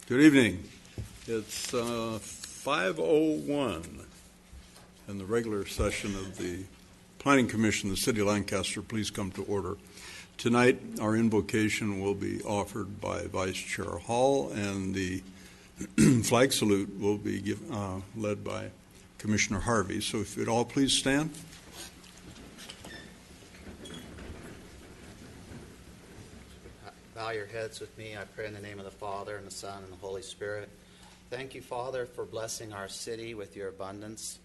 Good evening. It's 5:01 and the regular session of the Planning Commission, the City of Lancaster. Please come to order. Tonight, our invocation will be offered by Vice Chair Hall, and the flag salute will be led by Commissioner Harvey. So if you'd all please stand. Bow your heads with me. I pray in the name of the Father, and the Son, and the Holy Spirit. Thank you, Father, for blessing our city with your abundance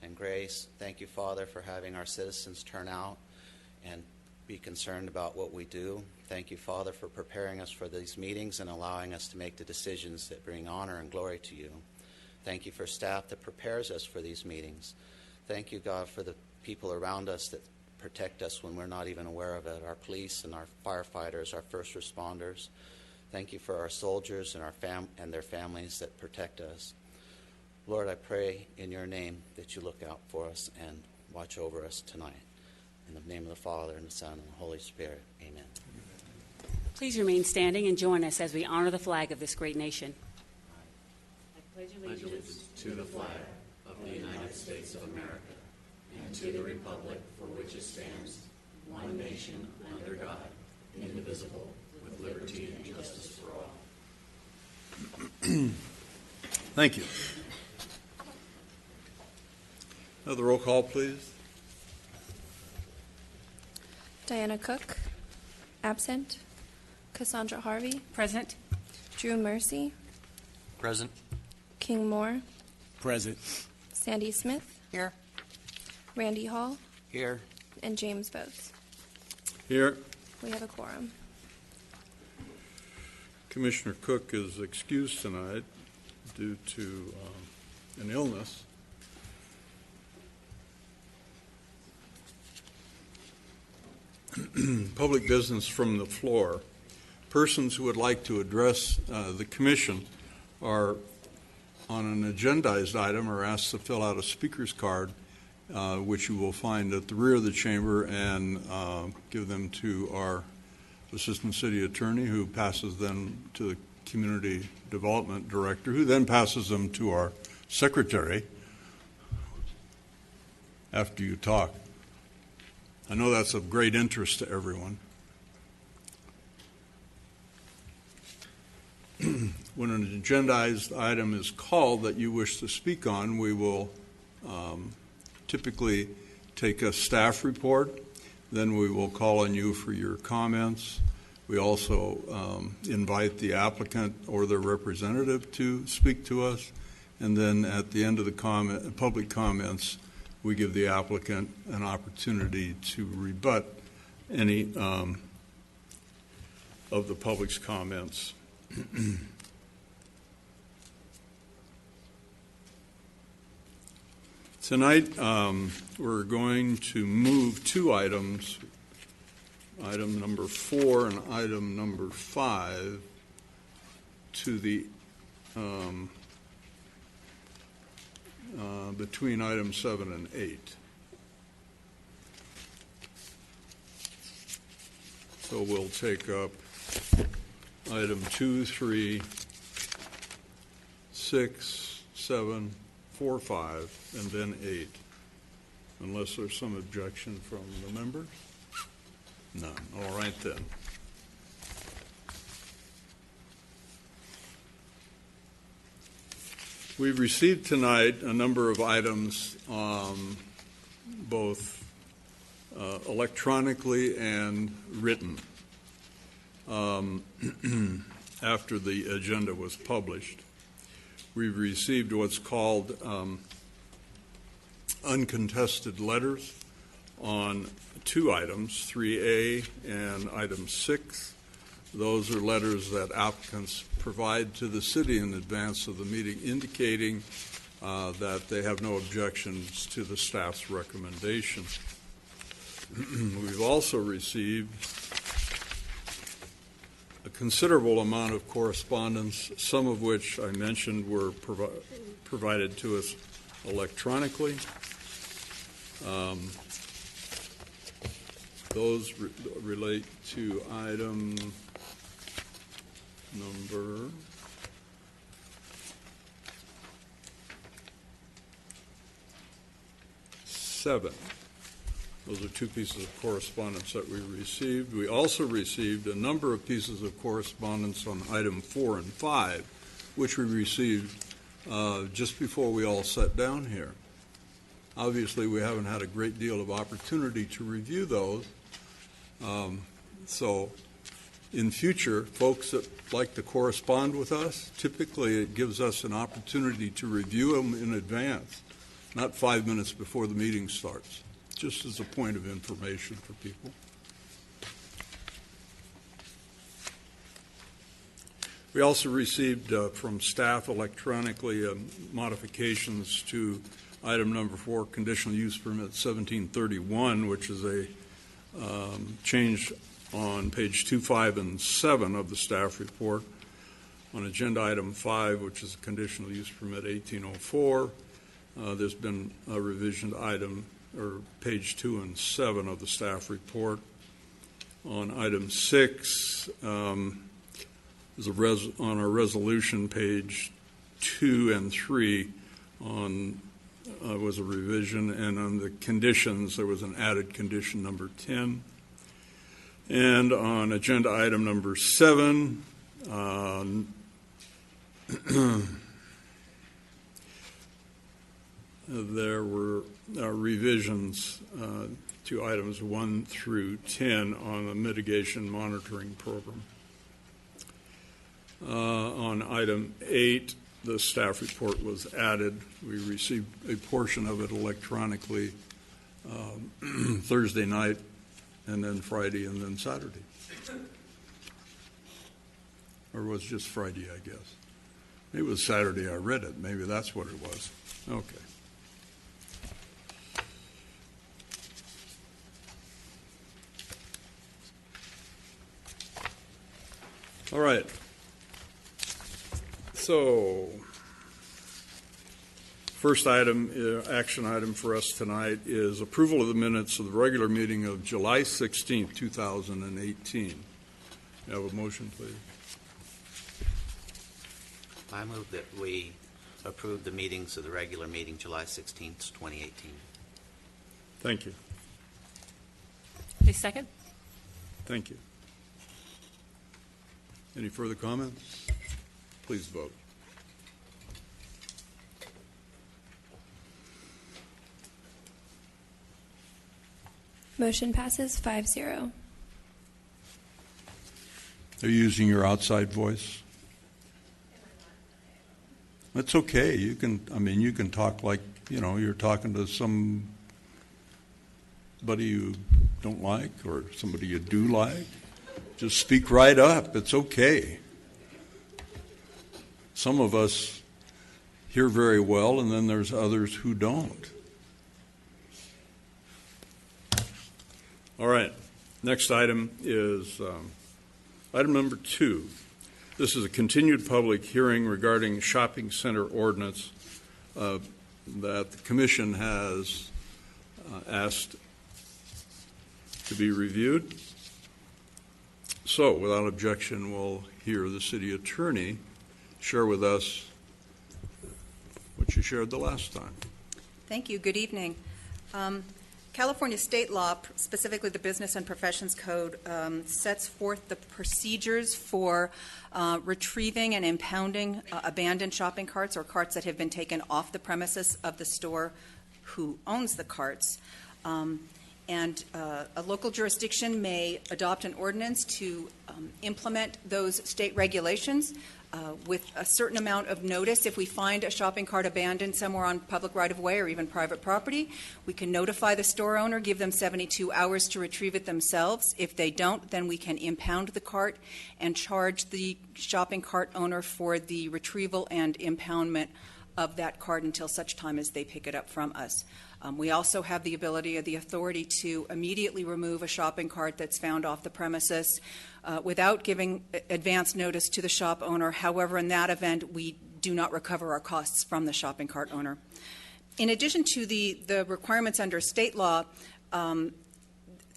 and grace. Thank you, Father, for having our citizens turn out and be concerned about what we do. Thank you, Father, for preparing us for these meetings and allowing us to make the decisions that bring honor and glory to you. Thank you for staff that prepares us for these meetings. Thank you, God, for the people around us that protect us when we're not even aware of it, our police and our firefighters, our first responders. Thank you for our soldiers and their families that protect us. Lord, I pray in your name that you look out for us and watch over us tonight. In the name of the Father, and the Son, and the Holy Spirit, amen. Please remain standing and join us as we honor the flag of this great nation. I pledge allegiance to the flag of the United States of America and to the republic for which it stands, one nation under God, indivisible, with liberty and justice for all. Thank you. Another roll call, please. Diana Cook, absent. Cassandra Harvey, present. Drew Mercy, Present. King Moore, Present. Sandy Smith, Here. Randy Hall, Here. and James Boats. Here. We have a quorum. Commissioner Cook is excused tonight due to an illness. Public business from the floor. Persons who would like to address the commission are on an agendized item are asked to fill out a speaker's card, which you will find at the rear of the chamber, and give them to our Assistant City Attorney, who passes them to the Community Development Director, who then passes them to our Secretary after you talk. I know that's of great interest to everyone. When an agendized item is called that you wish to speak on, we will typically take a staff report. Then we will call on you for your comments. We also invite the applicant or their representative to speak to us. And then at the end of the public comments, we give the applicant an opportunity to rebut any of the public's comments. Tonight, we're going to move two items, item number 4 and item number 5, to the between items 7 and 8. So we'll take up item 2, 3, 6, 7, 4, 5, and then 8, unless there's some objection from the members. None. All right then. We've received tonight a number of items, both electronically and written, after the agenda was published. We've received what's called uncontested letters on two items, 3A and item 6. Those are letters that applicants provide to the city in advance of the meeting, indicating that they have no objections to the staff's recommendation. We've also received a considerable amount of correspondence, some of which I mentioned were provided to us electronically. Those relate to item number 7. Those are two pieces of correspondence that we received. We also received a number of pieces of correspondence on item 4 and 5, which we received just before we all sat down here. Obviously, we haven't had a great deal of opportunity to review those. So in future, folks that like to correspond with us, typically it gives us an opportunity to review them in advance, not 5 minutes before the meeting starts, just as a point of information for people. We also received from staff electronically modifications to item number 4, conditional use permit 1731, which is a change on page 2, 5, and 7 of the staff report. On agenda item 5, which is a conditional use permit 1804, there's been a revision to item or page 2 and 7 of the staff report. On item 6, is on our resolution page 2 and 3 on was a revision, and on the conditions there was an added condition number 10. And on agenda item number 7, there were revisions to items 1 through 10 on the mitigation monitoring program. On item 8, the staff report was added. We received a portion of it electronically Thursday night, and then Friday, and then Saturday. Or was it just Friday, I guess? Maybe it was Saturday I read it. Maybe that's what it was. Okay. All right. So, first item, action item for us tonight is approval of the minutes of the regular meeting of July 16th, 2018. You have a motion, please? I move that we approve the meetings of the regular meeting July 16th, 2018. Thank you. Please second. Thank you. Any further comments? Please vote. Motion passes 5-0. Are you using your outside voice? That's okay. You can talk like, you're talking to somebody you don't like or somebody you do like. Just speak right up. It's okay. Some of us hear very well, and then there's others who don't. All right. Next item is item number 2. This is a continued public hearing regarding shopping center ordinance that the Commission has asked to be reviewed. So, without objection, we'll hear the city attorney share with us what you shared the last time. Thank you. Good evening. California state law, specifically the Business and Professions Code, sets forth the procedures for retrieving and impounding abandoned shopping carts or carts that have been taken off the premises of the store who owns the carts. And a local jurisdiction may adopt an ordinance to implement those state regulations with a certain amount of notice. If we find a shopping cart abandoned somewhere on public right-of-way or even private property, we can notify the store owner, give them 72 hours to retrieve it themselves. If they don't, then we can impound the cart and charge the shopping cart owner for the retrieval and impoundment of that cart until such time as they pick it up from us. We also have the ability or the authority to immediately remove a shopping cart that's found off the premises without giving advance notice to the shop owner. However, in that event, we do not recover our costs from the shopping cart owner. In addition to the requirements under state law,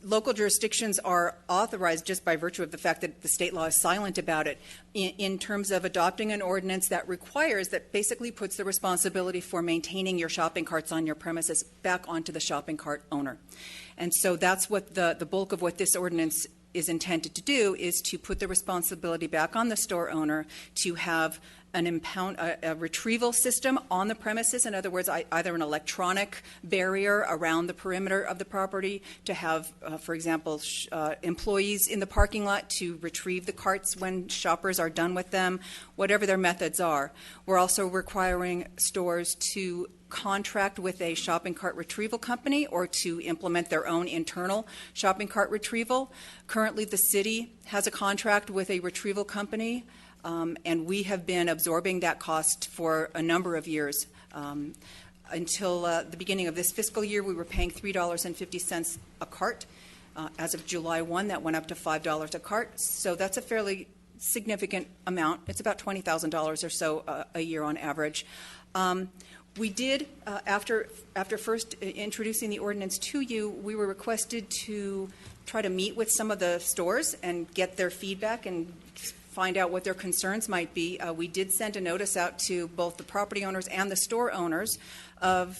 local jurisdictions are authorized just by virtue of the fact that the state law is silent about it in terms of adopting an ordinance that requires, that basically puts the responsibility for maintaining your shopping carts on your premises back onto the shopping cart owner. And so that's what the bulk of what this ordinance is intended to do, is to put the responsibility back on the store owner to have a retrieval system on the premises. In other words, either an electronic barrier around the perimeter of the property to have, for example, employees in the parking lot to retrieve the carts when shoppers are done with them, whatever their methods are. We're also requiring stores to contract with a shopping cart retrieval company or to implement their own internal shopping cart retrieval. Currently, the city has a contract with a retrieval company, and we have been absorbing that cost for a number of years. Until the beginning of this fiscal year, we were paying $3.50 a cart. As of July 1, that went up to $5 a cart. So that's a fairly significant amount. It's about $20,000 or so a year on average. We did, after first introducing the ordinance to you, we were requested to try to meet with some of the stores and get their feedback and find out what their concerns might be. We did send a notice out to both the property owners and the store owners of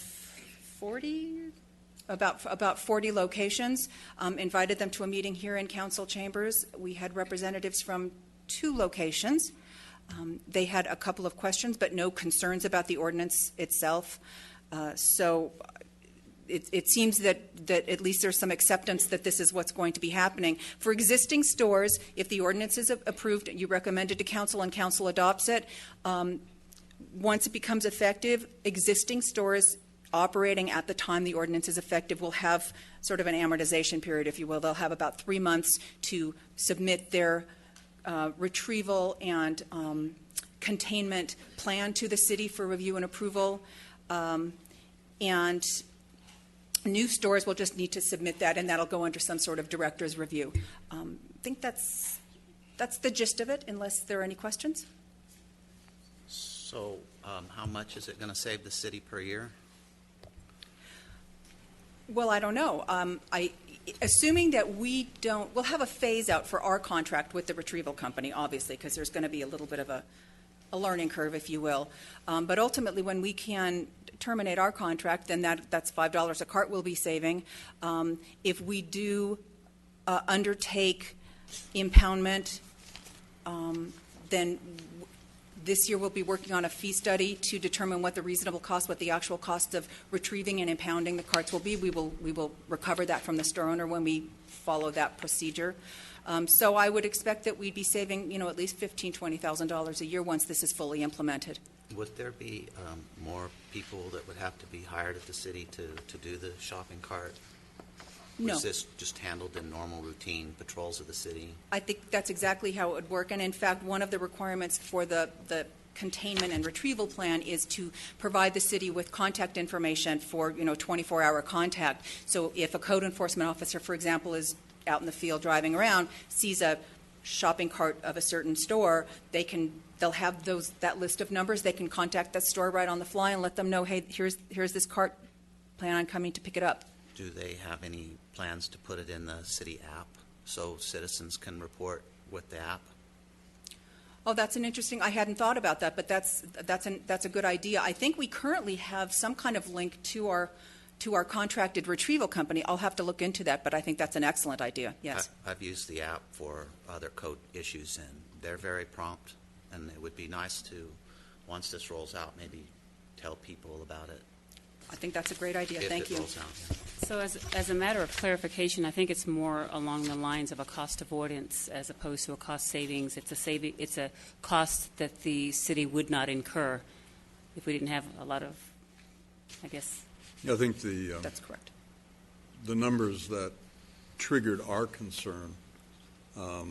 about 40 locations, invited them to a meeting here in council chambers. We had representatives from 2 locations. They had a couple of questions, but no concerns about the ordinance itself. So it seems that at least there's some acceptance that this is what's going to be happening. For existing stores, if the ordinance is approved, you recommend it to council and council adopts it. Once it becomes effective, existing stores operating at the time the ordinance is effective will have sort of an amortization period, if you will. They'll have about 3 months to submit their retrieval and containment plan to the city for review and approval. And new stores will just need to submit that, and that'll go under some sort of director's review. I think that's the gist of it, unless there are any questions. So how much is it going to save the city per year? Well, I don't know. Assuming that we'll have a phase out for our contract with the retrieval company, obviously, because there's going to be a little bit of a learning curve, if you will. But ultimately, when we can terminate our contract, then that's $5 a cart we'll be saving. If we do undertake impoundment, then this year we'll be working on a fee study to determine what the reasonable cost, what the actual cost of retrieving and impounding the carts will be. We will recover that from the store owner when we follow that procedure. So I would expect that we'd be saving, at least $15,000, $20,000 a year once this is fully implemented. Would there be more people that would have to be hired at the city to do the shopping cart? No. Or is this just handled in normal routine patrols of the city? I think that's exactly how it would work. And in fact, one of the requirements for the containment and retrieval plan is to provide the city with contact information for 24-hour contact. So if a code enforcement officer, for example, is out in the field driving around, sees a shopping cart of a certain store, they'll have that list of numbers. They can contact that store right on the fly and let them know, hey, here's this cart, plan on coming to pick it up. Do they have any plans to put it in the city app so citizens can report with the app? Oh, that's an interesting. I hadn't thought about that, but that's a good idea. I think we currently have some kind of link to our contracted retrieval company. I'll have to look into that, but I think that's an excellent idea. Yes. I've used the app for other code issues, and they're very prompt. And it would be nice to, once this rolls out, maybe tell people about it. I think that's a great idea. Thank you. If it rolls out, yeah. So as a matter of clarification, I think it's more along the lines of a cost avoidance as opposed to a cost savings. It's a cost that the city would not incur if we didn't have a lot of, I guess. I think That's correct. the numbers that triggered our concern, I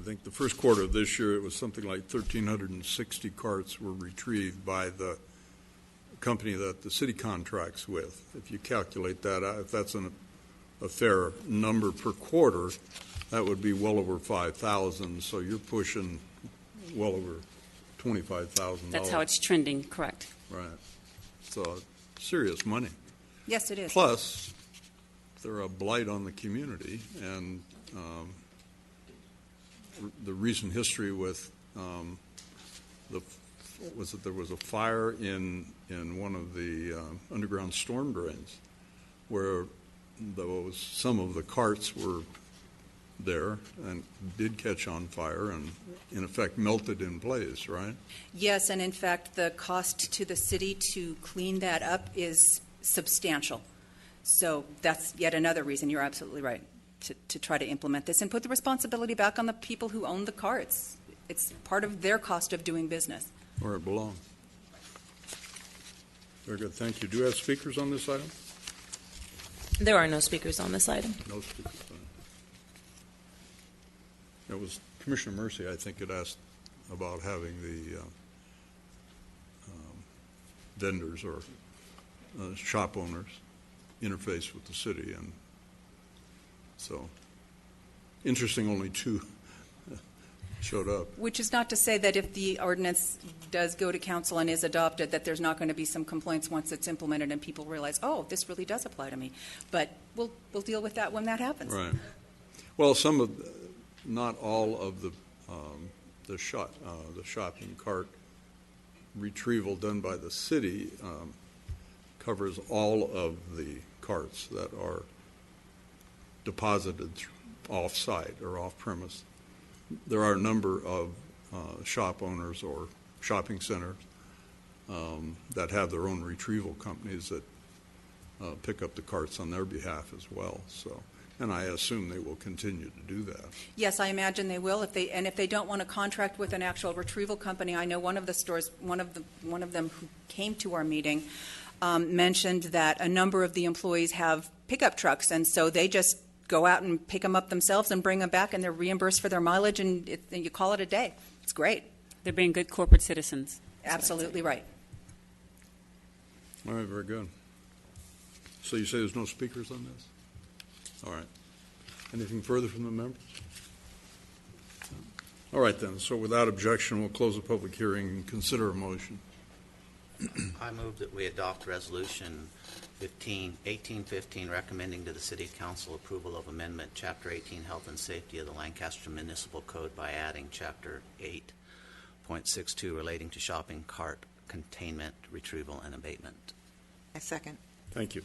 think the first quarter of this year, it was something like 1,360 carts were retrieved by the company that the city contracts with. If you calculate that out, if that's a fair number per quarter, that would be well over 5,000. So you're pushing well over $25,000. That's how it's trending, correct. Right. So serious money. Yes, it is. Plus they're a blight on the community, and the recent history with there was a fire in one of the underground storm drains where some of the carts were there and did catch on fire and in effect melted in place, right? Yes, and in fact, the cost to the city to clean that up is substantial. So that's yet another reason, you're absolutely right, to try to implement this and put the responsibility back on the people who own the carts. It's part of their cost of doing business. Where it belongs. Very good, thank you. Do we have speakers on this item? There are no speakers on this item. No speakers. It was Commissioner Mercy, I think, had asked about having the vendors or shop owners interface with the city, and so interesting, only 2 showed up. Which is not to say that if the ordinance does go to council and is adopted, that there's not going to be some complaints once it's implemented and people realize, oh, this really does apply to me. But we'll deal with that when that happens. Right. Well, not all of the shopping cart retrieval done by the city covers all of the carts that are deposited off-site or off-premise. There are a number of shop owners or shopping centers that have their own retrieval companies that pick up the carts on their behalf as well. So, and I assume they will continue to do that. Yes, I imagine they will. If they don't want to contract with an actual retrieval company, I know one of the stores, one of them who came to our meeting, mentioned that a number of the employees have pickup trucks, and so they just go out and pick them up themselves and bring them back, and they're reimbursed for their mileage, and you call it a day. It's great. They're being good corporate citizens. Absolutely right. All right, very good. So you say there's no speakers on this? All right. Anything further from the members? All right, then. So without objection, we'll close the public hearing and consider a motion. I move that we adopt Resolution 1815, recommending to the City Council approval of amendment Chapter 18, Health and Safety of the Lancaster Municipal Code by adding Chapter 8.62 relating to shopping cart containment, retrieval, and abatement. I second. Thank you.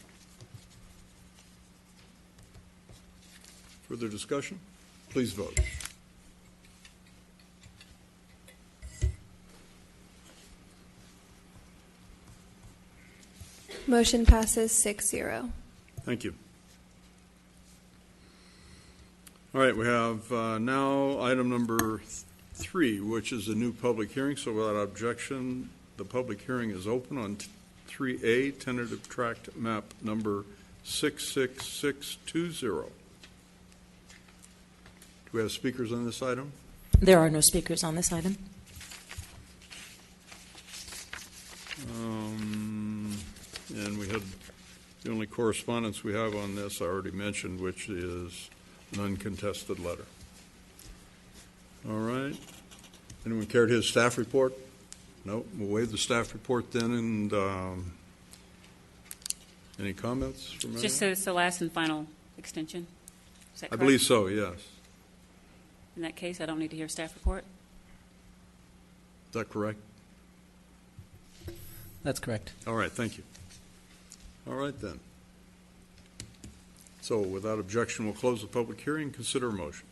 Further discussion? Please vote. Motion passes 6-0. Thank you. All right, we have now item number 3, which is a new public hearing. So without objection, the public hearing is open on 3A, tentative tract map number 66620. Do we have speakers on this item? There are no speakers on this item. And we had the only correspondence we have on this I already mentioned, which is an uncontested letter. All right. Anyone care to his staff report? No. We'll waive the staff report then. And any comments from anyone? Just that it's the last and final extension. Is that I correct? believe so, yes. In that case, I don't need to hear staff report. Is that correct? That's correct. All right, thank you. All right, then. So without objection, we'll close the public hearing and consider a motion.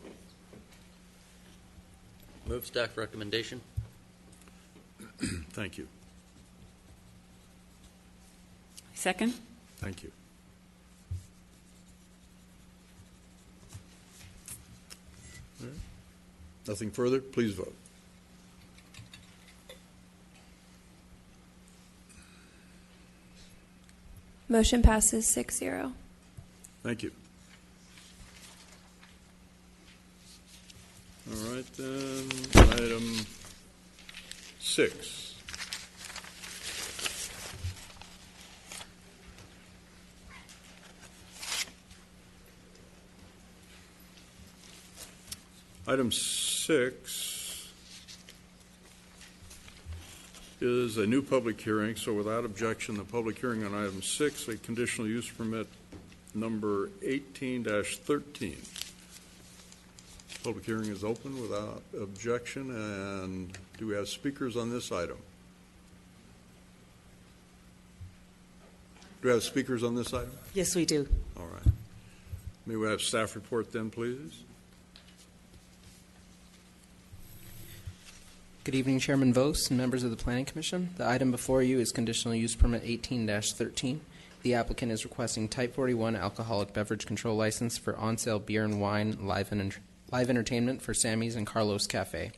Move staff recommendation. Thank you. Second? Thank you. All right. Nothing further? Please vote. Motion passes 6-0. Thank you. All right, then, item 6. Item 6 is a new public hearing, so without objection, the public hearing on item 6, a conditional use permit number 18-13. Public hearing is open without objection, and do we have speakers on this item? Do we have speakers on this item? Yes, we do. All right. May we have staff report then, please? Good evening, Chairman Vos and members of the Planning Commission. The item before you is conditional use permit 18-13. The applicant is requesting Type 41 alcoholic beverage control license for on-sale beer and wine live entertainment for Sammy's and Carlos Cafe.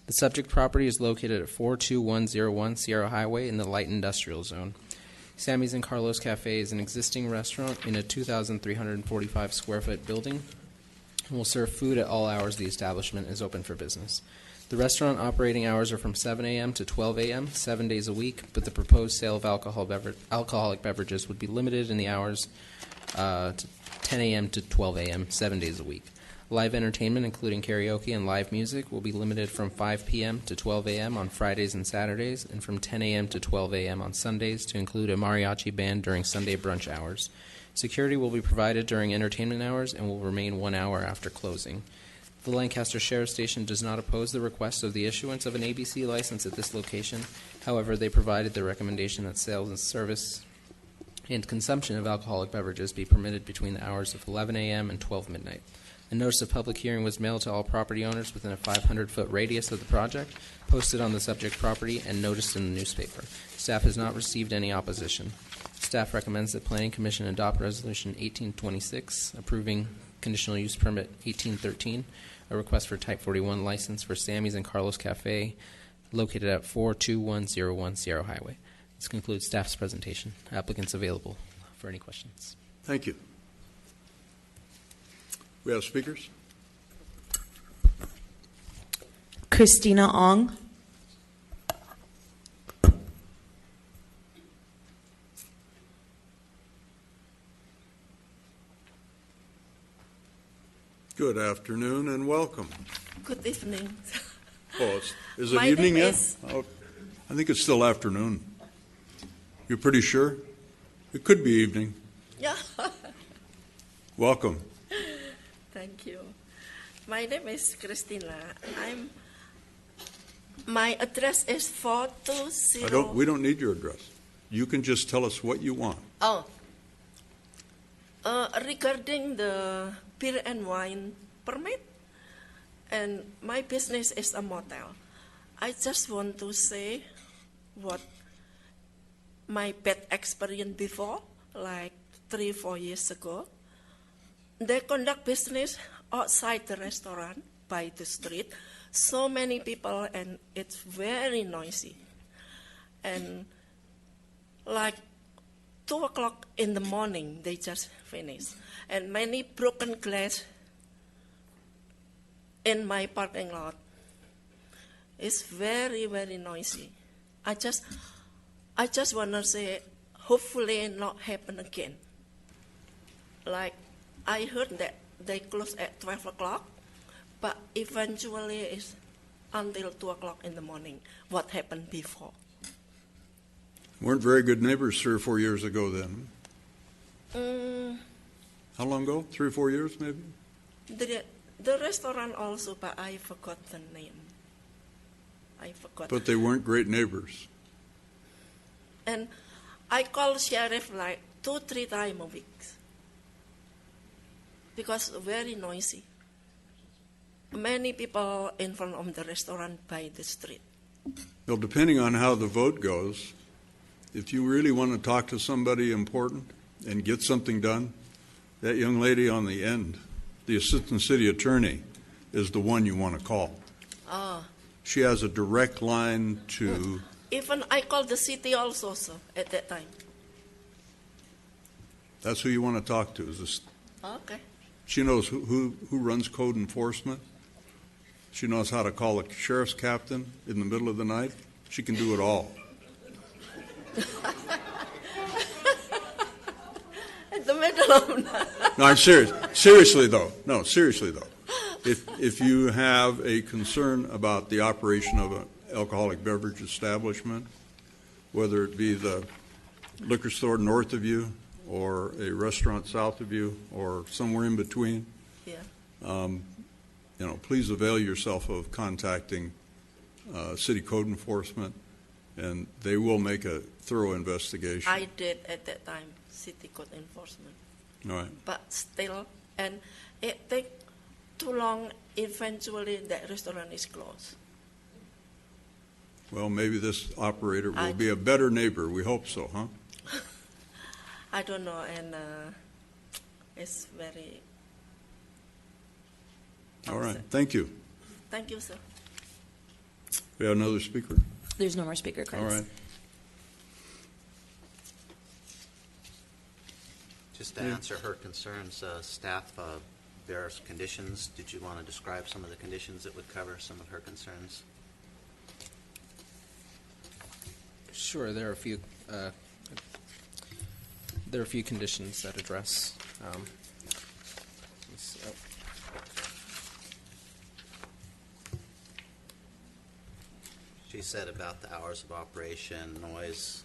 The subject property is located at 42101 Sierra Highway in the light industrial zone. Sammy's and Carlos Cafe is an existing restaurant in a 2,345 square foot building and will serve food at all hours the establishment is open for business. The restaurant operating hours are from 7 a.m. to 12 a.m., 7 days a week, but the proposed sale of alcoholic beverages would be limited in the hours to 10 a.m. to 12 a.m., 7 days a week. Live entertainment, including karaoke and live music, will be limited from 5 p.m. to 12 a.m. on Fridays and Saturdays, and from 10 a.m. to 12 a.m. on Sundays, to include a mariachi band during Sunday brunch hours. Security will be provided during entertainment hours and will remain 1 hour after closing. The Lancaster Sheriff Station does not oppose the request of the issuance of an ABC license at this location. However, they provided the recommendation that sales and service and consumption of alcoholic beverages be permitted between the hours of 11 a.m. and 12 midnight. A notice of public hearing was mailed to all property owners within a 500-foot radius of the project, posted on the subject property, and noticed in the newspaper. Staff has not received any opposition. Staff recommends that Planning Commission adopt Resolution 1826, approving conditional use permit 1813, a request for Type 41 license for Sammy's and Carlos Cafe, located at 42101 Sierra Highway. This concludes staff's presentation. Applicants available for any questions. Thank you. We have speakers? Christina Ong. Good afternoon and welcome. Good evening. Is it My evening name yet? is- Oh, I think it's still afternoon. You're pretty sure? It could be evening. Yeah, Welcome. thank you. My name is Christina. My address is 420. We don't need your address. You can just tell us what you want. Oh. Regarding the beer and wine permit, and my business is a motel. I just want to say what my bad experience before, like 3-4 years ago. They conduct business outside the restaurant by the street. So many people, and it's very noisy. And like 2 o'clock in the morning, they just finish. And many broken glass in my parking lot. It's very, very noisy. I just want to say, hopefully not happen again. Like, I heard that they close at 12 o'clock, but eventually it's until 2 o'clock in the morning. What happened before? Weren't very good neighbors 3 or 4 years ago then. How long ago? 3 or 4 years maybe? The restaurant also, but I forgot the name. I forgot. But they weren't great neighbors. And I call sheriff like 2-3 times a week because very noisy. Many people in front of the restaurant by the street. Well, depending on how the vote goes, if you really want to talk to somebody important and get something done, that young lady on the end, the assistant city attorney, is the one you want to call. She has a direct line to... Even I called the city also, sir, at that time. That's who you want to talk to. Is this, Okay. she knows who runs code enforcement. She knows how to call a sheriff's captain in the middle of the night. She can do it all. In the middle of night. No, I'm serious. Seriously, though. No, seriously, though. If you have a concern about the operation of an alcoholic beverage establishment, whether it be the liquor store north of you or a restaurant south of you or somewhere in between, Yeah. Please avail yourself of contacting city code enforcement, and they will make a thorough investigation. I did at that time, city code enforcement. All right. But still, and it take too long, eventually that restaurant is closed. Well, maybe this operator will I- be a better neighbor. We hope so, huh? I don't know, and it's very. All right. upset. Thank you. Thank you, sir. We have another speaker. There's no more speaker cards. All right. Just to answer her concerns, staff, there's conditions. Did you want to describe some of the conditions that would cover some of her concerns? Sure, there are a few conditions that address. Let's see, She said about the hours of operation, noise.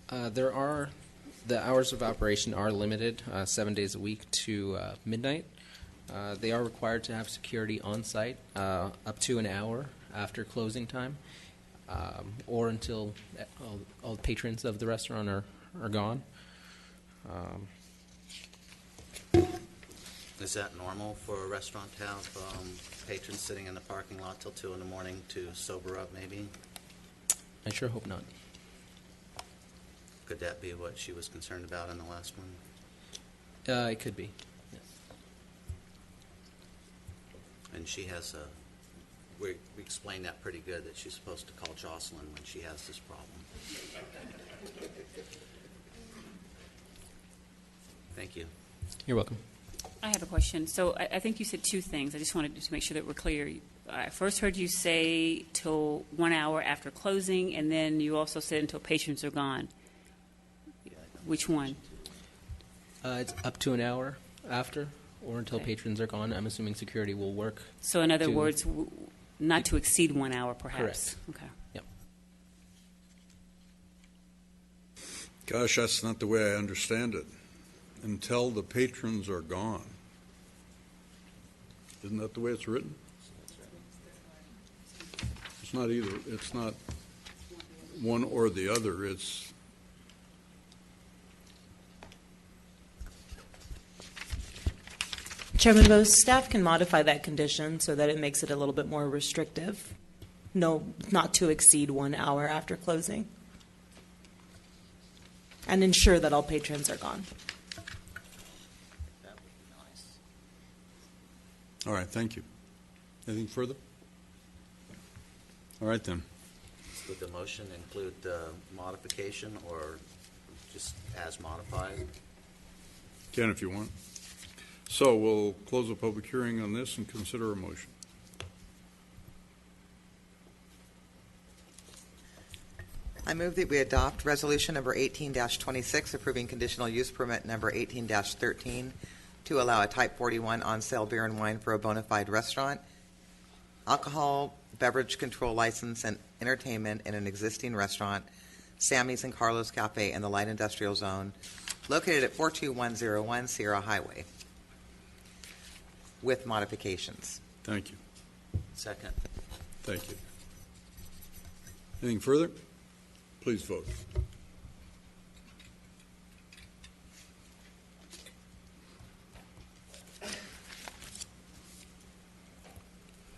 The hours of operation are limited, 7 days a week to midnight. They are required to have security on site up to an hour after closing time, or until all patrons of the restaurant are gone. Is that normal for a restaurant to have patrons sitting in the parking lot till 2 in the morning to sober up maybe? I sure hope not. Could that be what she was concerned about in the last one? It could be. Yes. And she has we explained that pretty good, that she's supposed to call Jocelyn when she has this problem. Thank you. You're welcome. I have a question. So I think you said two things. I just wanted to make sure that we're clear. I first heard you say till 1 hour after closing, and then you also said until patrons are gone. Which one? It's up to an hour after, or until Okay. patrons are gone. I'm assuming security will work. So in other To- words, not to exceed 1 hour, perhaps? Correct. Okay. Yep. Gosh, that's not the way I understand it. Until the patrons are gone. Isn't that the way it's written? It's not either. It's not one or the other. It's Chairman Bose, staff can modify that condition so that it makes it a little bit more restrictive. No, not to exceed 1 hour after closing. And ensure that all patrons are gone. That would be nice. all right. Thank you. Anything further? All right then. Would the motion include the modification or just as modified? Can if you want. So we'll close the public hearing on this and consider a motion. I move that we adopt Resolution Number 18-26, approving conditional use permit Number 18-13 to allow a Type 41 on-sale beer and wine for a bona fide restaurant, alcohol beverage control license and entertainment in an existing restaurant, Sammy's and Carlos Cafe in the Light Industrial Zone, located at 42101 Sierra Highway, with modifications. Thank you. Second. Thank you. Anything further? Please vote.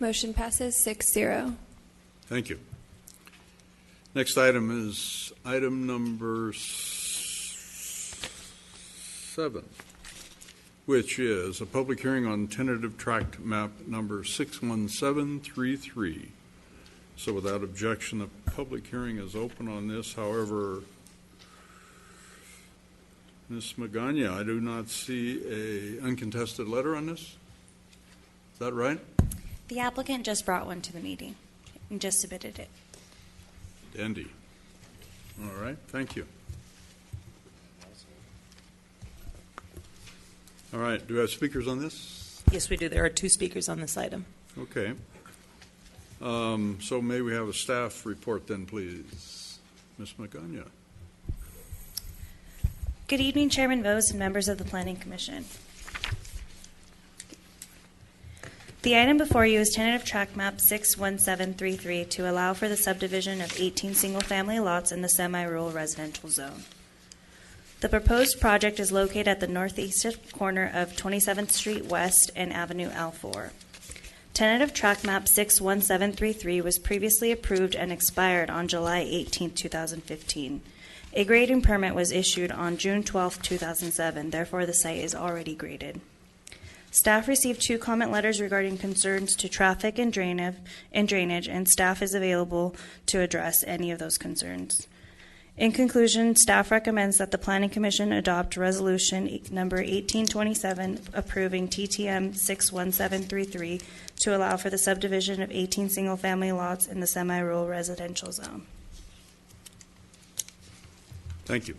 Motion passes 6-0. Thank you. Next item is item number 7, which is a public hearing on tentative tract map number 61733. So without objection, the public hearing is open on this. However, Ms. Magana, I do not see a uncontested letter on this. Is that right? The applicant just brought one to the meeting and just submitted it. Dandy. All right, thank you. All right, do we have speakers on this? Yes, we do. There are 2 speakers on this item. Okay. So may we have a staff report then, please? Ms. Magana. Good evening, Chairman Vose and members of the Planning Commission. The item before you is tentative tract map 61733 to allow for the subdivision of 18 single-family lots in the semi-rural residential zone. The proposed project is located at the northeast corner of 27th Street West and Avenue L4. Tentative tract map 61733 was previously approved and expired on July 18, 2015. A grading permit was issued on June 12, 2007. Therefore, the site is already graded. Staff received 2 comment letters regarding concerns to traffic and drainage, and staff is available to address any of those concerns. In conclusion, staff recommends that the Planning Commission adopt Resolution number 1827 approving TTM 61733 to allow for the subdivision of 18 single-family lots in the semi-rural residential zone. Thank you.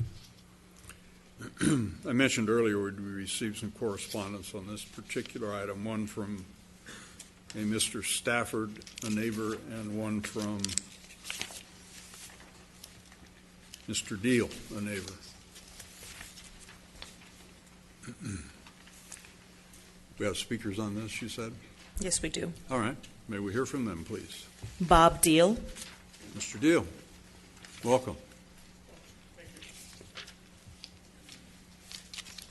I mentioned earlier we received some correspondence on this particular item, one from a Mr. Stafford, a neighbor, and one from Mr. Deal, a neighbor. We have speakers on this, you said? Yes, we do. All right. May we hear from them, please? Bob Deal. Mr. Deal, welcome.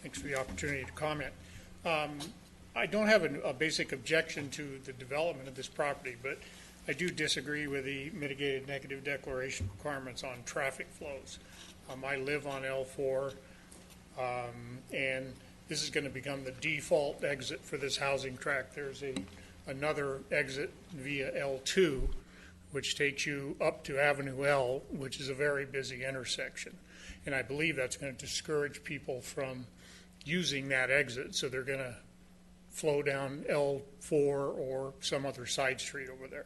Thanks for the opportunity to comment. I don't have a basic objection to the development of this property, but I do disagree with the mitigated negative declaration requirements on traffic flows. I live on L4, and this is going to become the default exit for this housing tract. There's another exit via L2, which takes you up to Avenue L, which is a very busy intersection. And I believe that's going to discourage people from using that exit, so they're going to flow down L4 or some other side street over there.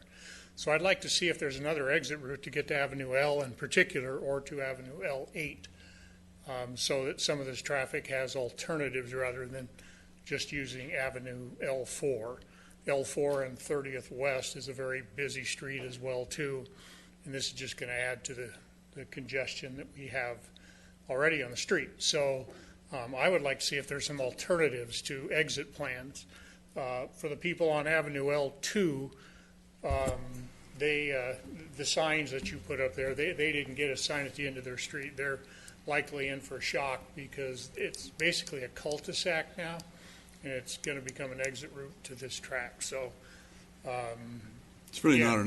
So I'd like to see if there's another exit route to get to Avenue L in particular, or to Avenue L8, so that some of this traffic has alternatives rather than just using Avenue L4. L4 and 30th West is a very busy street as well too, and this is just going to add to the congestion that we have already on the street. So I would like to see if there's some alternatives to exit plans. For the people on Avenue L2, the signs that you put up there, they didn't get a sign at the end of their street. They're likely in for shock because it's basically a cul-de-sac now, and it's going to become an exit route to this track. So it's really not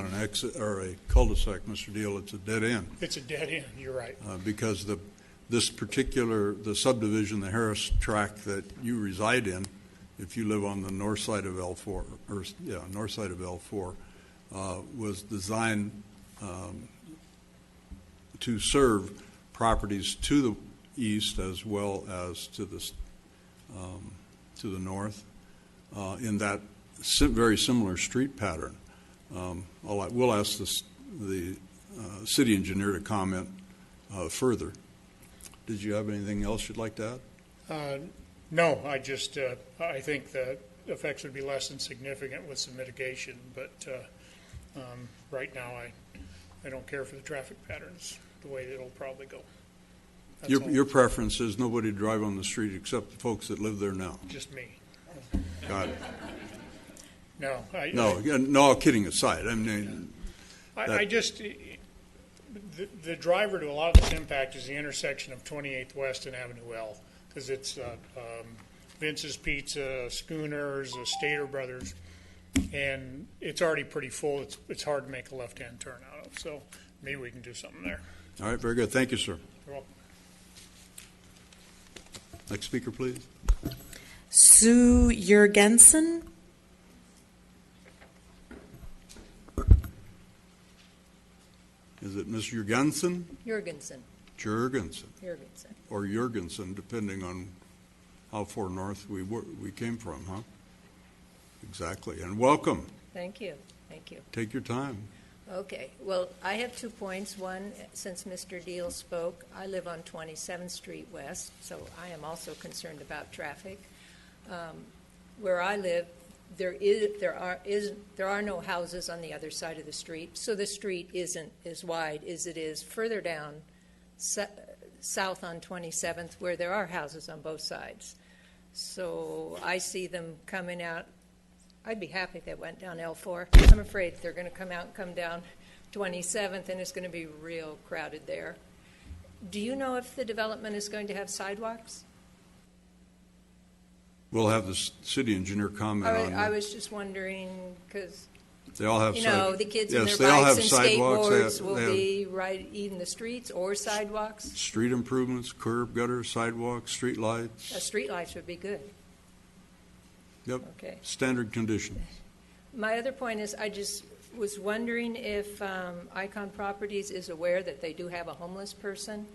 an exit or a cul-de-sac, Mr. Deal. It's a dead end. It's a dead end. You're right. Because the subdivision, the Harris tract that you reside in, if you live on the north side of L4, was designed to serve properties to the east as well as to the north in that very similar street pattern. We'll ask the city engineer to comment further. Did you have anything else you'd like to add? No, I just I think the effects would be less than significant with some mitigation, but right now I don't care for the traffic patterns the way it'll probably go. Your preference is nobody drive on the street except the folks that live there now. Just me. Got it. No, no. Kidding aside, I mean, the driver to a lot of this impact is the intersection of 28th West and Avenue L, because it's Vince's Pizza, Schooners, Stater Brothers, and it's already pretty full. It's hard to make a left-hand turn out of, so maybe we can do something there. All right, very good. Thank you, sir. You're welcome. Next speaker, please. Sue Jurgensen. Is it Ms. Jurgensen? Jurgensen. Or Jurgensen, depending on how far north we came from, huh? Exactly. And welcome. Thank you. Thank you. Take your time. Okay. Well, I have 2 points. One, since Mr. Deal spoke, I live on 27th Street West, so I am also concerned about traffic. Where I live, there are no houses on the other side of the street, so the street isn't as wide as it is further down south on 27th where there are houses on both sides. So I see them coming out. I'd be happy if they went down L4. I'm afraid they're going to come out and come down 27th, and it's going to be real crowded there. Do you know if the development is going to have sidewalks? We'll have the city engineer comment on I that. was just wondering, because, They all have you know, sidewalks. the kids Yes, and they their all bikes have and sidewalks. skateboards will They have be right in the streets or sidewalks. street improvements, curb, gutter, sidewalks, street lights. Street lights would be good. Yep. Okay. Standard condition. My other point is, I just was wondering if Icon Properties is aware that they do have a homeless person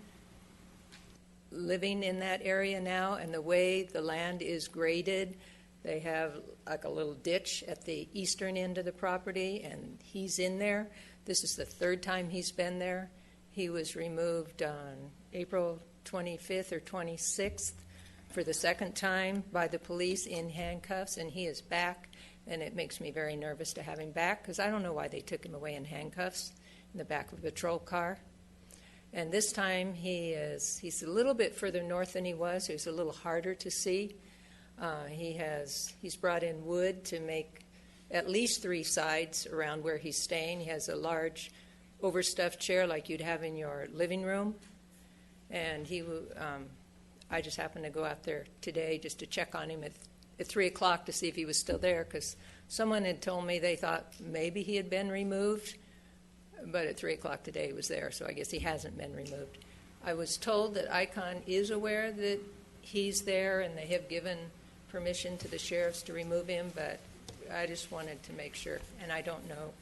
living in that area now, and the way the land is graded, they have like a little ditch at the eastern end of the property, and he's in there. This is the third time he's been there. He was removed on April 25th or 26th for the second time by the police in handcuffs, and he is back, and it makes me very nervous to have him back because I don't know why they took him away in handcuffs in the back of a patrol car. And this time he's a little bit further north than he was. It was a little harder to see. He's brought in wood to make at least 3 sides around where he's staying. He has a large overstuffed chair like you'd have in your living room. And I just happened to go out there today just to check on him at 3 o'clock to see if he was still there, because someone had told me they thought maybe he had been removed, but at 3 o'clock today he was there, so I guess he hasn't been removed. I was told that Icon is aware that he's there and they have given permission to the sheriffs to remove him, but I just wanted to make sure. And I don't know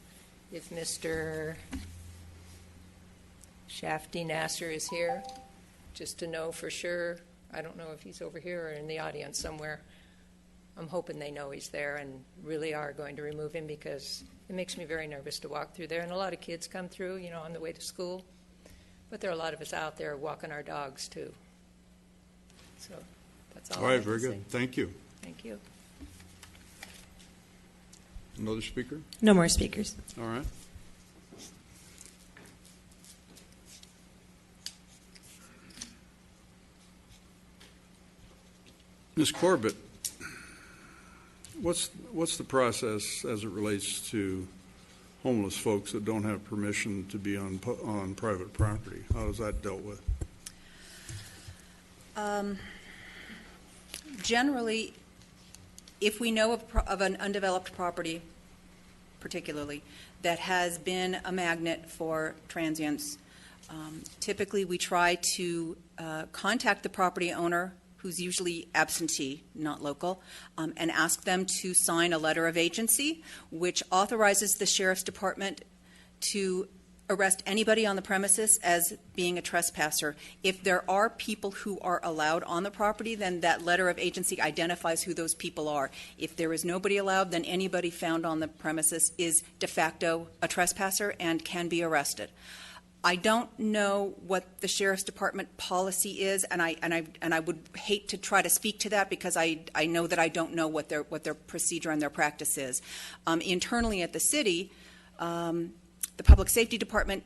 if Mr. Shafti Nasser is here, just to know for sure. I don't know if he's over here or in the audience somewhere. I'm hoping they know he's there and really are going to remove him, because it makes me very nervous to walk through there. And a lot of kids come through, you know, on the way to school. But there are a lot of us out there walking our dogs, too. So that's all. All right, very good. Thank you. Thank you. Another speaker? No more speakers. All right. Ms. Corbett, what's the process as it relates to homeless folks that don't have permission to be on private property? How is that dealt with? Generally, if we know of an undeveloped property, particularly, that has been a magnet for transients, typically we try to contact the property owner, who's usually absentee, not local, and ask them to sign a letter of agency, which authorizes the sheriff's department to arrest anybody on the premises as being a trespasser. If there are people who are allowed on the property, then that letter of agency identifies who those people are. If there is nobody allowed, then anybody found on the premises is de facto a trespasser and can be arrested. I don't know what the sheriff's department policy is, and I would hate to try to speak to that, because I know that I don't know what their procedure and their practice is. Internally at the city, the public safety department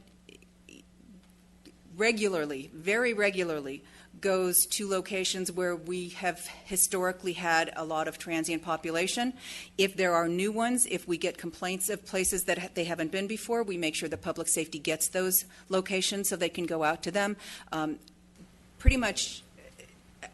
regularly, very regularly, goes to locations where we have historically had a lot of transient population. If there are new ones, if we get complaints of places that they haven't been before, we make sure the public safety gets those locations so they can go out to them. Pretty much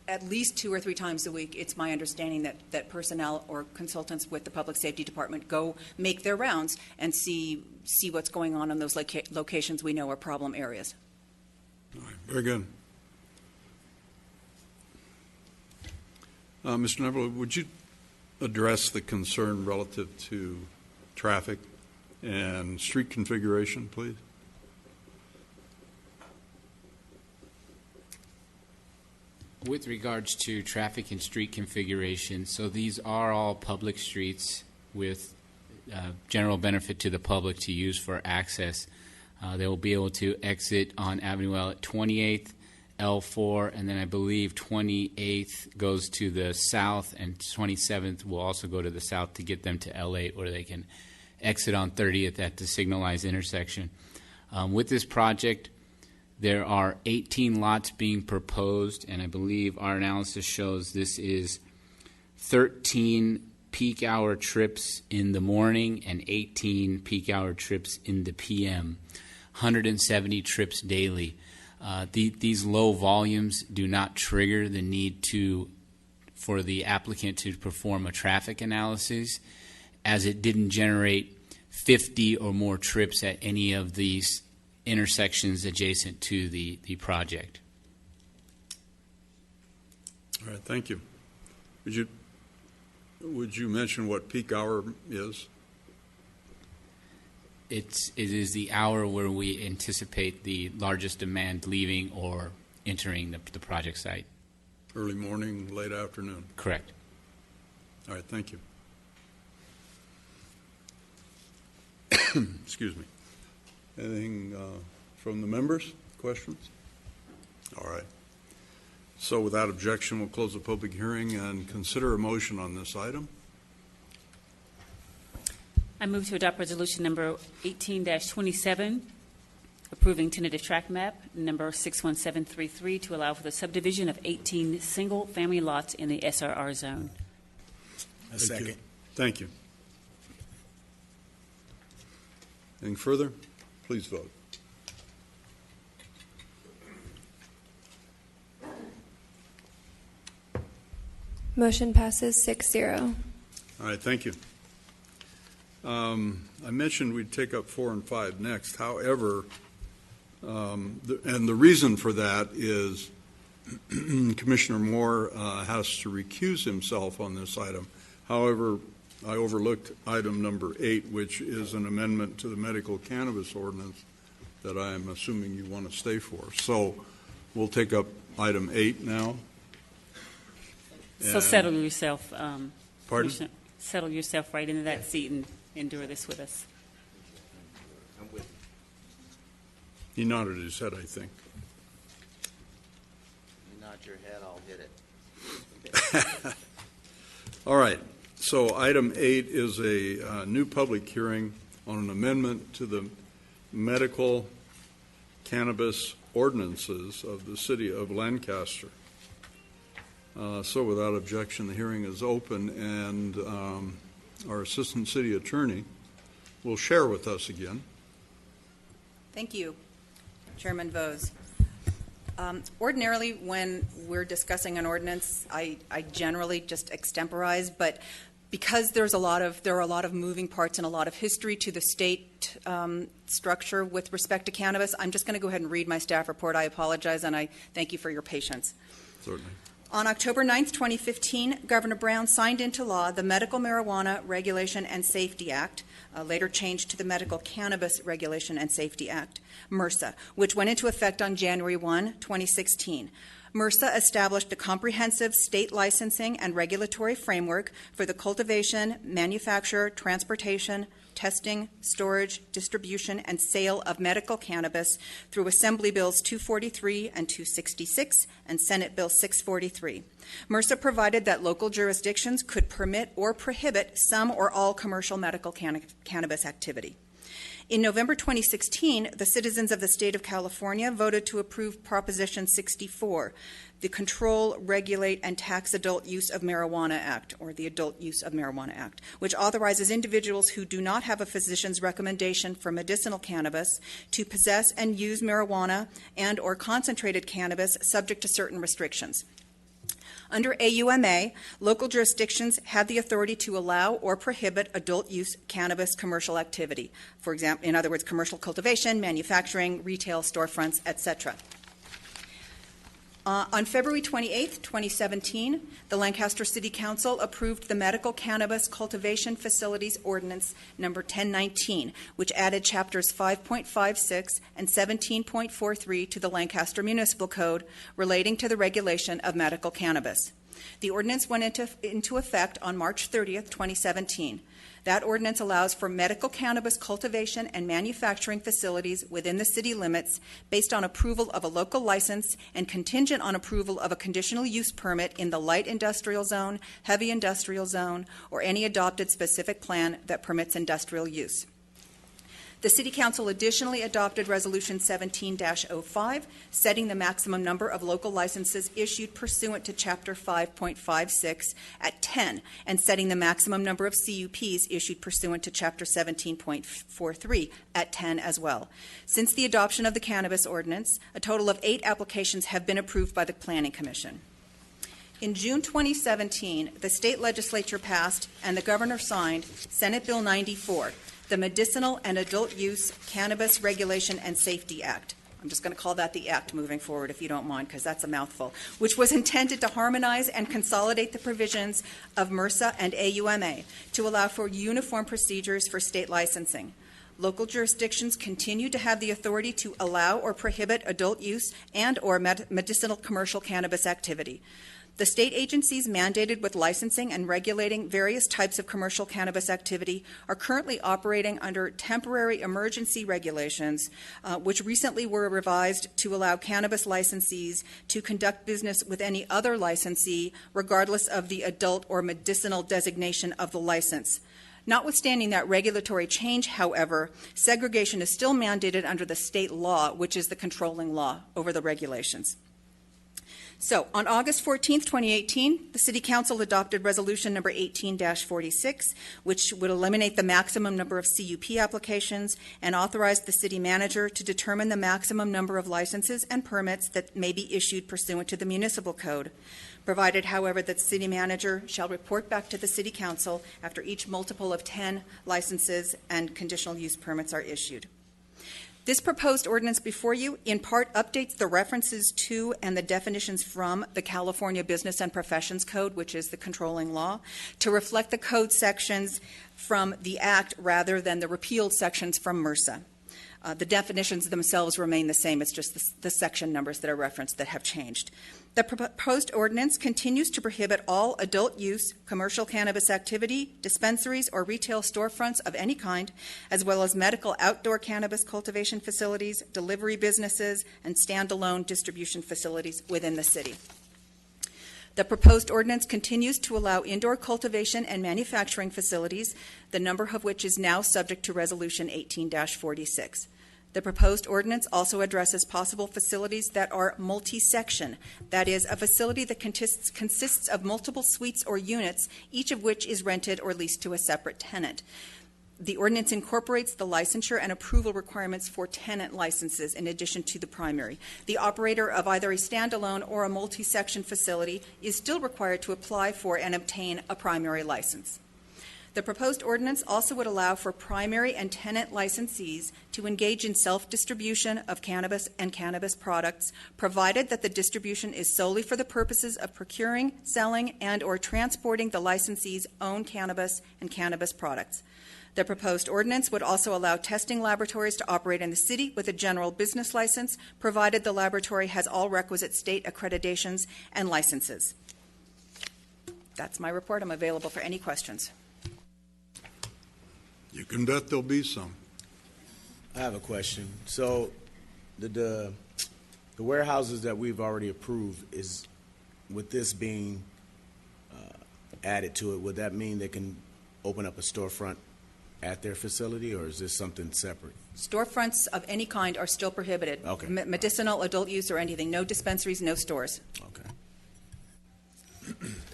at least 2 or 3 times a week, it's my understanding that personnel or consultants with the public safety department go make their rounds and see what's going on in those locations we know are problem areas. All right, very good. Mr. Neville, would you address the concern relative to traffic and street configuration, please? With regards to traffic and street configuration, so these are all public streets with general benefit to the public to use for access. They will be able to exit on Avenue L at 28th, L4, and then I believe 28th goes to the south, and 27th will also go to the south to get them to L8, where they can exit on 30th at the signalized intersection. With this project, There are 18 lots being proposed, and I believe our analysis shows this is 13 peak hour trips in the morning and 18 peak hour trips in the PM, 170 trips daily. These low volumes do not trigger the need for the applicant to perform a traffic analysis, as it didn't generate 50 or more trips at any of these intersections adjacent to the project. All right, thank you. Would you mention what peak hour is? It is the hour where we anticipate the largest demand leaving or entering the project site. Early morning, late afternoon? Correct. All right, thank you. Excuse me. Anything from the members? Questions? All right. So without objection, we'll close the public hearing and consider a motion on this item. I move to adopt resolution number 18-27, approving tentative tract map number 61733 to allow for the subdivision of 18 single-family lots in the SRR zone. A second. Thank you. Anything further? Please vote. Motion passes 6-0. All right, thank you. I mentioned we'd take up 4 and 5 next. However, and the reason for that is Commissioner Moore has to recuse himself on this item. However, I overlooked item number 8, which is an amendment to the medical cannabis ordinance that I'm assuming you want to stay for. So we'll take up item 8 now. So settle yourself. Pardon? Settle yourself right into that seat and endure this with us. I'm with He nodded his head, I think. you. Nod your head, I'll hit it. All right. So item 8 is a new public hearing on an amendment to the medical cannabis ordinances of the city of Lancaster. So without objection, the hearing is open, and our Assistant City Attorney will share with us again. Thank you, Chairman Vose. Ordinarily, when we're discussing an ordinance, I generally just extemporize, but because there are a lot of moving parts and a lot of history to the state structure with respect to cannabis, I'm just going to go ahead and read my staff report. I apologize, and I thank you for your patience. Certainly. On October 9th, 2015, Governor Brown signed into law the Medical Marijuana Regulation and Safety Act, later changed to the Medical Cannabis Regulation and Safety Act, MRSA, which went into effect on January 1, 2016. MRSA established a comprehensive state licensing and regulatory framework for the cultivation, manufacture, transportation, testing, storage, distribution, and sale of medical cannabis through Assembly Bills 243 and 266 and Senate Bill 643. MRSA provided that local jurisdictions could permit or prohibit some or all commercial medical cannabis activity. In November 2016, the citizens of the state of California voted to approve Proposition 64, the Control, Regulate, and Tax Adult Use of Marijuana Act, or the Adult Use of Marijuana Act, which authorizes individuals who do not have a physician's recommendation for medicinal cannabis to possess and use marijuana and or concentrated cannabis subject to certain restrictions. Under AUMA, local jurisdictions have the authority to allow or prohibit adult use cannabis commercial activity. For example, in other words, commercial cultivation, manufacturing, retail storefronts, etc. On February 28, 2017, the Lancaster City Council approved the Medical Cannabis Cultivation Facilities Ordinance number 1019, which added chapters 5.56 and 17.43 to the Lancaster Municipal Code relating to the regulation of medical cannabis. The ordinance went into effect on March 30, 2017. That ordinance allows for medical cannabis cultivation and manufacturing facilities within the city limits based on approval of a local license and contingent on approval of a conditional use permit in the light industrial zone, heavy industrial zone, or any adopted specific plan that permits industrial use. The City Council additionally adopted Resolution 17-05, setting the maximum number of local licenses issued pursuant to Chapter 5.56 at 10, and setting the maximum number of CUPs issued pursuant to Chapter 17.43 at 10 as well. Since the adoption of the cannabis ordinance, a total of 8 applications have been approved by the Planning Commission. In June 2017, the state legislature passed and the governor signed Senate Bill 94, the Medicinal and Adult Use Cannabis Regulation and Safety Act. I'm just going to call that the Act moving forward, if you don't mind, because that's a mouthful, which was intended to harmonize and consolidate the provisions of MRSA and AUMA to allow for uniform procedures for state licensing. Local jurisdictions continue to have the authority to allow or prohibit adult use and or medicinal commercial cannabis activity. The state agencies mandated with licensing and regulating various types of commercial cannabis activity are currently operating under temporary emergency regulations, which recently were revised to allow cannabis licensees to conduct business with any other licensee, regardless of the adult or medicinal designation of the license. Notwithstanding that regulatory change, however, segregation is still mandated under the state law, which is the controlling law over the regulations. So, on August 14, 2018, the City Council adopted Resolution number 18-46, which would eliminate the maximum number of CUP applications and authorize the City Manager to determine the maximum number of licenses and permits that may be issued pursuant to the Municipal Code, provided, however, that the City Manager shall report back to the City Council after each multiple of 10 licenses and conditional use permits are issued. This proposed ordinance before you in part updates the references to and the definitions from the California Business and Professions Code, which is the controlling law, to reflect the code sections from the Act rather than the repealed sections from MRSA. The definitions themselves remain the same. It's just the section numbers that are referenced that have changed. The proposed ordinance continues to prohibit all adult use commercial cannabis activity, dispensaries, or retail storefronts of any kind, as well as medical outdoor cannabis cultivation facilities, delivery businesses, and standalone distribution facilities within the city. The proposed ordinance continues to allow indoor cultivation and manufacturing facilities, the number of which is now subject to Resolution 18-46. The proposed ordinance also addresses possible facilities that are multi-section, that is, a facility that consists of multiple suites or units, each of which is rented or leased to a separate tenant. The ordinance incorporates the licensure and approval requirements for tenant licenses in addition to the primary. The operator of either a standalone or a multi-section facility is still required to apply for and obtain a primary license. The proposed ordinance also would allow for primary and tenant licensees to engage in self-distribution of cannabis and cannabis products, provided that the distribution is solely for the purposes of procuring, selling, and or transporting the licensee's own cannabis and cannabis products. The proposed ordinance would also allow testing laboratories to operate in the city with a general business license, provided the laboratory has all requisite state accreditations and licenses. That's my report. I'm available for any questions. You can bet there'll be some. I have a question. So the warehouses that we've already approved, is with this being added to it, would that mean they can open up a storefront at their facility, or is this something separate? Storefronts of any kind are still prohibited. Okay. Medicinal, adult use, or anything. No dispensaries, no stores. Okay.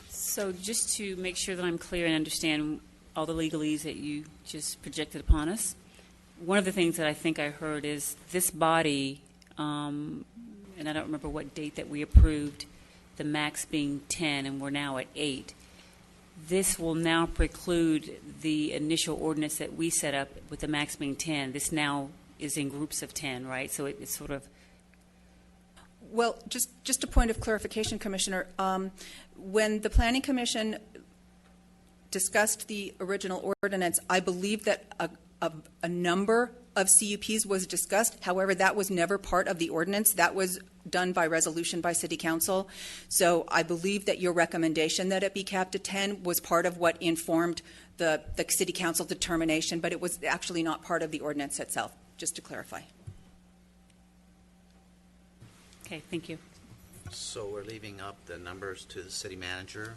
So just to make sure that I'm clear and understand all the legalese that you just projected upon us, one of the things that I think I heard is this body, and I don't remember what date that we approved, the max being 10, and we're now at 8. This will now preclude the initial ordinance that we set up with the max being 10. This now is in groups of 10, right? So it's sort of... Well, just a point of clarification, Commissioner. When the Planning Commission discussed the original ordinance, I believe that a number of CUPs was discussed. However, that was never part of the ordinance. That was done by resolution by City Council. So I believe that your recommendation that it be capped at 10 was part of what informed the City Council determination, but it was actually not part of the ordinance itself, just to clarify. Okay, thank you. So we're leaving up the numbers to the city manager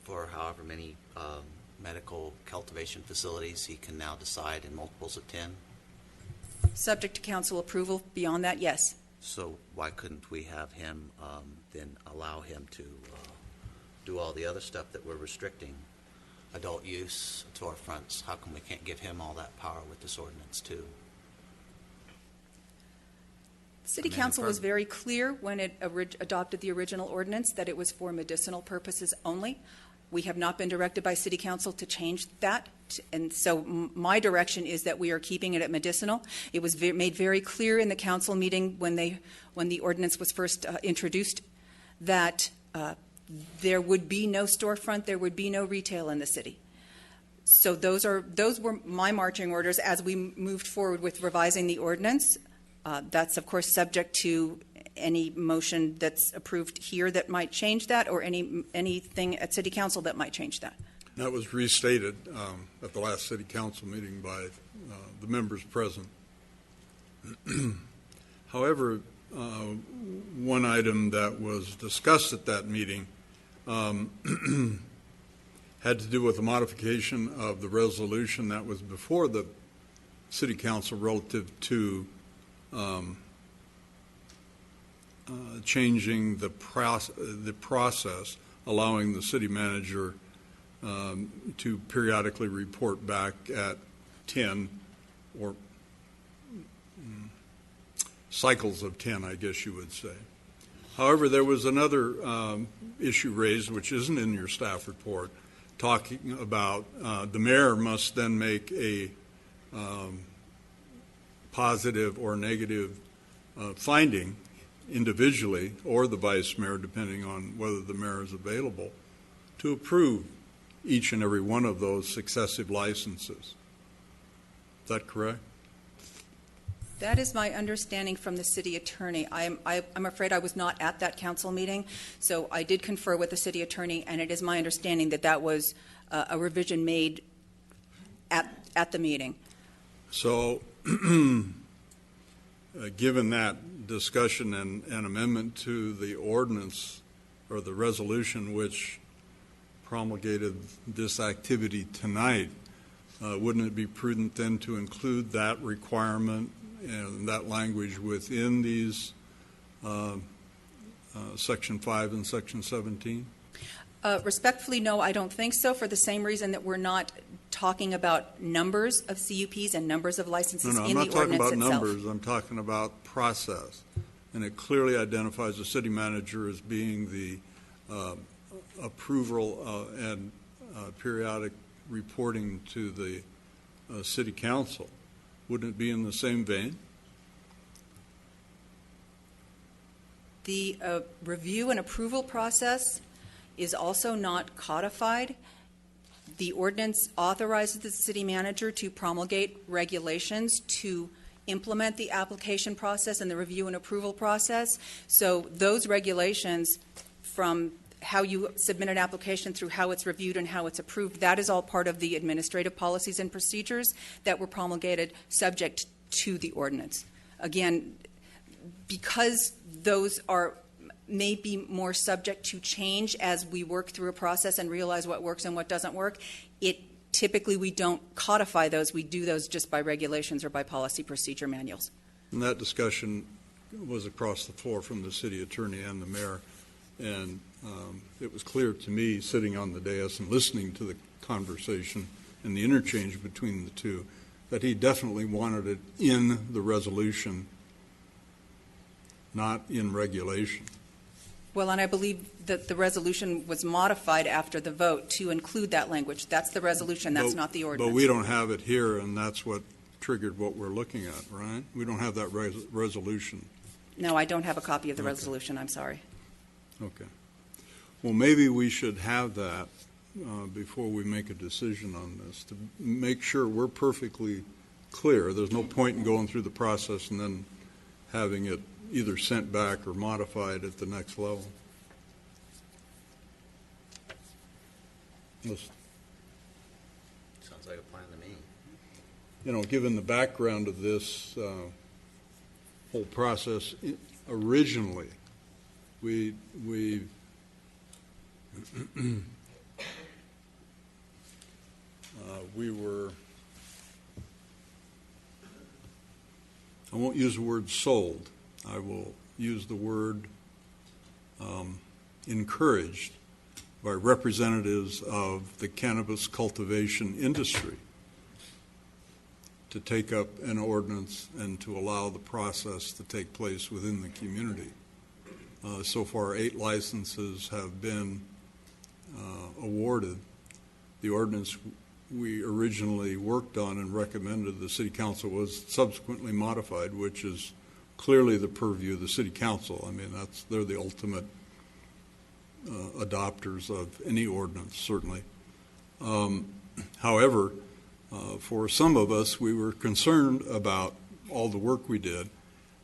for however many medical cultivation facilities, he can now decide in multiples of 10. Subject to council approval. Beyond that, yes. So why couldn't we have him then allow him to do all the other stuff that we're restricting? Adult use, storefronts, how come we can't give him all that power with this ordinance too? City Council was very clear when it adopted the original ordinance that it was for medicinal purposes only. We have not been directed by City Council to change that, and so my direction is that we are keeping it at medicinal. It was made very clear in the council meeting when the ordinance was first introduced that there would be no storefront, there would be no retail in the city. So those were my marching orders as we moved forward with revising the ordinance. That's, of course, subject to any motion that's approved here that might change that, or anything at City Council that might change that. That was restated at the last City Council meeting by the members present. However, one item that was discussed at that meeting had to do with the modification of the resolution that was before the City Council relative to changing the process, allowing the city manager to periodically report back at 10 or cycles of 10, I guess you would say. However, there was another issue raised, which isn't in your staff report, talking about the mayor must then make a positive or negative finding individually, or the vice mayor, depending on whether the mayor is available, to approve each and every one of those successive licenses. Is that correct? That is my understanding from the city attorney. I'm afraid I was not at that council meeting, so I did confer with the city attorney, and it is my understanding that that was a revision made at the meeting. So, given that discussion and amendment to the ordinance or the resolution which promulgated this activity tonight, wouldn't it be prudent then to include that requirement and that language within these Section 5 and Section 17? Respectfully, no, I don't think so, for the same reason that we're not talking about numbers of CUPs and numbers of licenses in the ordinance itself. I'm not talking about numbers. I'm talking about process. And it clearly identifies the city manager as being the approval and periodic reporting to the city council. Wouldn't it be in the same vein? The review and approval process is also not codified. The ordinance authorizes the city manager to promulgate regulations to implement the application process and the review and approval process. So those regulations, from how you submit an application through how it's reviewed and how it's approved, that is all part of the administrative policies and procedures that were promulgated subject to the ordinance. Again, because those may be more subject to change as we work through a process and realize what works and what doesn't work, typically we don't codify those. We do those just by regulations or by policy procedure manuals. And that discussion was across the floor from the city attorney and the mayor, and it was clear to me, sitting on the dais and listening to the conversation and the interchange between the two, that he definitely wanted it in the resolution, not in regulation. Well, and I believe that the resolution was modified after the vote to include that language. That's the resolution, that's not the ordinance. But we don't have it here, and that's what triggered what we're looking at, right? We don't have that resolution. No, I don't have a copy of the resolution, I'm sorry. Okay. Well, maybe we should have that before we make a decision on this, to make sure we're perfectly clear. There's no point in going through the process and then having it either sent back or modified at the next level. Sounds like a plan to me. You know, given the background of this whole process, originally we we were, I won't use the word sold, I will use the word encouraged by representatives of the cannabis cultivation industry to take up an ordinance and to allow the process to take place within the community. So far, 8 licenses have been awarded. The ordinance we originally worked on and recommended the City Council was subsequently modified, which is clearly the purview of the City Council. I mean, they're the ultimate adopters of any ordinance, certainly. However, for some of us, we were concerned about all the work we did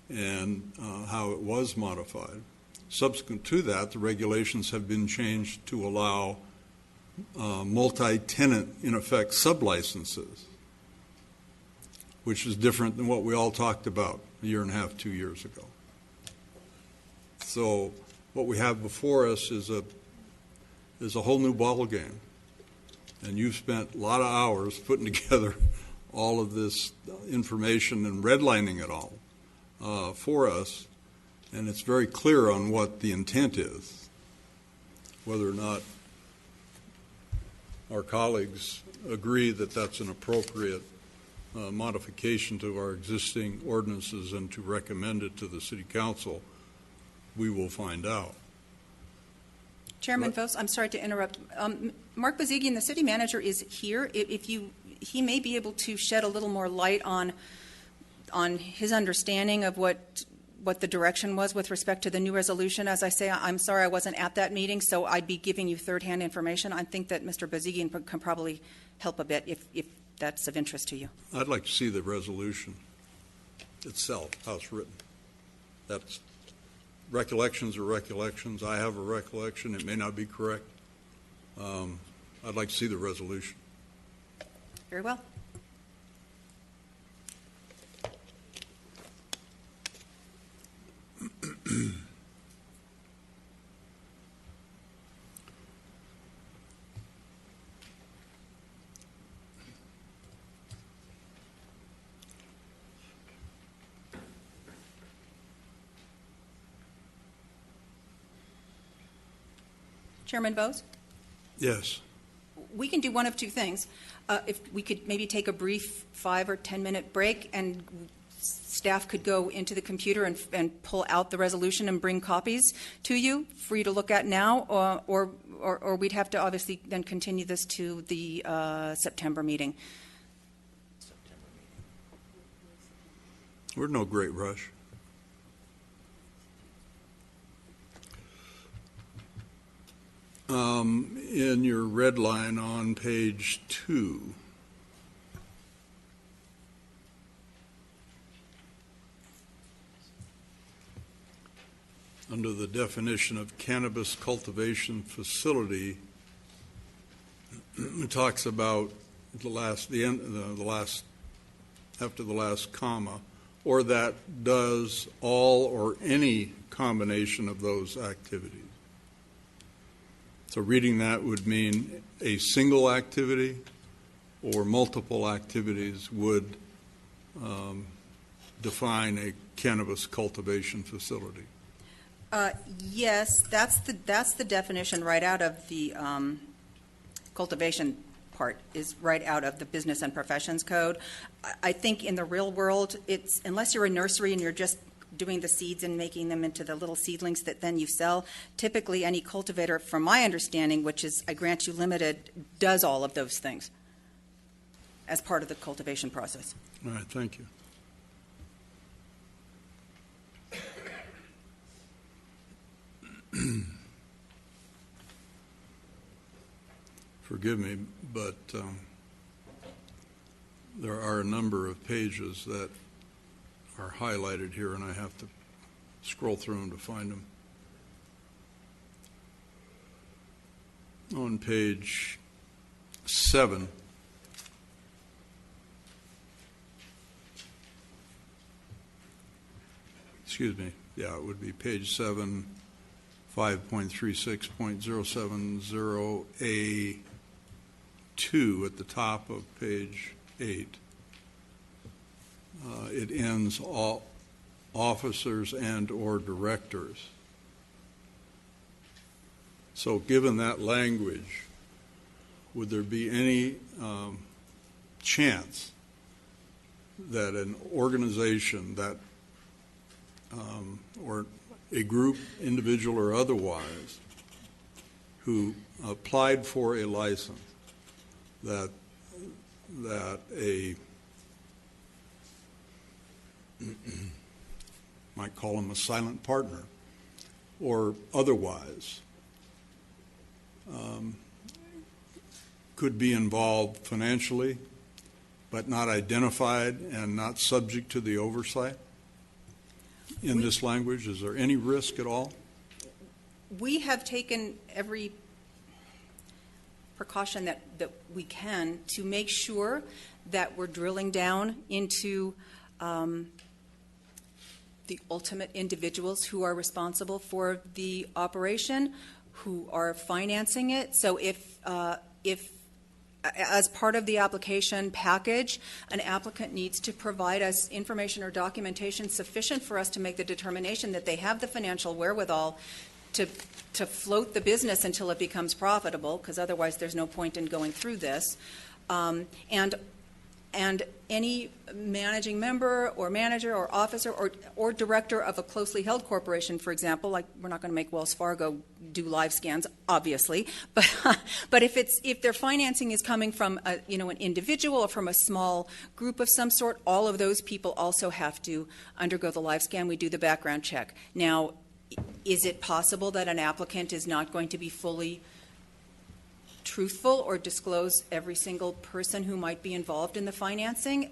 and how it was modified. Subsequent to that, the regulations have been changed to allow multi-tenant, in effect, sublicenses, which is different than what we all talked about a year and a half, 2 years ago. So what we have before us is a whole new ball game. And you've spent a lot of hours putting together all of this information and redlining it all for us. And it's very clear on what the intent is. Whether or not our colleagues agree that that's an appropriate modification to our existing ordinances and to recommend it to the City Council, we will find out. Chairman Vos, I'm sorry to interrupt. Mark Bazigian, the city manager, is here. He may be able to shed a little more light on his understanding of what the direction was with respect to the new resolution. As I say, I'm sorry I wasn't at that meeting, so I'd be giving you third-hand information. I think that Mr. Bazigian can probably help a bit if that's of interest to you. I'd like to see the resolution itself, how it's written. That's recollections are recollections. I have a recollection. It may not be correct. I'd like to see the resolution. Very well. Chairman Vos? Yes. We can do one of two things. If we could maybe take a brief 5 or 10 minute break, and staff could go into the computer and pull out the resolution and bring copies to you for you to look at now, or we'd have to obviously then continue this to the September meeting. We're in no great rush. In your red line on page 2, under the definition of cannabis cultivation facility, it talks about after the last comma, or that does all or any combination of those activities. So reading that would mean a single activity or multiple activities would define a cannabis cultivation facility. Yes, that's the definition right out of the cultivation part, is right out of the Business and Professions Code. I think in the real world, it's unless you're a nursery and you're just doing the seeds and making them into the little seedlings that then you sell, typically any cultivator, from my understanding, which is, I grant you, limited, does all of those things as part of the cultivation process. All right, thank you. Forgive me, but there are a number of pages that are highlighted here, and I have to scroll through them to find them. On page 7, excuse me, yeah, it would be page 7, 5.36.070A 2 at the top of page 8. It ends all officers and or directors. So given that language, would there be any chance that an organization that, or a group, individual or otherwise, who applied for a license, that a might call him a silent partner, or otherwise, could be involved financially, but not identified and not subject to the oversight in this language? Is there any risk at all? We have taken every precaution that we can to make sure that we're drilling down into the ultimate individuals who are responsible for the operation, who are financing it. So if as part of the application package, an applicant needs to provide us information or documentation sufficient for us to make the determination that they have the financial wherewithal to float the business until it becomes profitable, because otherwise there's no point in going through this. And any managing member or manager or officer or director of a closely held corporation, for example, like we're not going to make Wells Fargo do live scans, obviously, but if their financing is coming from an individual or from a small group of some sort, all of those people also have to undergo the live scan. We do the background check. Now, is it possible that an applicant is not going to be fully truthful or disclose every single person who might be involved in the financing?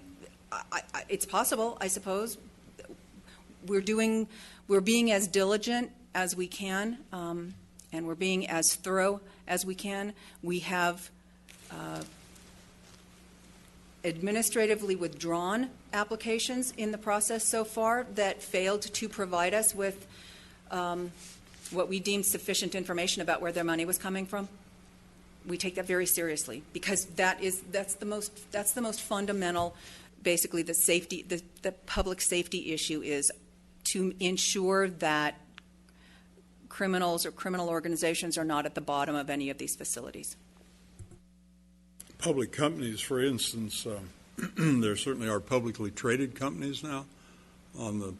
It's possible, I suppose. We're being as diligent as we can, and we're being as thorough as we can. We have administratively withdrawn applications in the process so far that failed to provide us with what we deemed sufficient information about where their money was coming from. We take that very seriously, because that's the most fundamental, basically the public safety issue is to ensure that criminals or criminal organizations are not at the bottom of any of these facilities. Public companies, for instance, there certainly are publicly traded companies now on the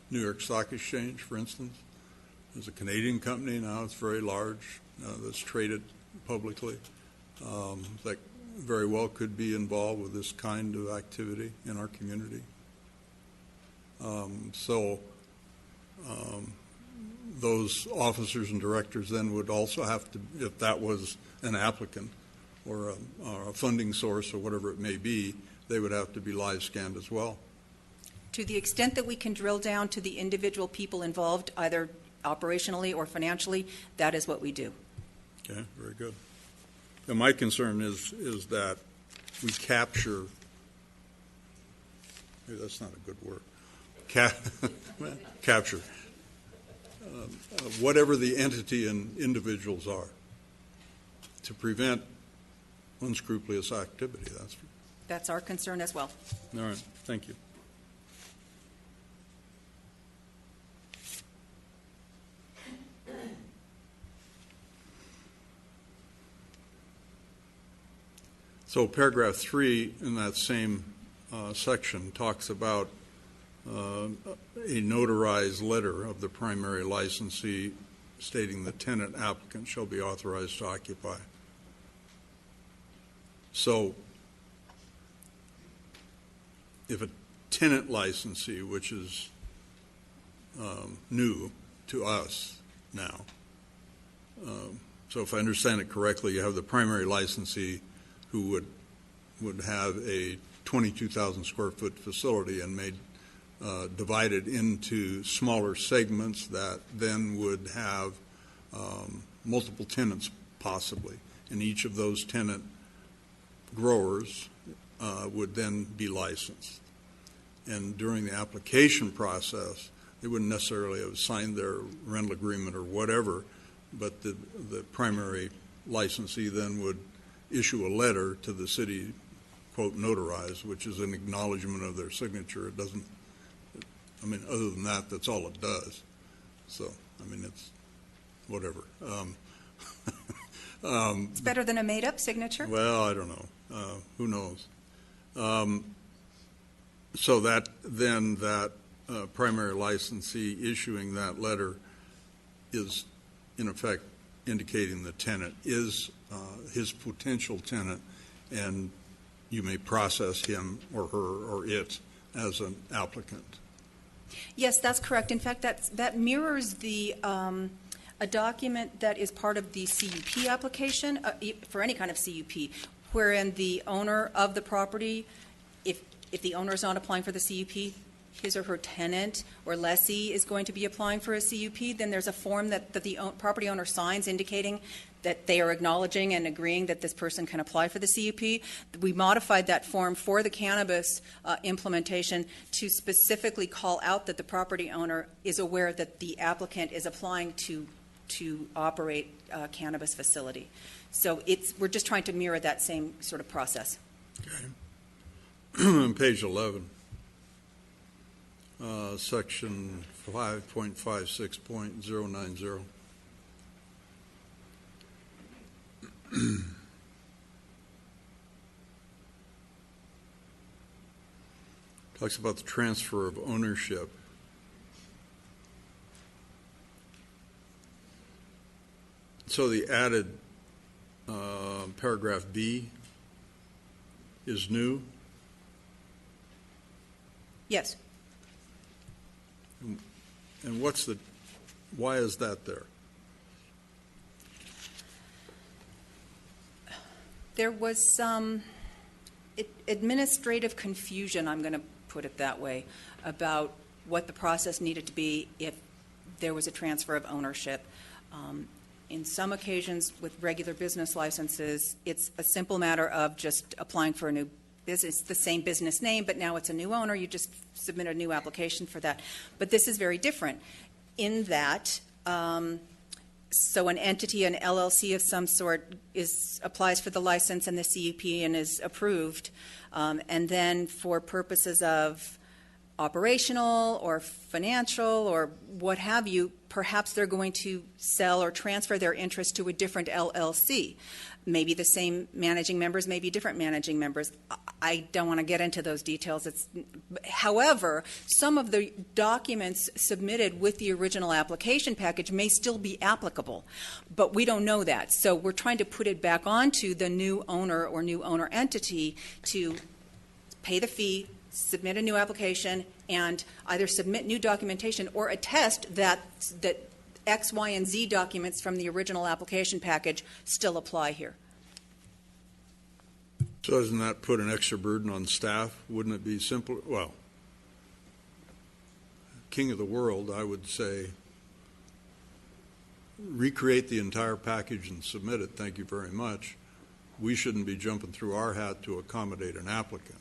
New York Stock Exchange, for instance. There's a Canadian company now, it's very large, that's traded publicly, that very well could be involved with this kind of activity in our community. Those officers and directors then would also have to, if that was an applicant or a funding source or whatever it may be, they would have to be live scanned as well. To the extent that we can drill down to the individual people involved, either operationally or financially, that is what we do. Okay, very good. And my concern is that we capture, maybe that's not a good word, capture whatever the entity and individuals are to prevent unscrupulous activity. That's our concern as well. All right, thank you. So paragraph 3 in that same section talks about a notarized letter of the primary licensee stating the tenant applicant shall be authorized to occupy. So if a tenant licensee, which is new to us now, so if I understand it correctly, you have the primary licensee who would have a 22,000 square foot facility and made divided into smaller segments that then would have multiple tenants possibly, and each of those tenant growers would then be licensed. And during the application process, they wouldn't necessarily have signed their rental agreement or whatever, but the primary licensee then would issue a letter to the city, quote, notarized, which is an acknowledgement of their signature. It doesn't, I mean, other than that, that's all it does. So, I mean, it's whatever. It's better than a made-up signature? Well, I don't know. Who knows? So that then that primary licensee issuing that letter is, in effect, indicating the tenant is his potential tenant, and you may process him or her or it as an applicant. Yes, that's correct. In fact, that mirrors the a document that is part of the CUP application for any kind of CUP, wherein the owner of the property, if the owner is not applying for the CUP, his or her tenant or lessee is going to be applying for a CUP, then there's a form that the property owner signs indicating that they are acknowledging and agreeing that this person can apply for the CUP. We modified that form for the cannabis implementation to specifically call out that the property owner is aware that the applicant is applying to operate a cannabis facility. So we're just trying to mirror that same sort of process. Okay. On page 11, section 5.56.090. Talks about the transfer of ownership. So the added paragraph B is new? Yes. And why is that there? There was some administrative confusion, I'm going to put it that way, about what the process needed to be if there was a transfer of ownership. In some occasions with regular business licenses, it's a simple matter of just applying for a new business, the same business name, but now it's a new owner. You just submit a new application for that. But this is very different in that so an entity, an LLC of some sort, applies for the license and the CUP and is approved, and then for purposes of operational or financial or what have you, perhaps they're going to sell or transfer their interest to a different LLC. Maybe the same managing members, maybe different managing members. I don't want to get into those details. However, some of the documents submitted with the original application package may still be applicable, but we don't know that. So we're trying to put it back onto the new owner or new owner entity to pay the fee, submit a new application, and either submit new documentation or attest that X, Y, and Z documents from the original application package still apply here. So doesn't that put an extra burden on staff? Wouldn't it be simpler? Well, king of the world, I would say, recreate the entire package and submit it. Thank you very much. We shouldn't be jumping through our hat to accommodate an applicant.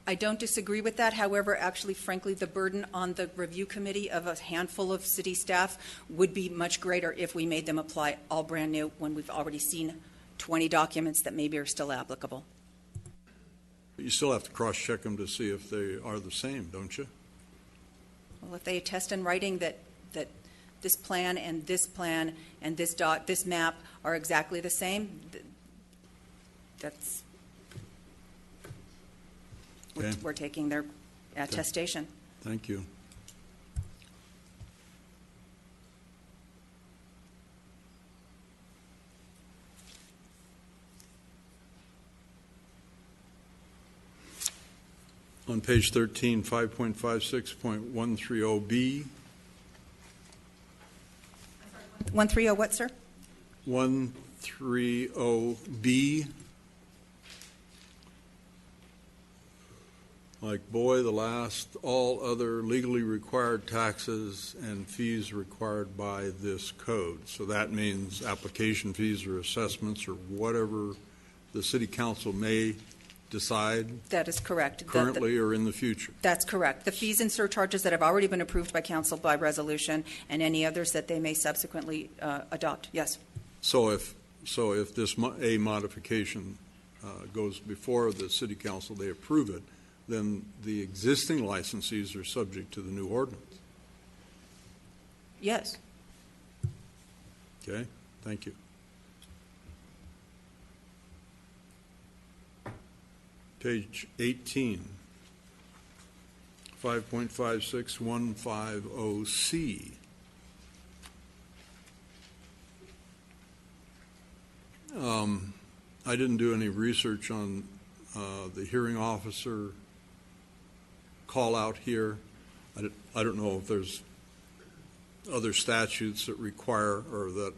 I don't disagree with that. However, actually, frankly, the burden on the review committee of a handful of city staff would be much greater if we made them apply all brand new when we've already seen 20 documents that maybe are still applicable. But you still have to cross-check them to see if they are the same, don't you? Well, if they attest in writing that this plan and this map are exactly the same, that's Okay. we're taking their attestation. Thank you. On page 13, 5.56.130B. 130 what, sir? 130B. Like, boy, the last, all other legally required taxes and fees required by this code. So that means application fees or assessments or whatever the city council may decide. That is correct. Currently or in the future. That's correct. The fees and surcharges that have already been approved by council by resolution and any others that they may subsequently adopt. Yes. So if So if this a modification goes before the city council, they approve it, then the existing licensees are subject to the new ordinance. Yes. Okay, thank you. Page 18, 5.56150C. I didn't do any research on the hearing officer call out here. I don't know if there's other statutes that require or that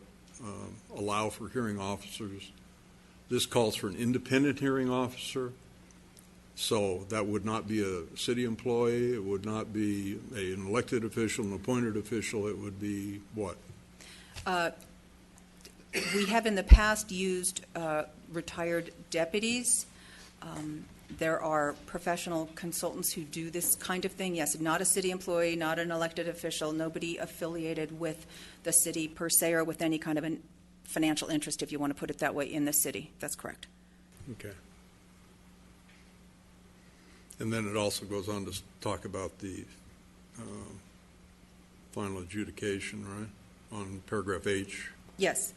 allow for hearing officers. This calls for an independent hearing officer, so that would not be a city employee. It would not be an elected official, an appointed official. It would be what? We have in the past used retired deputies. There are professional consultants who do this kind of thing. Yes, not a city employee, not an elected official, nobody affiliated with the city per se or with any kind of a financial interest, if you want to put it that way, in the city. That's correct. Okay. And then it also goes on to talk about the final adjudication, right, on paragraph H. Yes.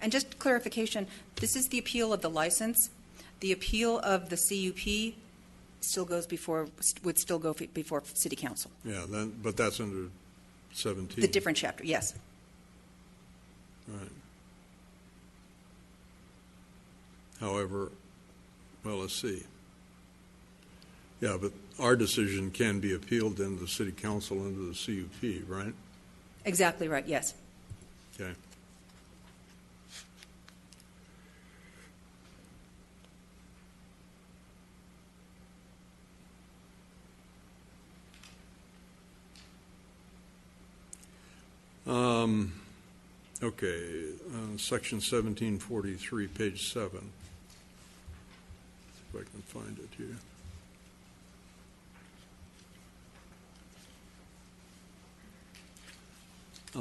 And just clarification, this is the appeal of the license. The appeal of the CUP still goes before, would still go before city council. Yeah, but that's under 17. The different chapter, yes. Right. However, well, let's see. Yeah, but our decision can be appealed into the city council under the CUP, right? Exactly right, yes. Okay. Okay, section 1743, page 7. See if I can find it here.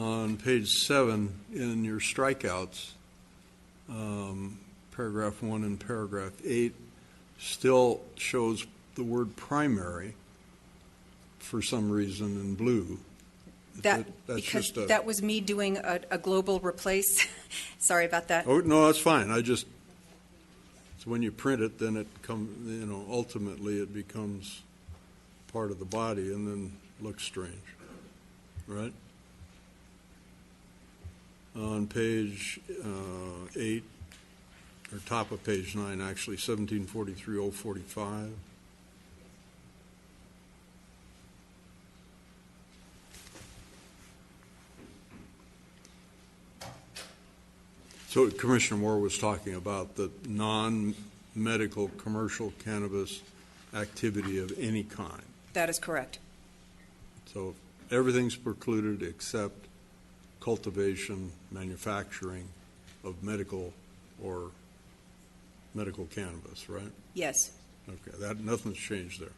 On page 7, in your strikeouts, paragraph 1 and paragraph 8 still shows the word primary for some reason in blue. That's because just that was me doing a global replace. Sorry about that. Oh, no, that's fine. So when you print it, then it ultimately it becomes part of the body and then looks strange, right? On page 8, or top of page 9, actually, 1743-045. So Commissioner Moore was talking about the non-medical commercial cannabis activity of any kind. That is correct. So everything's precluded except cultivation, manufacturing of medical or medical cannabis, right? Yes. Okay, nothing's changed there.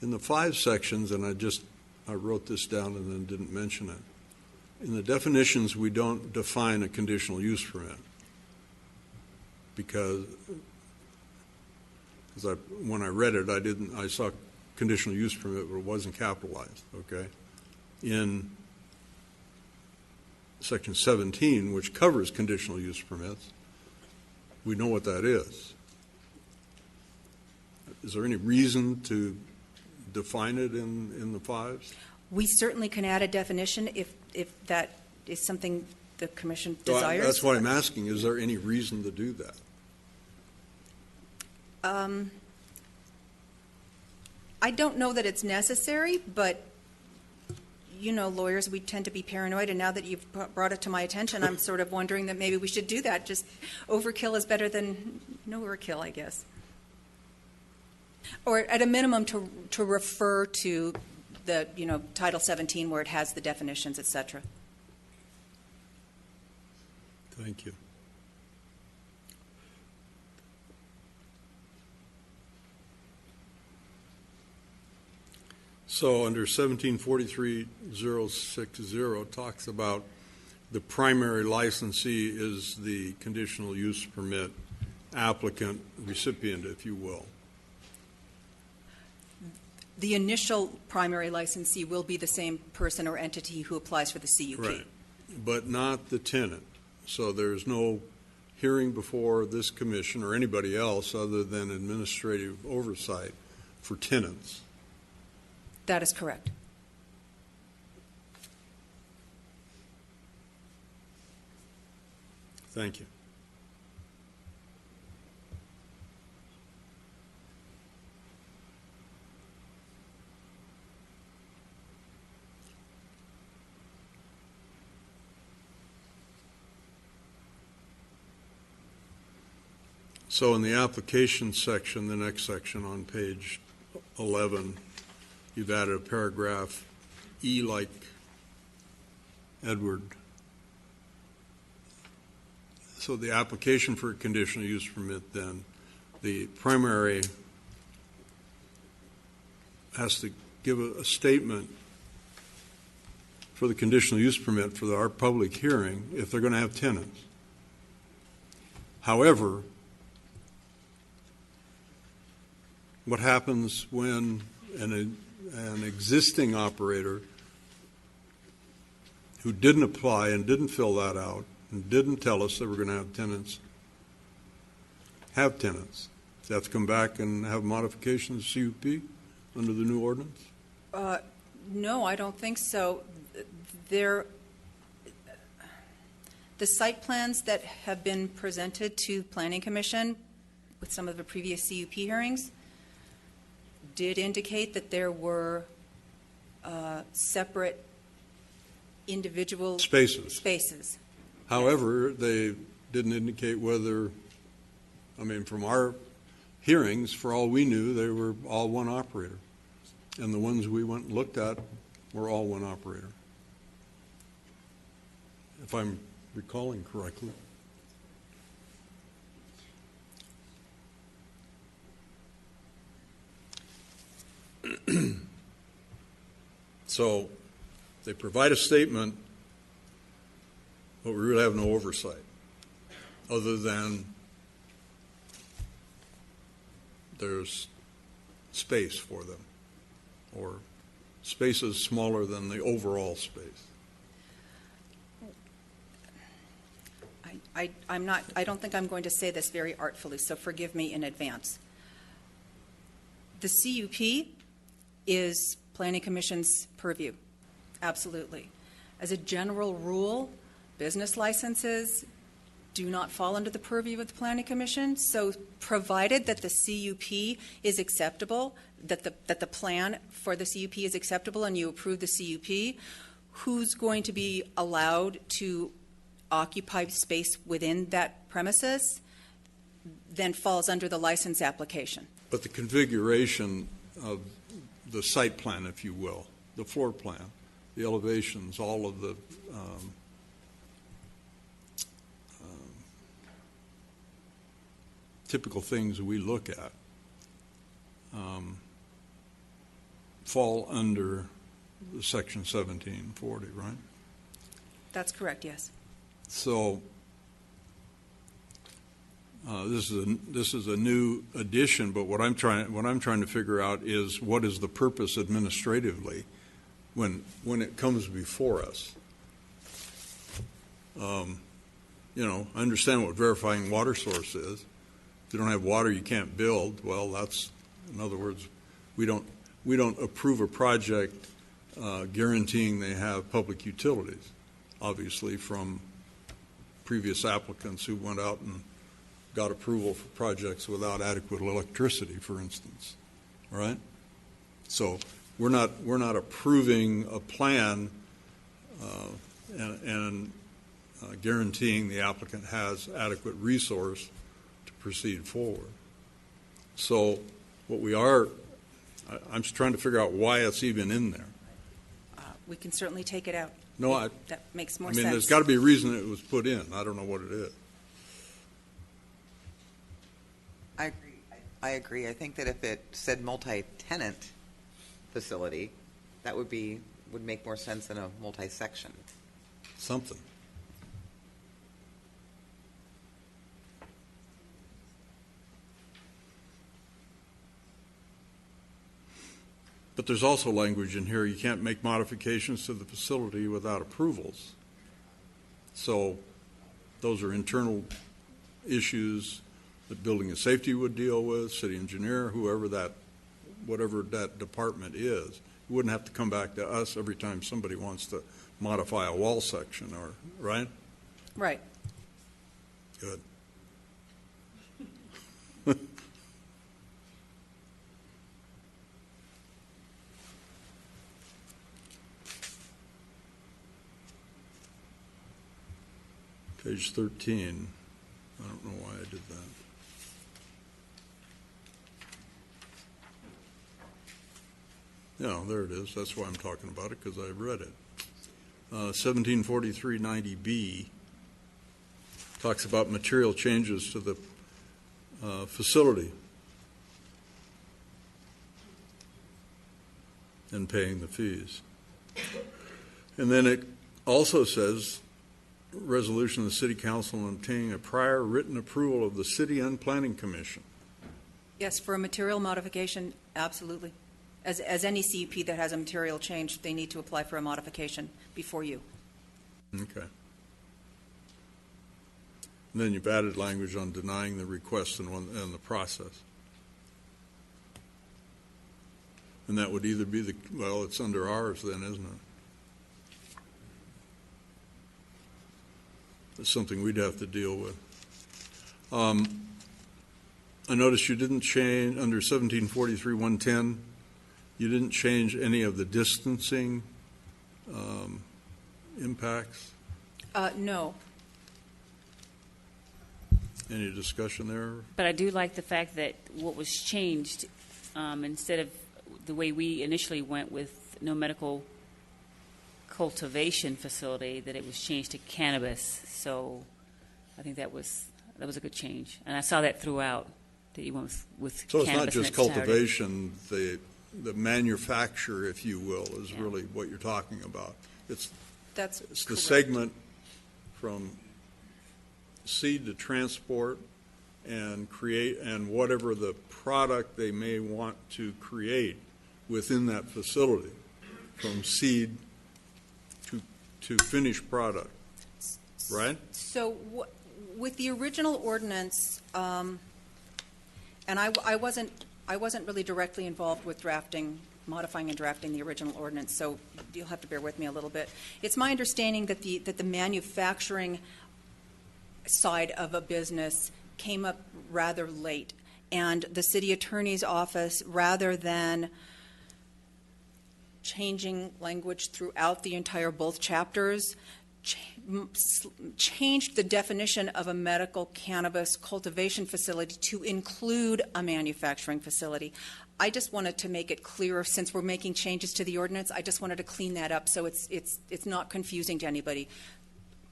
In the 5 sections, and I wrote this down and then didn't mention it. In the definitions, we don't define a conditional use permit because when I read it, I saw conditional use permit, but it wasn't capitalized, okay? In section 17, which covers conditional use permits, we know what that is. Is there any reason to define it in the 5s? We certainly can add a definition if that is something the commission desires. So that's what I'm asking. Is there any reason to do that? I don't know that it's necessary, but lawyers, we tend to be paranoid, and now that you've brought it to my attention, I'm sort of wondering that maybe we should do that. Just overkill is better than no overkill, I guess. Or at a minimum to refer to the, Title 17 where it has the definitions, et cetera. Thank you. So under 1743-060 talks about the primary licensee is the conditional use permit applicant, recipient, if you will. The initial primary licensee will be the same person or entity who applies for the CUP. Right, but not the tenant. So there's no hearing before this commission or anybody else other than administrative oversight for tenants. That is correct. Thank you. So in the application section, the next section on page 11, you've added a paragraph, E like Edward. So the application for a conditional use permit, then, the primary has to give a statement for the conditional use permit for our public hearing if they're going to have tenants. However, what happens when an existing operator who didn't apply and didn't fill that out and didn't tell us they were going to have tenants? They have to come back and have modifications to CUP under the new ordinance? No, I don't think so. The site plans that have been presented to Planning Commission with some of the previous CUP hearings did indicate that there were separate individual spaces. However, they didn't indicate whether, from our hearings, for all we knew, they were all one operator. And the ones we went and looked at were all one operator, if I'm recalling correctly. So they provide a statement, but we really have no oversight other than there's space for them, or spaces smaller than the overall space. I don't think I'm going to say this very artfully, so forgive me in advance. The CUP is Planning Commission's purview, absolutely. As a general rule, business licenses do not fall under the purview of the Planning Commission, so provided that the CUP is acceptable, that the plan for the CUP is acceptable and you approve the CUP, who's going to be allowed to occupy space within that premises then falls under the license application. But the configuration of the site plan, if you will, the floor plan, the elevations, all of the typical things we look at fall under Section 1740, right? That's correct, yes. So this is a new addition, but what I'm trying to figure out is what is the purpose administratively when it comes before us. I understand what verifying water source is. If you don't have water, you can't build. Well, that's, in other words, we don't approve a project guaranteeing they have public utilities, obviously, from previous applicants who went out and got approval for projects without adequate electricity, for instance, right? So we're not approving a plan and guaranteeing the applicant has adequate resource to proceed forward. So what we are, I'm just trying to figure out why it's even in there. We can certainly take it out. No, that makes more sense. There's got to be a reason it was put in. I don't know what it is. I agree. I think that if it said multi-tenant facility, That would make more sense than a multi-section. Something. But there's also language in here, you can't make modifications to the facility without approvals. So those are internal issues that building and safety would deal with, city engineer, whatever that department is. It wouldn't have to come back to us every time somebody wants to modify a wall section, or right? Right. Good. Page 13. I don't know why I did that. Yeah, there it is. That's why I'm talking about it, because I read it. 1743-90B talks about material changes to the facility and paying the fees. And then it also says, resolution of the City Council obtaining a prior written approval of the City and Planning Commission. Yes, for a material modification, absolutely. As any CUP that has a material change, they need to apply for a modification before you. Okay. And then you've added language on denying the request and the process. And that would either be it's under ours then, isn't it? It's something we'd have to deal with. I noticed you didn't change, under 1743-110, you didn't change any of the distancing impacts? No. Any discussion there? But I do like the fact that what was changed, instead of the way we initially went with no medical cultivation facility, that it was changed to cannabis. So I think that was a good change. And I saw that throughout, that you went with So cannabis. it's not just cultivation, the manufacture, if you will, is really what you're talking about. It's the segment from seed to transport and create, and whatever the product they may want to create within that facility, from seed to finished product, right? So with the original ordinance, and I wasn't really directly involved with modifying and drafting the original ordinance, so you'll have to bear with me a little bit. It's my understanding that the manufacturing side of a business came up rather late, and the city attorney's office, rather than changing language throughout the entire both chapters, changed the definition of a medical cannabis cultivation facility to include a manufacturing facility. I just wanted to make it clearer, since we're making changes to the ordinance. I just wanted to clean that up so it's not confusing to anybody.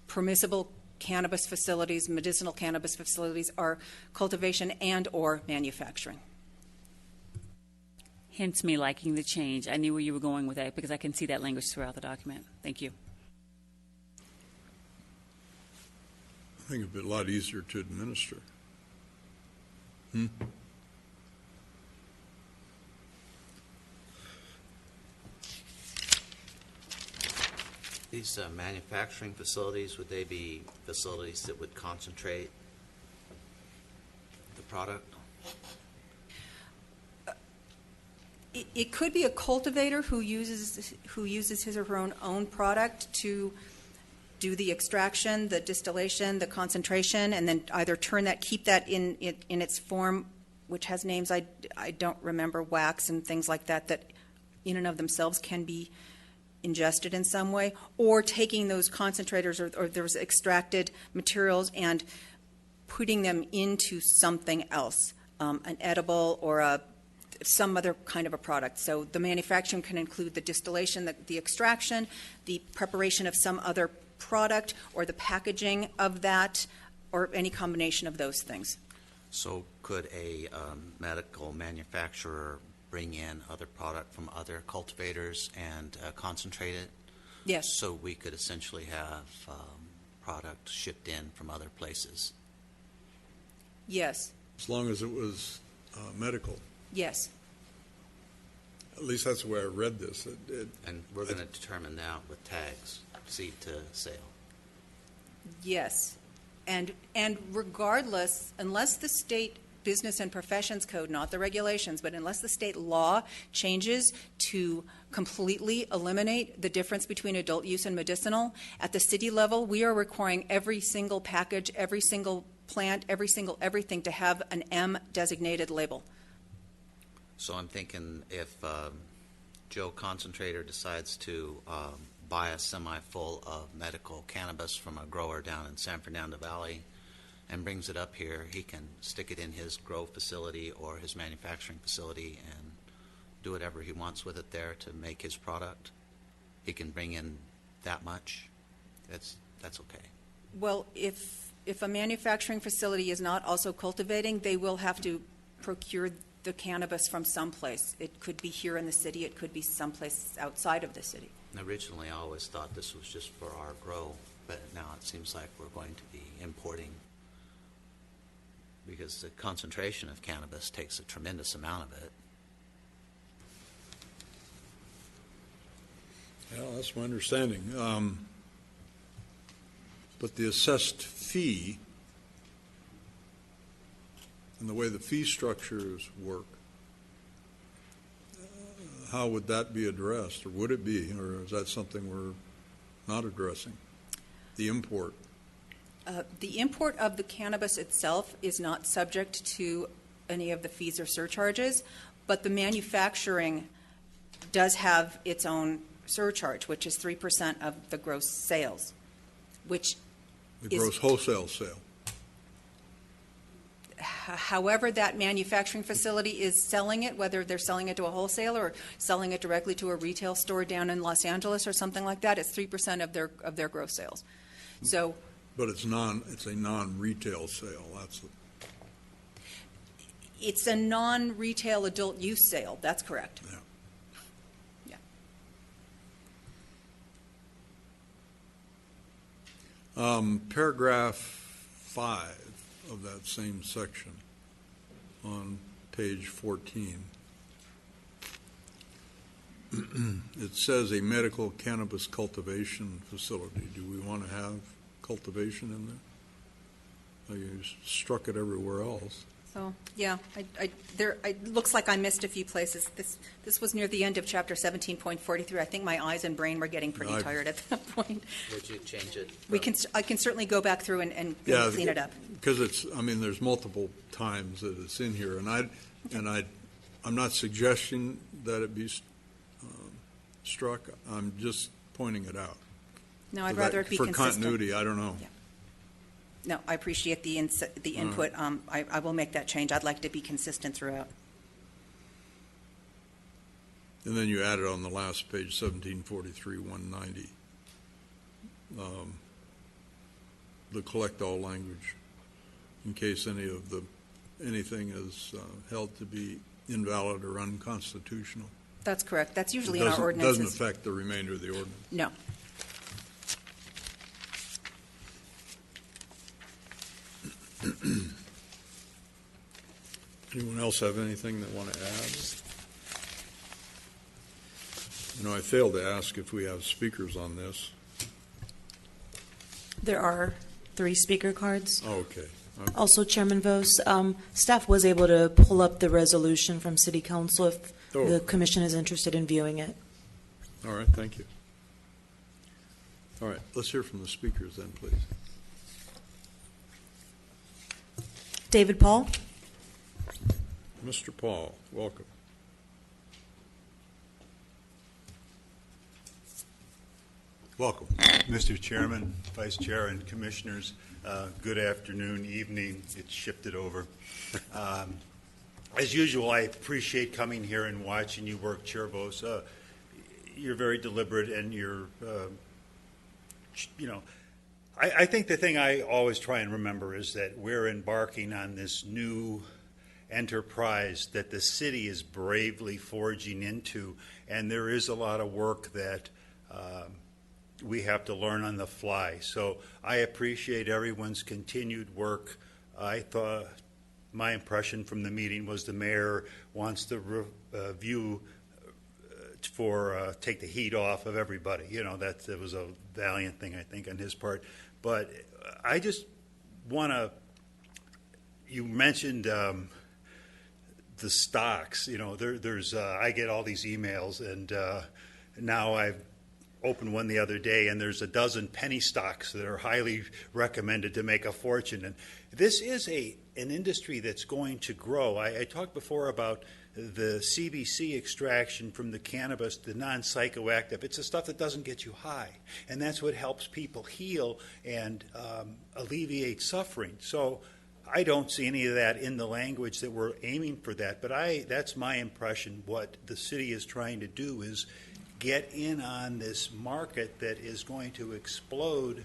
Permissible cannabis facilities, medicinal cannabis facilities, are cultivation and or manufacturing. Hence me liking the change. I knew where you were going with that because I can see that language throughout the document. Thank you. I think it'd be a lot easier to administer. These manufacturing facilities, would they be facilities that would concentrate the product? It could be a cultivator who uses his or her own product to do the extraction, the distillation, the concentration, and then either keep that in its form, which has names I don't remember, wax and things like that, that in and of themselves can be ingested in some way, or taking those concentrators or those extracted materials and putting them into something else, an edible or some other kind of a product. So the manufacturing can include the distillation, the extraction, the preparation of some other product, or the packaging of that, or any combination of those things. So could a medical manufacturer bring in other product from other cultivators and concentrate it? Yes. So we could essentially have product shipped in from other places? Yes. As long as it was medical. Yes. At least that's the way I read this. And we're going to determine that with tags, seed to sale. Yes. And regardless, unless the state Business and Professions Code, not the regulations, but unless the state law changes to completely eliminate the difference between adult use and medicinal, at the city level, we are requiring every single package, every single plant, every single everything to have an M designated label. So I'm thinking if Joe Concentrator decides to buy a semi full of medical cannabis from a grower down in San Fernando Valley and brings it up here, he can stick it in his grow facility or his manufacturing facility and do whatever he wants with it there to make his product. He can bring in that much. That's okay. Well, if a manufacturing facility is not also cultivating, they will have to procure the cannabis from someplace. It could be here in the city, it could be someplace outside of the city. Originally, I always thought this was just for our grow, but now it seems like we're going to be importing, because the concentration of cannabis takes a tremendous amount of it. Yeah, that's my understanding. But the assessed fee and the way the fee structures work, how would that be addressed, or would it be, or is that something we're not addressing? The import. The import of the cannabis itself is not subject to any of the fees or surcharges, but the manufacturing does have its own surcharge, which is 3% of the gross sales, which The gross wholesale sale. however that manufacturing facility is selling it, whether they're selling it to a wholesaler or selling it directly to a retail store down in Los Angeles or something like that, it's 3% of their gross sales. So, But it's a non-retail sale. it's a non-retail adult use sale. That's correct. Yeah. Paragraph 5 of that same section on page 14. It says a medical cannabis cultivation facility. Do we want to have cultivation in there? You struck it everywhere else. So, yeah, it looks like I missed a few places. This was near the end of chapter 17.43. I think my eyes and brain were getting pretty tired at that point. Would you change it? I can certainly go back through and clean it up. Because there's multiple times that it's in here, and I'm not suggesting that it be struck. I'm just pointing it out. No, I'd rather it be consistent. For continuity, I don't know. Yeah. No, I appreciate the input. I will make that change. I'd like to be consistent throughout. And then you added on the last page, 1743, 190, the collect all language, in case anything is held to be invalid or unconstitutional. That's correct. That's usually in our ordinances. Doesn't affect the remainder of the ordinance. No. Anyone else have anything they want to add? I failed to ask if we have speakers on this. There are 3 speaker cards. Oh, okay. Also, Chairman Vos, staff was able to pull up the resolution from City Council if the commission is interested in viewing it. All right, thank you. All right, let's hear from the speakers then, please. David Paul. Mr. Paul, welcome. Welcome. Mr. Chairman, Vice Chair, and Commissioners, good afternoon, evening. It's shifted over. As usual, I appreciate coming here and watching you work, Chair Vos. You're very deliberate, and you're, I think the thing I always try and remember is that we're embarking on this new enterprise that the city is bravely forging into, and there is a lot of work that we have to learn on the fly. So I appreciate everyone's continued work. I thought my impression from the meeting was the mayor wants to review take the heat off of everybody. You know, that was a valiant thing, I think, on his part. But I just want to, you mentioned the stocks. You know, there's I get all these emails, and now I've opened one the other day, and there's a dozen penny stocks that are highly recommended to make a fortune. And this is an industry that's going to grow. I talked before about the CBC extraction from the cannabis, the non-psychoactive. It's the stuff that doesn't get you high, and that's what helps people heal and alleviate suffering. So I don't see any of that in the language that we're aiming for that, but that's my impression. What the city is trying to do is get in on this market that is going to explode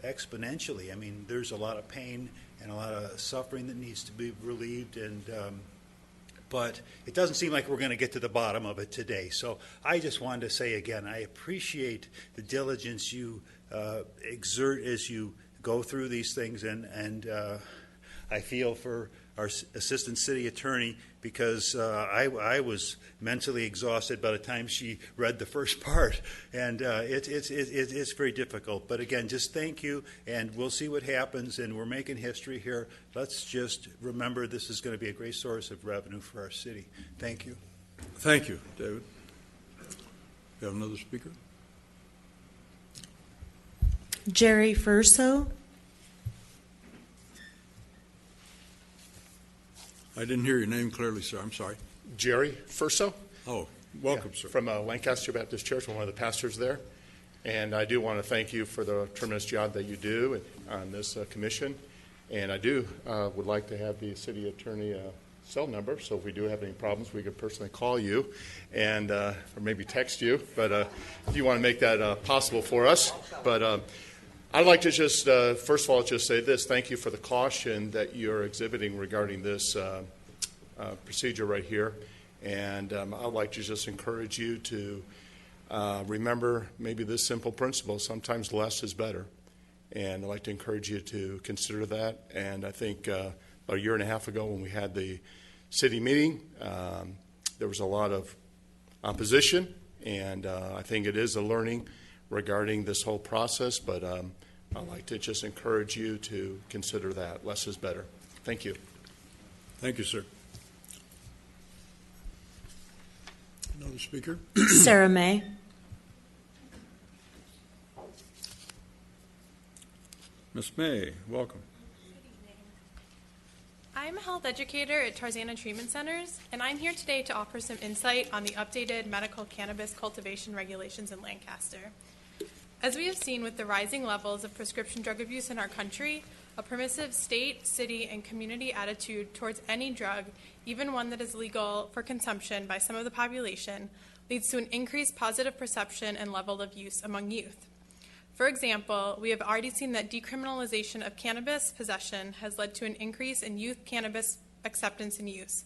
exponentially. I mean, there's a lot of pain and a lot of suffering that needs to be relieved, and but it doesn't seem like we're going to get to the bottom of it today. So I just wanted to say again, I appreciate the diligence you exert as you go through these things, and I feel for our assistant city attorney, because I was mentally exhausted by the time she read the first part, and it's very difficult. But again, just thank you, and we'll see what happens, and we're making history here. Let's just remember this is going to be a great source of revenue for our city. Thank you. Thank you, David. You have another speaker? Jerry Furso. I didn't hear your name clearly, sir. I'm sorry. Jerry Furso. Oh, welcome, sir. From Lancaster Baptist Church. I'm one of the pastors there. And I do want to thank you for the tremendous job that you do on this commission. And I do would like to have the city attorney cell number, so if we do have any problems, we could personally call you and or maybe text you. But if you want to make that possible for us. But I'd like to just, first of all, just say this. Thank you for the caution that you're exhibiting regarding this procedure right here. And I'd like to just encourage you to remember maybe this simple principle: sometimes less is better. And I'd like to encourage you to consider that. And I think about a year and a half ago when we had the city meeting, there was a lot of opposition. And I think it is a learning regarding this whole process. But I'd like to just encourage you to consider that. Less is better. Thank you. Thank you, sir. Another speaker? Sarah May. Ms. May, welcome. I'm a health educator at Tarzana Treatment Centers, and I'm here today to offer some insight on the updated medical cannabis cultivation regulations in Lancaster. As we have seen with the rising levels of prescription drug abuse in our country, a permissive state, city, and community attitude towards any drug, even one that is legal for consumption by some of the population, leads to an increased positive perception and level of use among youth. For example, we have already seen that decriminalization of cannabis possession has led to an increase in youth cannabis acceptance and use.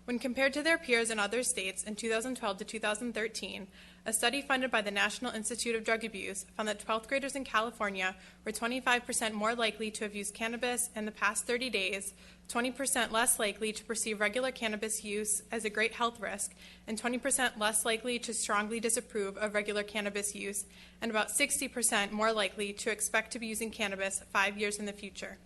When compared to their peers in other states in 2012 to 2013, a study funded by the National Institute of Drug Abuse found that 12th graders in California were 25% more likely to have used cannabis in the past 30 days, 20% less likely to perceive regular cannabis use as a great health risk, and 20% less likely to strongly disapprove of regular cannabis use, and about 60% more likely to expect to be using cannabis 5 years in the future.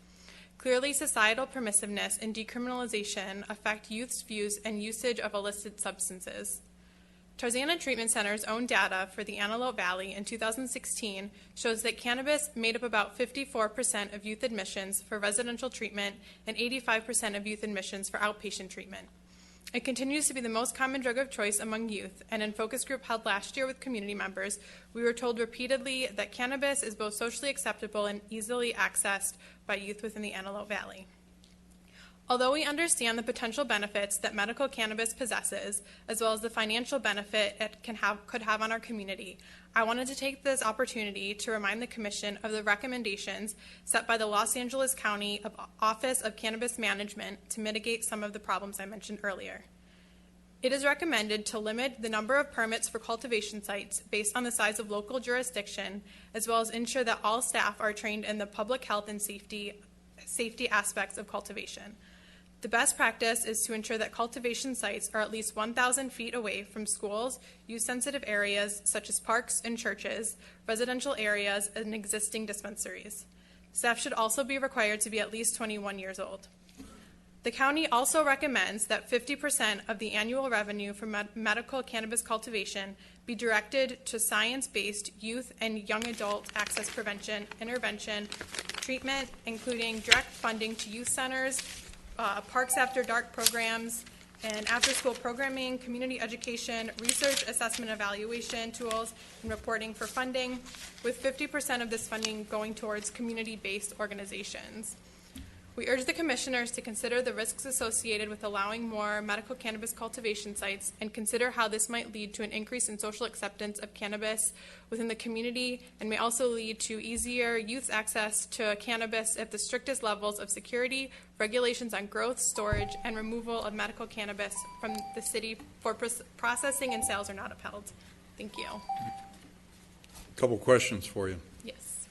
Clearly, societal permissiveness and decriminalization affect youth's views and usage of illicit substances. Tarzana Treatment Center's own data for the Antelope Valley in 2016 shows that cannabis made up about 54% of youth admissions for residential treatment and 85% of youth admissions for outpatient treatment. It continues to be the most common drug of choice among youth, and in focus group held last year with community members, we were told repeatedly that cannabis is both socially acceptable and easily accessed by youth within the Antelope Valley. Although we understand the potential benefits that medical cannabis possesses, as well as the financial benefit it could have on our community, I wanted to take this opportunity to remind the Commission of the recommendations set by the Los Angeles County Office of Cannabis Management to mitigate some of the problems I mentioned earlier. It is recommended to limit the number of permits for cultivation sites based on the size of local jurisdiction, as well as ensure that all staff are trained in the public health and safety aspects of cultivation. The best practice is to ensure that cultivation sites are at least 1,000 feet away from schools, use-sensitive areas such as parks and churches, residential areas, and existing dispensaries. Staff should also be required to be at least 21 years old. The county also recommends that 50% of the annual revenue from medical cannabis cultivation be directed to science-based youth and young adult access prevention, intervention, treatment, including direct funding to youth centers, parks after dark programs, and after-school programming, community education, research, assessment, evaluation tools, and reporting for funding, with 50% of this funding going towards community-based organizations. We urge the commissioners to consider the risks associated with allowing more medical cannabis cultivation sites and consider how this might lead to an increase in social acceptance of cannabis within the community and may also lead to easier youth access to cannabis if the strictest levels of security, regulations on growth, storage, and removal of medical cannabis from the city for processing and sales are not upheld. Thank you. A couple questions for you. Yes.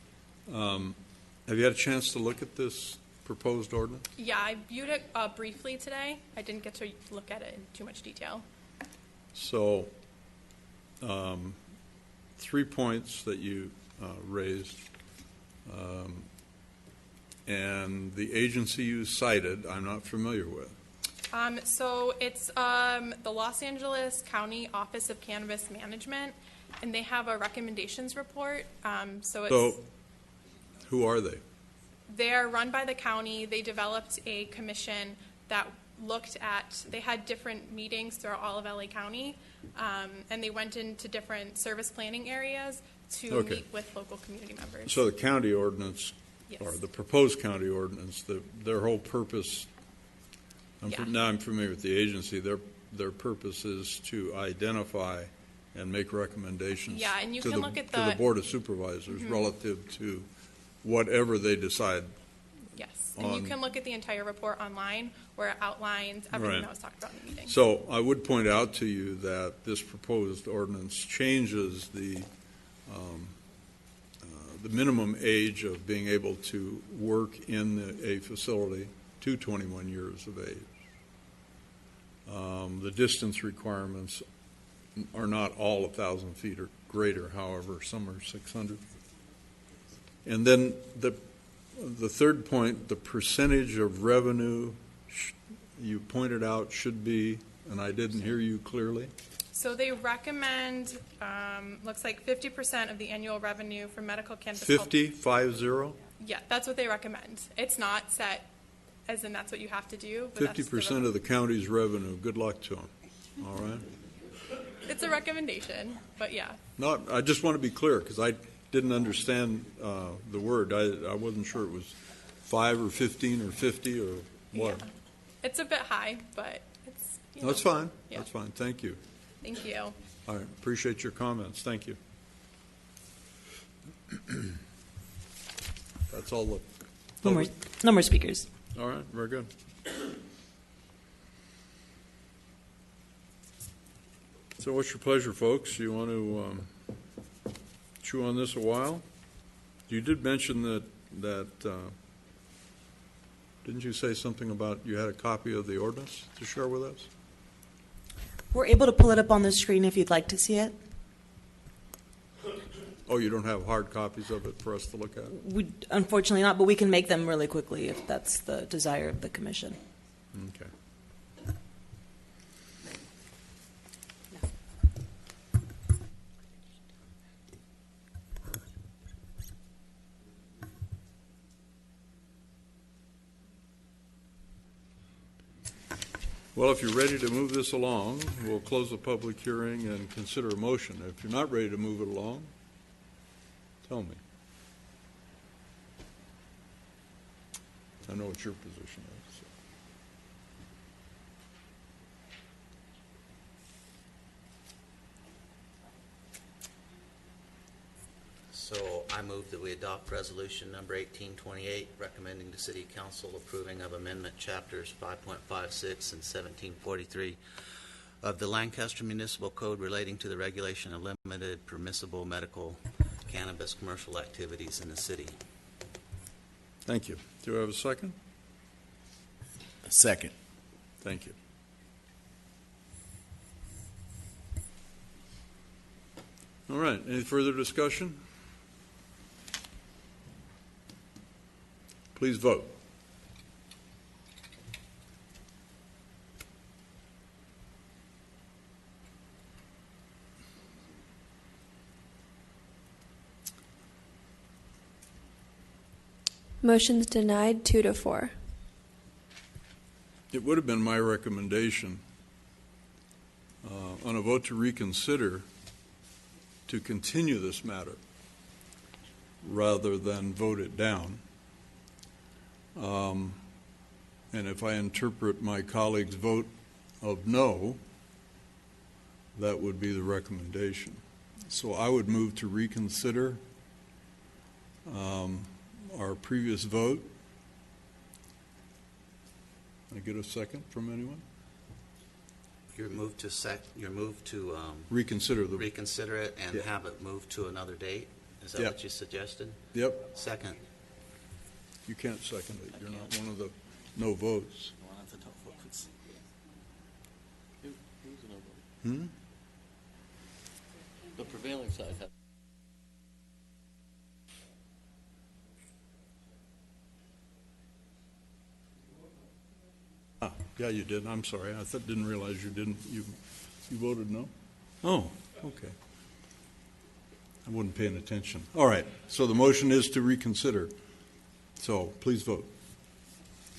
Have you had a chance to look at this proposed ordinance? Yeah, I viewed it briefly today. I didn't get to look at it in too much detail. So, 3 points that you raised, and the agency you cited, I'm not familiar with. So it's the Los Angeles County Office of Cannabis Management, and they have a recommendations report. So who are they? They're run by the county. They developed a commission that looked at, they had different meetings throughout all of LA County, and they went into different service planning areas to meet with local community members. So the county ordinance, Yes. or the proposed county ordinance, their whole purpose, now I'm familiar with the agency, their purpose is to identify and make recommendations And you to, can the, look at to the Board of Supervisors relative to whatever they decide. Yes, and you can look at the entire report online where it outlines everything that was talked about in the meeting. So I would point out to you that this proposed ordinance changes the minimum age of being able to work in a facility to 21 years of age. The distance requirements are not all 1,000 feet or greater, however, some are 600. And then the third point, the percentage of revenue you pointed out should be, and I didn't hear you clearly. So they recommend, looks like 50% of the annual revenue from medical cannabis. 50? Yeah, that's what they recommend. It's not set as in that's what you have to do. But 50% of the county's revenue. Good luck to them. All right? It's a recommendation, but yeah. No, I just want to be clear because I didn't understand the word. I wasn't sure it was 5 or 15 or 50 or what. Yeah. It's a bit high, but it's. That's fine. Yeah. That's fine. Thank you. Thank you. All right. Appreciate your comments. Thank you. That's all the. No more speakers. All right. Very good. So what's your pleasure, folks? You want to chew on this a while? You did mention that didn't you say something about you had a copy of the ordinance to share with us? We're able to pull it up on the screen if you'd like to see it. Oh, you don't have hard copies of it for us to look at? We, unfortunately not, but we can make them really quickly if that's the desire of the commission. Okay. Well, if you're ready to move this along, we'll close the public hearing and consider a motion. If you're not ready to move it along, tell me. I know what your position is. So I move that we adopt resolution number 1828, recommending to City Council approving of amendment chapters 5.56 and 1743 of the Lancaster Municipal Code relating to the regulation of limited permissible medical cannabis commercial activities in the city. Thank you. Do I have a second? Second. Thank you. All right, any further discussion? Please vote. Motion's denied 2-4. It would have been my recommendation on a vote to reconsider to continue this matter rather than vote it down. And if I interpret my colleague's vote of no, that would be the recommendation. So I would move to reconsider our previous vote. Can I get a second from anyone? Your move to Reconsider the reconsider it and Yeah. have it moved to another date? Is that Yep. what you suggested? Yep. Second. You can't second it. You're not one of the no votes. Hmm? The prevailing side has. Ah, yeah, you did. I'm sorry. I didn't realize you didn't. You voted no? Oh, okay. I wasn't paying attention. All right. So the motion is to reconsider. So please vote.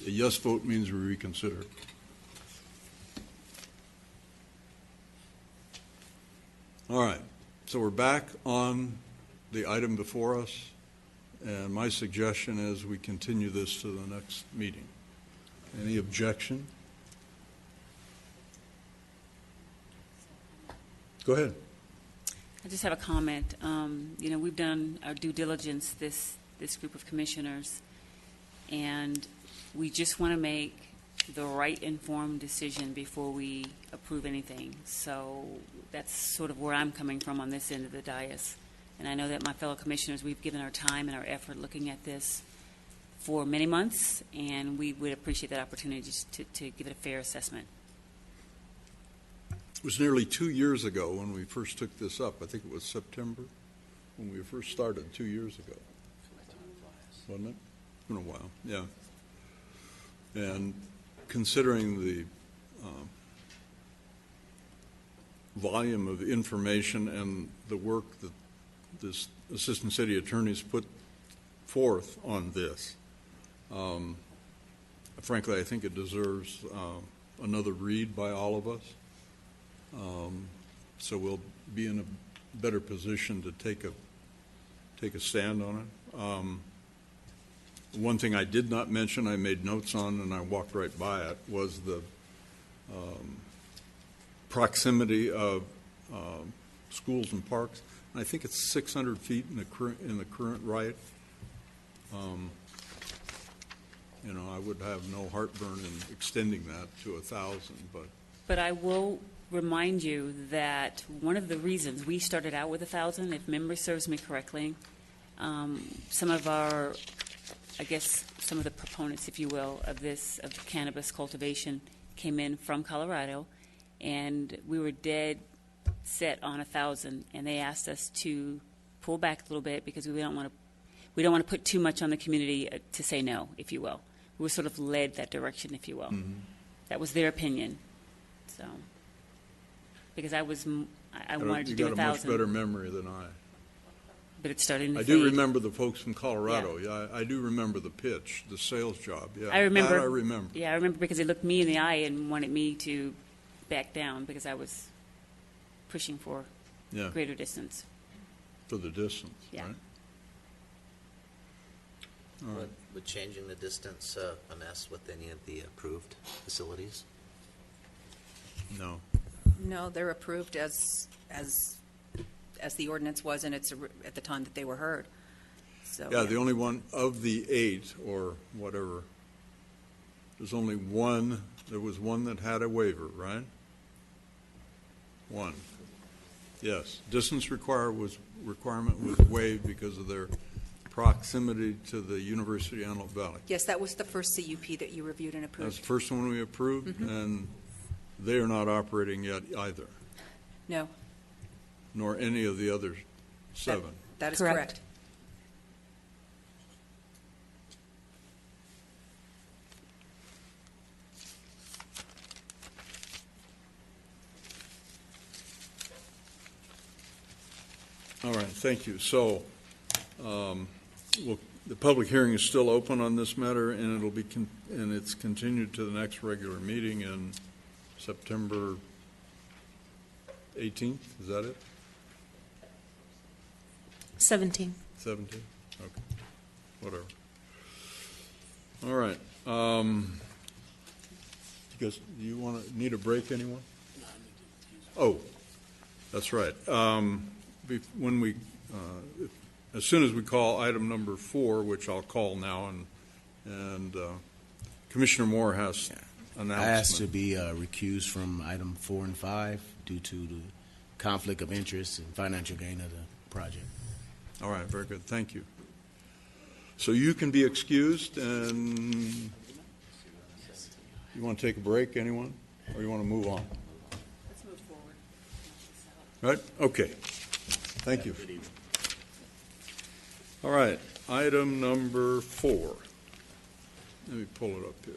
A yes vote means we reconsider. All right. So we're back on the item before us, and my suggestion is we continue this to the next meeting. Any objection? Go ahead. I just have a comment. We've done our due diligence, this group of commissioners, and we just want to make the right informed decision before we approve anything. So that's sort of where I'm coming from on this end of the dais. And I know that my fellow commissioners, we've given our time and our effort looking at this for many months, and we would appreciate that opportunity just to give it a fair assessment. It was nearly 2 years ago when we first took this up. I think it was September when we first started 2 years ago. Wasn't it? It's been a while, yeah. And considering the volume of information and the work that this assistant city attorney's put forth on this, frankly, I think it deserves another read by all of us. So we'll be in a better position to take a stand on it. One thing I did not mention, I made notes on, and I walked right by it, was the proximity of schools and parks. And I think it's 600 feet in the current right. I would have no heartburn in extending that to 1,000, But I will remind you that one of the reasons we started out with 1,000, if memory serves me correctly, some of the proponents, if you will, of cannabis cultivation came in from Colorado, and we were dead set on 1,000, and they asked us to pull back a little bit because we don't want to put too much on the community to say no, if you will. We were sort of led that direction, if you will. Mm-hmm. That was their opinion. So, because I wanted to do 1,000. You got a much better memory than I. But it's starting to I fade. do remember the folks from Colorado. Yeah, I do remember the pitch, the sales job. Yeah, I remember. That I remember. Yeah, I remember because they looked me in the eye and wanted me to back down because I was pushing for greater distance. For the distance, Yeah. right? All right. Would changing the distance mess with any of the approved facilities? No. No, they're approved as as the ordinance was at the time that they were heard. So, Yeah, the only one of the 8 or whatever, there's only one, there was one that had a waiver, right? One. Yes. Distance requirement was waived because of their proximity to the University of Antelope Valley. Yes, that was the first CUP that you reviewed and approved. That's the first one we approved, Mhm. and they are not operating yet either, No, nor any of the other 7. that is correct. All right, thank you. So, the public hearing is still open on this matter, and it'll be and it's continued to the next regular meeting in September 18th. Is that it? 17. 17? Okay. Whatever. All right. You guys, do you need a break, anyone? Oh, that's right. When we, as soon as we call item number 4, which I'll call now, and Commissioner Moore has announcement. I asked to be recused from item 4 and 5 due to the conflict of interest and financial gain of the project. All right, very good. Thank you. So you can be excused, and you want to take a break, anyone? Or you want to move on? Let's move forward. Right? Okay. Thank you. All right, item number 4. Let me pull it up here.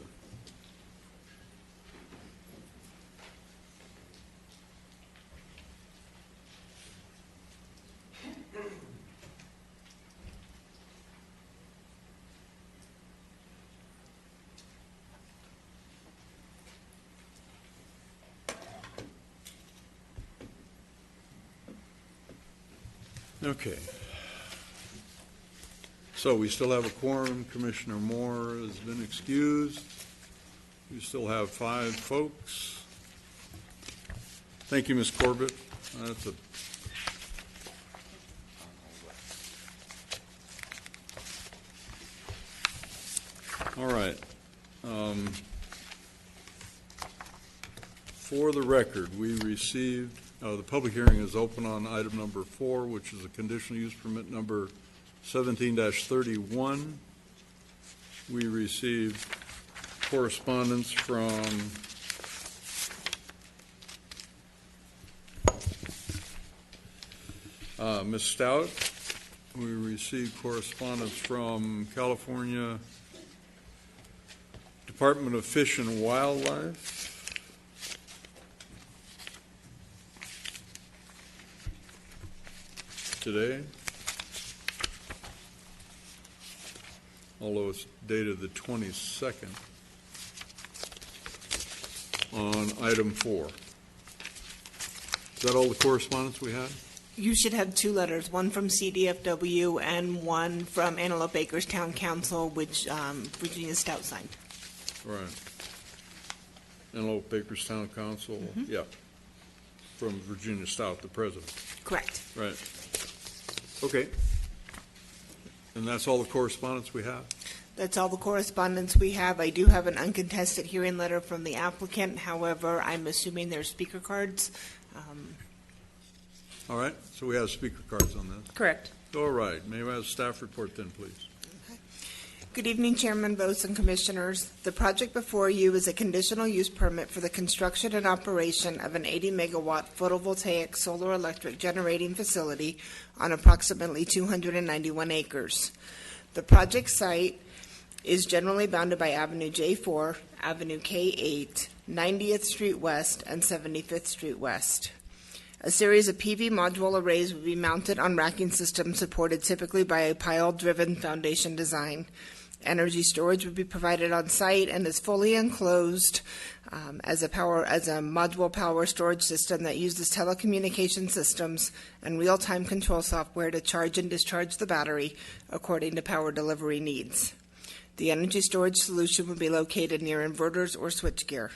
Okay. So we still have a quorum. Commissioner Moore has been excused. We still have 5 folks. Thank you, Ms. Corbett. That's all right. For the record, we received, the public hearing is open on item number 4, which is a conditional use permit number 17-31. We received correspondence from Ms. Stout. We received correspondence from California Department of Fish and Wildlife. Today, although it's dated the 22nd, on item 4. Is that all the correspondence we had? You should have 2 letters, one from CDFW and one from Antelope Acres Town Council, which Virginia Stout signed. Right. Antelope Acres Town Council, yeah, from Virginia Stout, the president. Correct. Right. Okay. And that's all the correspondence we have? That's all the correspondence we have. I do have an uncontested hearing letter from the applicant. However, I'm assuming there's speaker cards. All right, so we have speaker cards on this. Correct. All right, may I have a staff report then, please? Good evening, Chairman Boats and Commissioners. The project before you is a conditional use permit for the construction and operation of an 80-megawatt photovoltaic solar electric generating facility on approximately 291 acres. The project site is generally bounded by Avenue J4, Avenue K8, 90th Street West, and 75th Street West. A series of PV module arrays would be mounted on racking systems supported typically by a pile-driven foundation design. Energy storage would be provided on site and is fully enclosed as a module power storage system that uses telecommunication systems and real-time control software to charge and discharge the battery according to power delivery needs. The energy storage solution would be located near inverters or switchgear.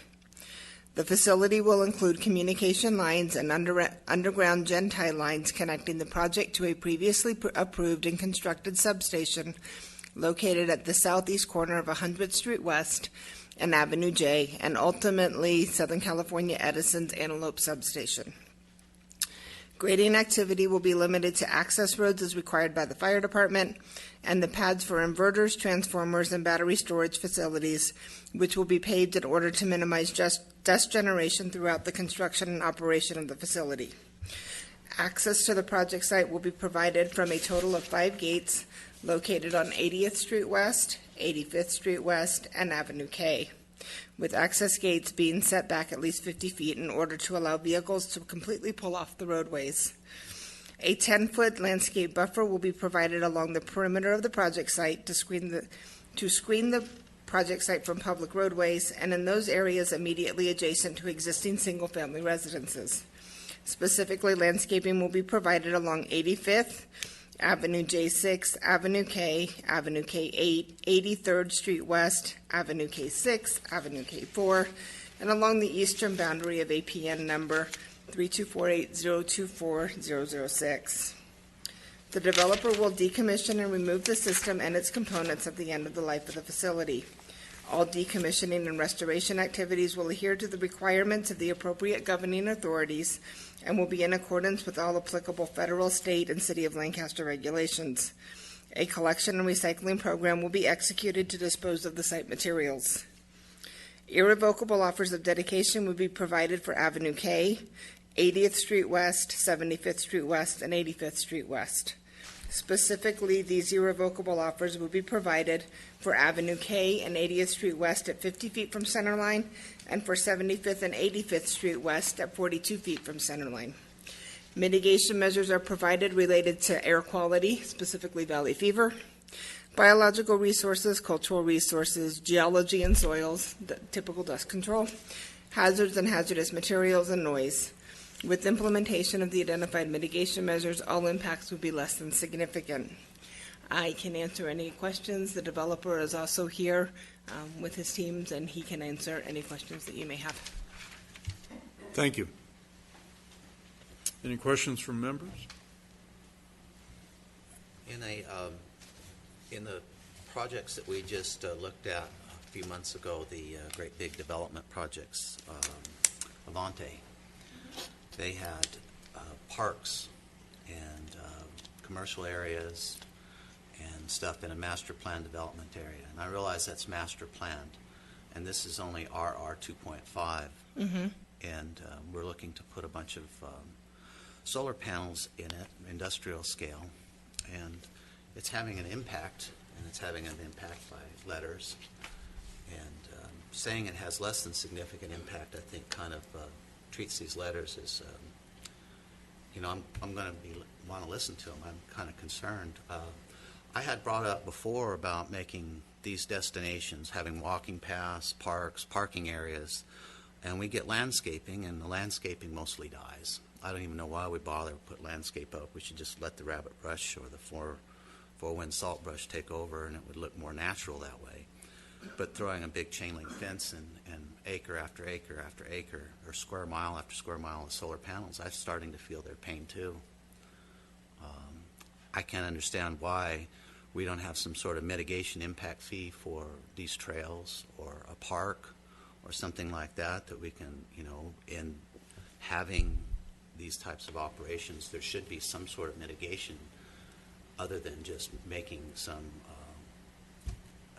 The facility will include communication lines and underground gen-tie lines connecting the project to a previously approved and constructed substation located at the southeast corner of 100th Street West and Avenue J, and ultimately Southern California Edison's Antelope Substation. Grading activity will be limited to access roads as required by the fire department and the pads for inverters, transformers, and battery storage facilities, which will be paved in order to minimize dust generation throughout the construction and operation of the facility. Access to the project site will be provided from a total of 5 gates located on 80th Street West, 85th Street West, and Avenue K, with access gates being set back at least 50 feet in order to allow vehicles to completely pull off the roadways. A 10-foot landscape buffer will be provided along the perimeter of the project site to screen the project site from public roadways and in those areas immediately adjacent to existing single-family residences. Specifically, landscaping will be provided along 85th, Avenue J6, Avenue K, Avenue K8, 83rd Street West, Avenue K6, Avenue K4, and along the eastern boundary of APN number 3248024-006. The developer will decommission and remove the system and its components at the end of the life of the facility. All decommissioning and restoration activities will adhere to the requirements of the appropriate governing authorities and will be in accordance with all applicable federal, state, and City of Lancaster regulations. A collection and recycling program will be executed to dispose of the site materials. Irrevocable offers of dedication will be provided for Avenue K, 80th Street West, 75th Street West, and 85th Street West. Specifically, these irrevocable offers will be provided for Avenue K and 80th Street West at 50 feet from centerline, and for 75th and 85th Street West at 42 feet from centerline. Mitigation measures are provided related to air quality, specifically valley fever, biological resources, cultural resources, geology and soils, typical dust control, hazards and hazardous materials, and noise. With implementation of the identified mitigation measures, all impacts would be less than significant. I can answer any questions. The developer is also here with his teams, and he can answer any questions that you may have. Thank you. Any questions from members? In the projects that we just looked at a few months ago, the great big development projects, Avante, they had parks and commercial areas and stuff in a master plan development area. And I realize that's master planned, and this is only RR 2.5. Mm-hmm. And we're looking to put a bunch of solar panels in it, industrial scale, and it's having an impact, and it's having an impact by letters. And saying it has less than significant impact, I think, kind of treats these letters as, I'm going to want to listen to them. I'm kind of concerned. I had brought up before about making these destinations, having walking paths, parks, parking areas, and we get landscaping, and the landscaping mostly dies. I don't even know why we bother to put landscape up. We should just let the rabbit brush or the four-wind salt brush take over, and it would look more natural that way. But throwing a big chain link fence and acre after acre after acre, or square mile after square mile of solar panels, I'm starting to feel their pain too. I can't understand why we don't have some sort of mitigation impact fee for these trails or a park or something like that, that we can, in having these types of operations, there should be some sort of mitigation other than just making some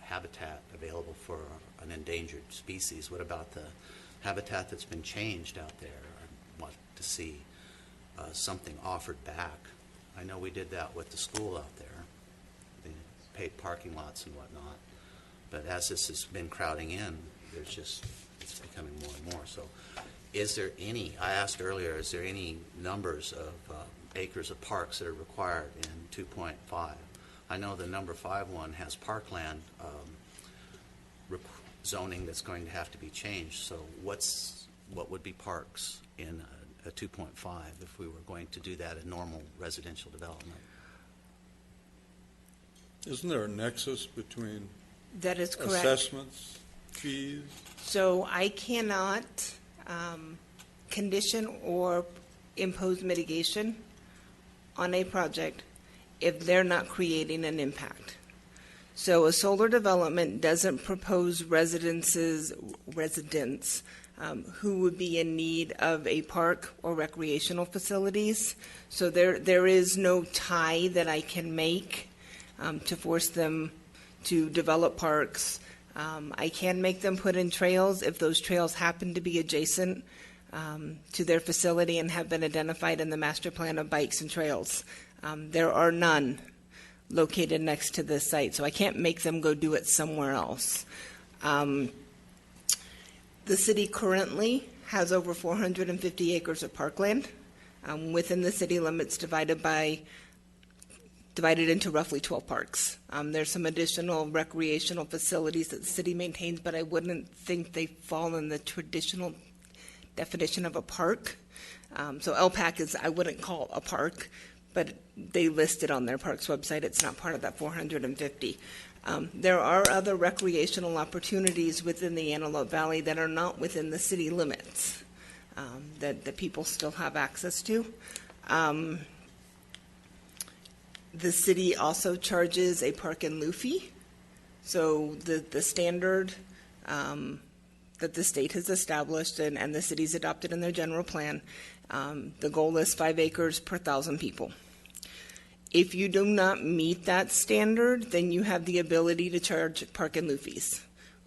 habitat available for an endangered species. What about the habitat that's been changed out there? I want to see something offered back. I know we did that with the school out there, the paid parking lots and whatnot, but as this has been crowding in, it's becoming more and more. So is there any, I asked earlier, is there any numbers of acres of parks that are required in 2.5? I know the number 5 one has parkland zoning that's going to have to be changed. So what would be parks in a 2.5 if we were going to do that in normal residential development? Isn't there a nexus between That is correct. assessments, fees? So I cannot condition or impose mitigation on a project if they're not creating an impact. So a solar development doesn't propose residents who would be in need of a park or recreational facilities. So there is no tie that I can make to force them to develop parks. I can make them put in trails if those trails happen to be adjacent to their facility and have been identified in the master plan of bikes and trails. There are none located next to this site, so I can't make them go do it somewhere else. The city currently has over 450 acres of parkland within the city limits, divided into roughly 12 parks. There's some additional recreational facilities that the city maintains, but I wouldn't think they fall in the traditional definition of a park. So LPAC I wouldn't call a park, but they list it on their parks website. It's not part of that 450. There are other recreational opportunities within the Antelope Valley that are not within the city limits that people still have access to. The city also charges a park and lieu fee. So the standard that the state has established and the city's adopted in their general plan, the goal is 5 acres per 1,000 people. If you do not meet that standard, then you have the ability to charge park and lieu fees.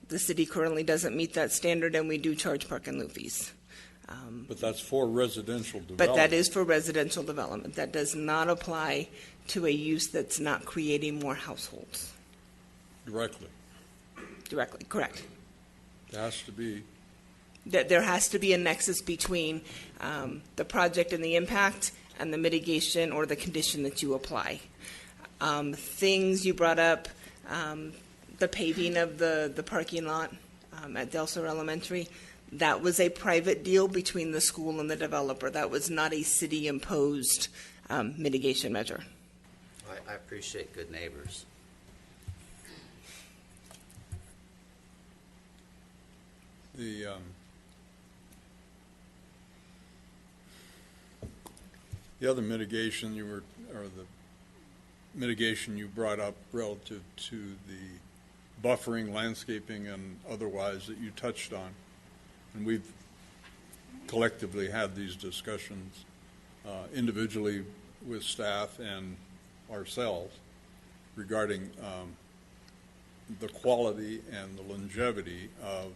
The city currently doesn't meet that standard, and we do charge park and lieu fees. But that's for residential development. But that is for residential development. That does not apply to a use that's not creating more households. Directly. Directly, correct. It has to be. There has to be a nexus between the project and the impact and the mitigation or the condition that you apply. Things you brought up, the paving of the parking lot at Del Sur Elementary, that was a private deal between the school and the developer. That was not a city-imposed mitigation measure. I appreciate good neighbors. The other mitigation the mitigation you brought up relative to the buffering, landscaping, and otherwise that you touched on, and we've collectively had these discussions individually with staff and ourselves regarding the quality and the longevity of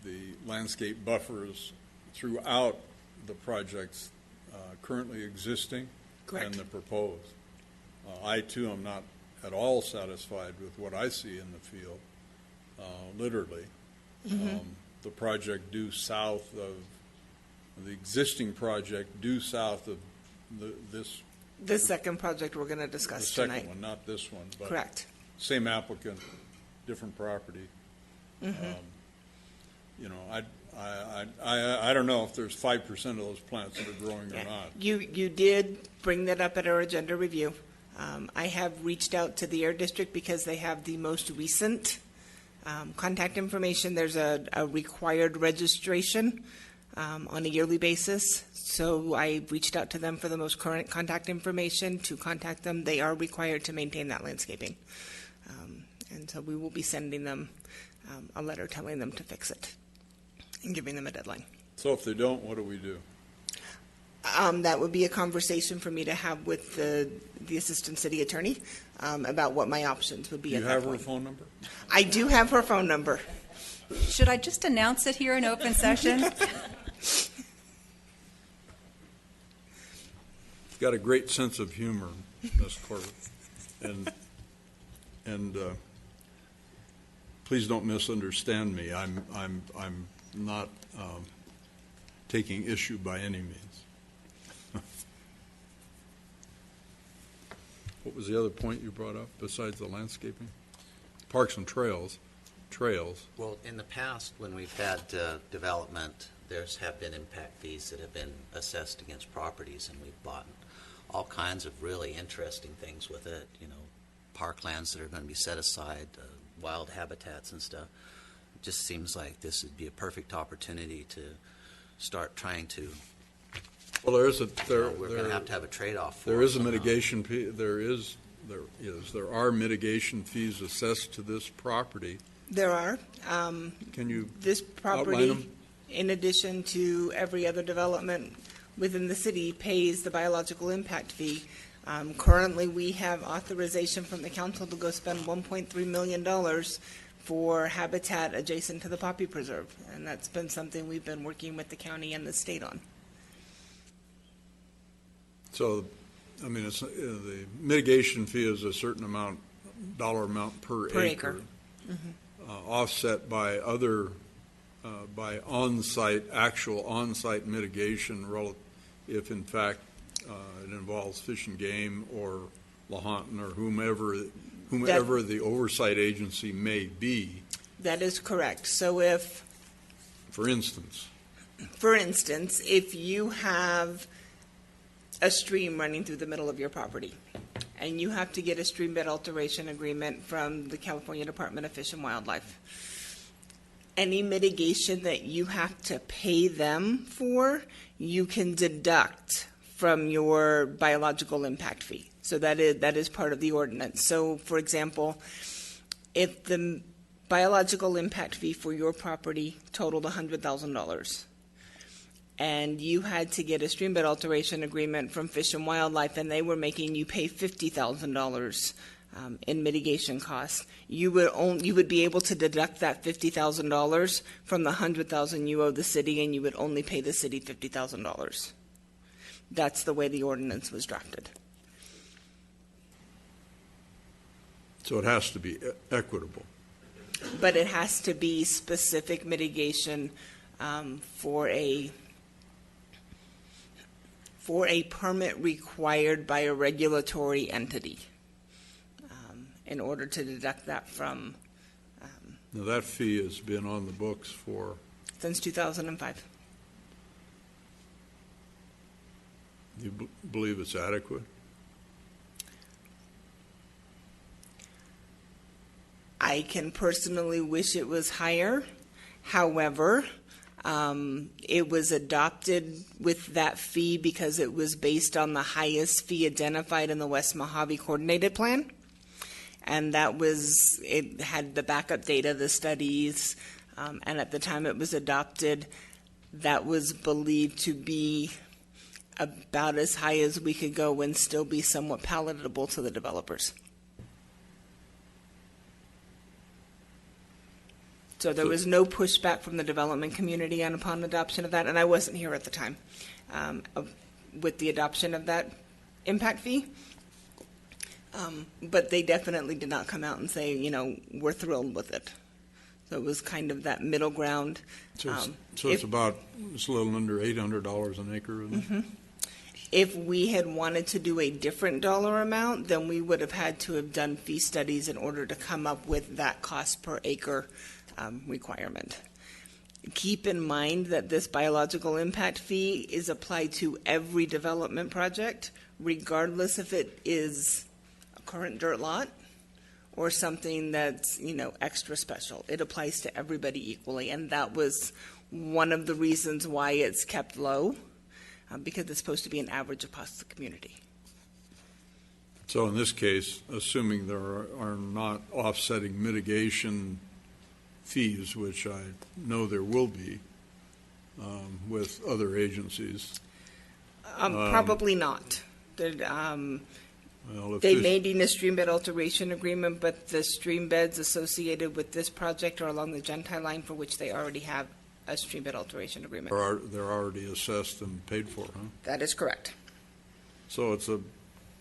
the landscape buffers throughout the projects currently existing. Correct. And the proposed. I, too, am not at all satisfied with what I see in the field, literally. Mm-hmm. The project due south of, the existing project due south of this. The second project we're going to discuss tonight. The second one, not this one. But correct. Same applicant, different property. Mm-hmm. You know, I don't know if there's 5% of those plants that are growing or not. You did bring that up at our agenda review. I have reached out to the Air District because they have the most recent contact information. There's a required registration on a yearly basis. So I reached out to them for the most current contact information to contact them. They are required to maintain that landscaping. And so we will be sending them a letter telling them to fix it and giving them a deadline. So if they don't, what do we do? That would be a conversation for me to have with the assistant city attorney about what my options would be. Do you at have that her point. phone number? I do have her phone number. Should I just announce it here in open session? You've got a great sense of humor, Ms. Corbett, and please don't misunderstand me. I'm not taking issue by any means. What was the other point you brought up besides the landscaping? Parks and trails. Well, in the past, when we've had development, there's have been impact fees that have been assessed against properties, and we've bought all kinds of really interesting things with it. You know, parklands that are going to be set aside, wild habitats and stuff. It just seems like this would be a perfect opportunity start trying to, Well, there is a, we're going to have a trade-off for there it is a somehow. mitigation fee, there are mitigation fees assessed to this property. There are. Can you This outline property, them? in addition to every other development within the city, pays the biological impact fee. Currently, we have authorization from the council to go spend $1.3 million for habitat adjacent to the Poppy Preserve, and that's been something we've been working with the county and the state on. So, I mean, it's, the mitigation fee is a certain amount, dollar amount per acre. Offset by other, by actual on-site mitigation, if in fact it involves Fish and Game or Lahontan or whomever the oversight agency may be. That is correct. So if, For instance, if you have a stream running through the middle of your property, and you have to get a stream bed alteration agreement from the California Department of Fish and Wildlife, any mitigation that you have to pay them for, you can deduct from your biological impact fee. So that is part of the ordinance. So, for example, if the biological impact fee for your property totaled $100,000, and you had to get a stream bed alteration agreement from Fish and Wildlife, and they were making you pay $50,000 in mitigation costs, you would be able to deduct that $50,000 from the $100,000 you owe the city, and you would only pay the city $50,000. That's the way the ordinance was drafted. so it has to be equitable. But it has to be specific mitigation for a permit required by a regulatory entity in order to deduct that from. Now, that fee has been on the books Since 2005. Do you believe it's adequate? I can personally wish it was higher. However, it was adopted with that fee because it was based on the highest fee identified in the West Mojave Coordinated Plan. And it had the backup data, the studies, and at the time it was adopted, that was believed to be about as high as we could go and still be somewhat palatable to the developers. So there was no pushback from the development community upon adoption of that, and I wasn't here at the time with the adoption of that impact fee. But they definitely did not come out and say, we're thrilled with it. So it was kind of that middle ground. So it's a little under $800 an acre, isn't it? Mm-hmm. If we had wanted to do a different dollar amount, then we would have had to have done fee studies in order to come up with that cost per acre requirement. Keep in mind that this biological impact fee is applied to every development project, regardless if it is a current dirt lot or something that's, extra special. It applies to everybody equally, and that was one of the reasons why it's kept low, because it's supposed to be an average across the community. So in this case, assuming there are not offsetting mitigation fees, which I know there will be with other agencies. Probably not. They may need a stream bed alteration agreement, but the stream beds associated with this project are along the Gentile line, for which they already have a stream bed alteration agreement. They're already assessed and paid for, huh? That is correct. So it's a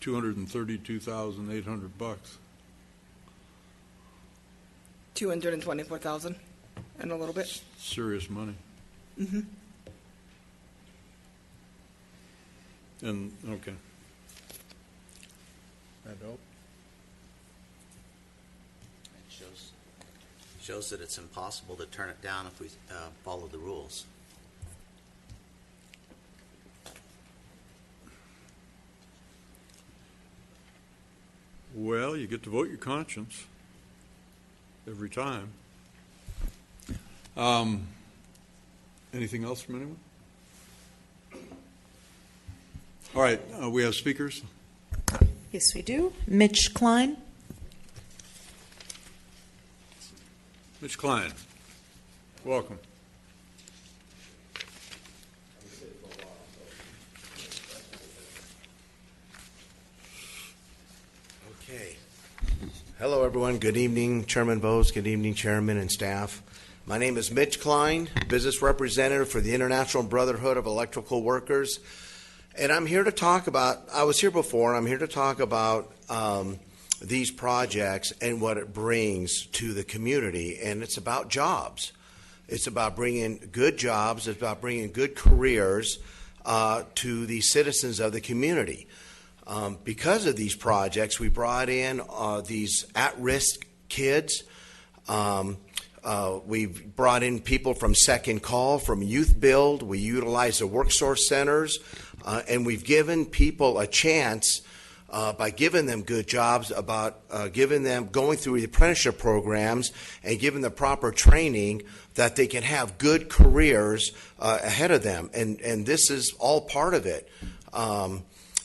$232,800. $224,000 and a little bit. Serious money. Mm-hmm. And, okay. That dope. It shows that it's impossible to turn it down if we follow the rules. Well, you get to vote your conscience every time. Anything else from anyone? All right, we have speakers. Yes, we do. Mitch Klein. Mitch Klein, welcome. Okay. Hello, everyone. Good evening, Chairman Bose. Good evening, Chairman and staff. My name is Mitch Klein, business representative for the International Brotherhood of Electrical Workers. And I'm here to talk about, I was here before, I'm here to talk about these projects and what it brings to the community. And it's about jobs. It's about bringing good jobs. It's about bringing good careers to the citizens of the community. Because of these projects, we brought in these at-risk kids. We've brought in people from Second Call, from Youth Build. We utilize the WorkSource centers, and we've given people a chance by giving them good jobs, about giving them going through the apprenticeship programs and giving the proper training that they can have good careers ahead of them. And this is all part of it.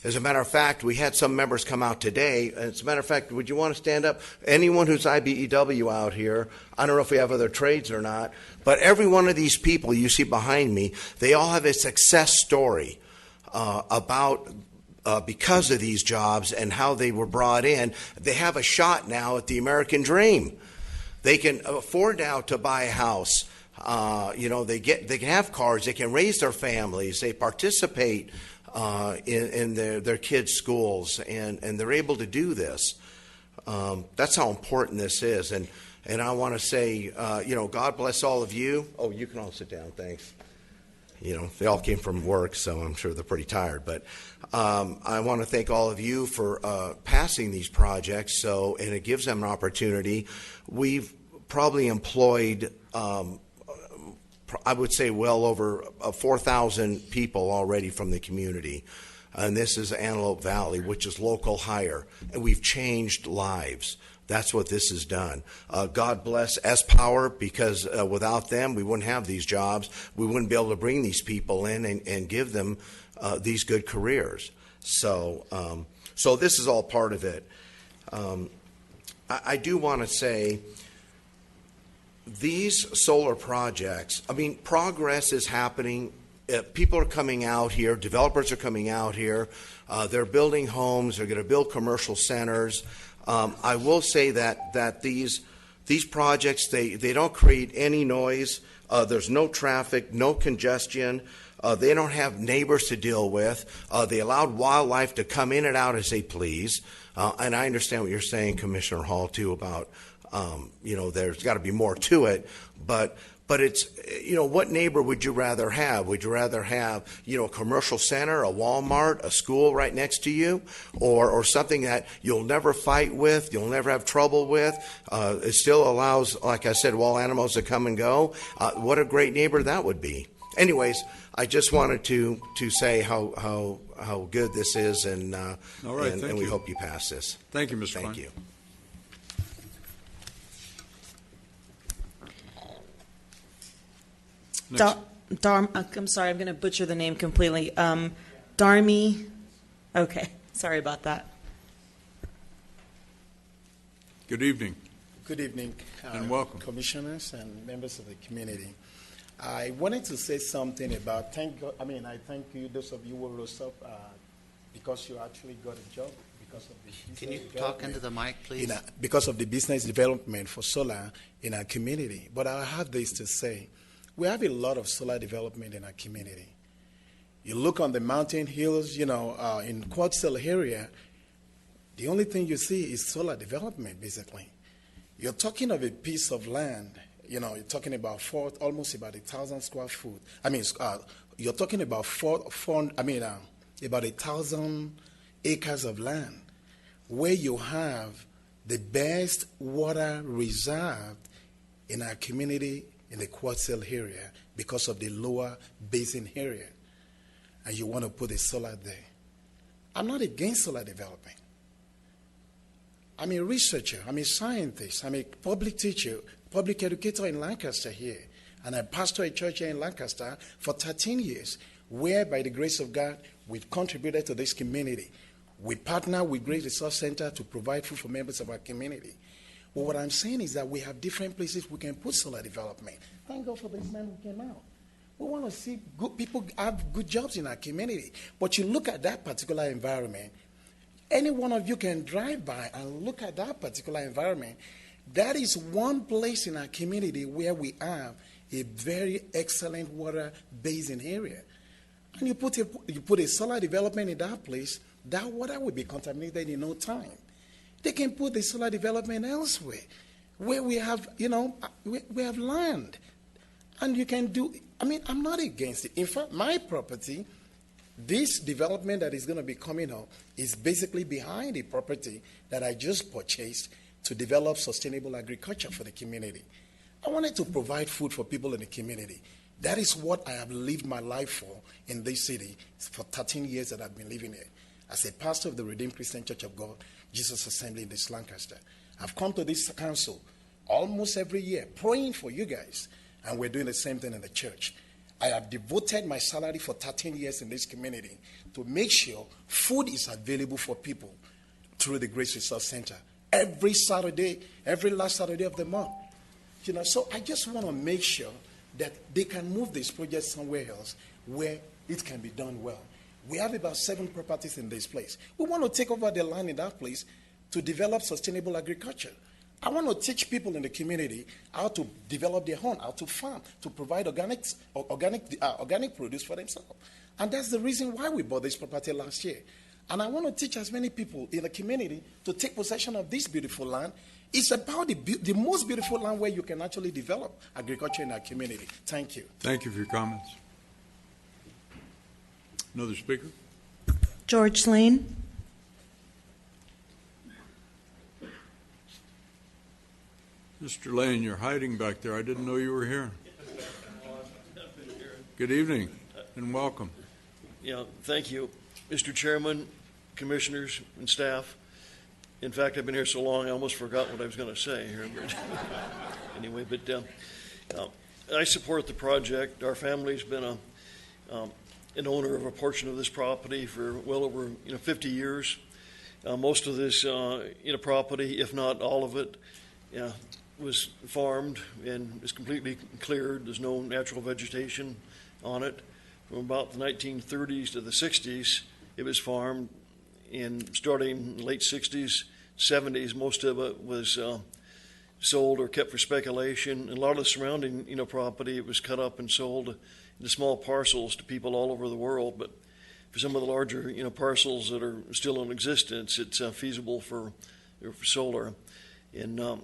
As a matter of fact, we had some members come out today. As a matter of fact, would you want to stand up? Anyone who's IBEW out here, I don't know if we have other trades or not, but every one of these people you see behind me, they all have a success story because of these jobs and how they were brought in. They have a shot now at the American dream. They can afford now to buy a house. They can have cars. They can raise their families. They participate in their kids' schools, and they're able to do this. That's how important this is. And I want to say, God bless all of you. Oh, you can all sit down. Thanks. They all came from work, so I'm sure they're pretty tired. But I want to thank all of you for passing these projects. And it gives them an opportunity. We've probably employed, I would say, well over 4,000 people already from the community. And this is Antelope Valley, which is local hire. And we've changed lives. That's what this has done. God bless S-Power, because without them, we wouldn't have these jobs. We wouldn't be able to bring these people in and give them these good careers. So this is all part of it. I do want to say, these solar projects, progress is happening. People are coming out here. Developers are coming out here. They're building homes. They're going to build commercial centers. I will say that these projects, they don't create any noise. There's no traffic, no congestion. They don't have neighbors to deal with. They allowed wildlife to come in and out as they please. And I understand what you're saying, Commissioner Hall, too, about there's got to be more to it. But it's, what neighbor would you rather have? Would you rather have, a commercial center, a Walmart, a school right next to you, or something that you'll never fight with, you'll never have trouble with? It still allows, like I said, wild animals to come and go. What a great neighbor that would be. Anyways, I just wanted to say how good this is, and all right, and we hope you pass this. Thank you, Mr. Klein. Thank you. I'm sorry, I'm going to butcher the name completely. Darmi. Okay, sorry about that. Good evening. Good evening, and welcome, commissioners and members of the community. I wanted to say something about. I thank you, those of you who rose up because you actually got a job because of the. Can you talk into the mic, please? Because of the business development for solar in our community. But I have this to say. We have a lot of solar development in our community. You look on the mountain hills, in Quad-Cell area, the only thing you see is solar development, basically. You're talking of a piece of land, you're talking about almost about 1,000 square foot. You're talking about about 1,000 acres of land where you have the best water reserved in our community in the Quad-Cell area because of the lower basin area, and you want to put a solar there. I'm not against solar development. I'm a researcher, I'm a scientist, I'm a public teacher, public educator in Lancaster here, and I pastor a church here in Lancaster for 13 years, where by the grace of God, We've contributed to this community. We partner with Great Resource Center to provide food for members of our community. But what I'm saying is that we have different places we can put solar development. Thank God for this man who came out. We want to see good people have good jobs in our community. But you look at that particular environment, any one of you can drive by and look at that particular environment. That is one place in our community where we have a very excellent water basin area. And you put a solar development in that place, that water will be contaminated in no time. They can put the solar development elsewhere, where we have, we have land. And you can do, I'm not against it. In fact, my property, this development that is going to be coming up is basically behind the property that I just purchased to develop sustainable agriculture for the community. I wanted to provide food for people in the community. That is what I have lived my life for in this city for 13 years that I've been living here. As a pastor of the Redeemed Christian Church of God, Jesus Assembly in this Lancaster, I've come to this council almost every year praying for you guys, and we're doing the same thing in the church. I have devoted my salary for 13 years in this community to make sure food is available for people through the Grace Resource Center every Saturday, every last Saturday of the month. So I just want to make sure that they can move this project somewhere else where it can be done well. We have about 7 properties in this place. We want to take over the land in that place to develop sustainable agriculture. I want to teach people in the community how to develop their home, how to farm, to provide organic produce for themselves. And that's the reason why we bought this property last year. And I want to teach as many people in the community to take possession of this beautiful land. It's about the most beautiful land where you can actually develop agriculture in our community. Thank you. Thank you for your comments. Another speaker? George Lane. Mr. Lane, you're hiding back there. I didn't know you were here. Good evening and welcome. Yeah, thank you, Mr. Chairman, commissioners, and staff. In fact, I've been here so long, I almost forgot what I was going to say here. But anyway, I support the project. Our family's been an owner of a portion of this property for well over 50 years. Most of this property, if not all of it, was farmed and is completely cleared. There's no natural vegetation on it. From about the 1930s to the 60s, it was farmed. And starting in the late 60s, 70s, most of it was sold or kept for speculation. And a lot of the surrounding property, it was cut up and sold into small parcels to people all over the world. But for some of the larger parcels that are still in existence, it's feasible for solar. And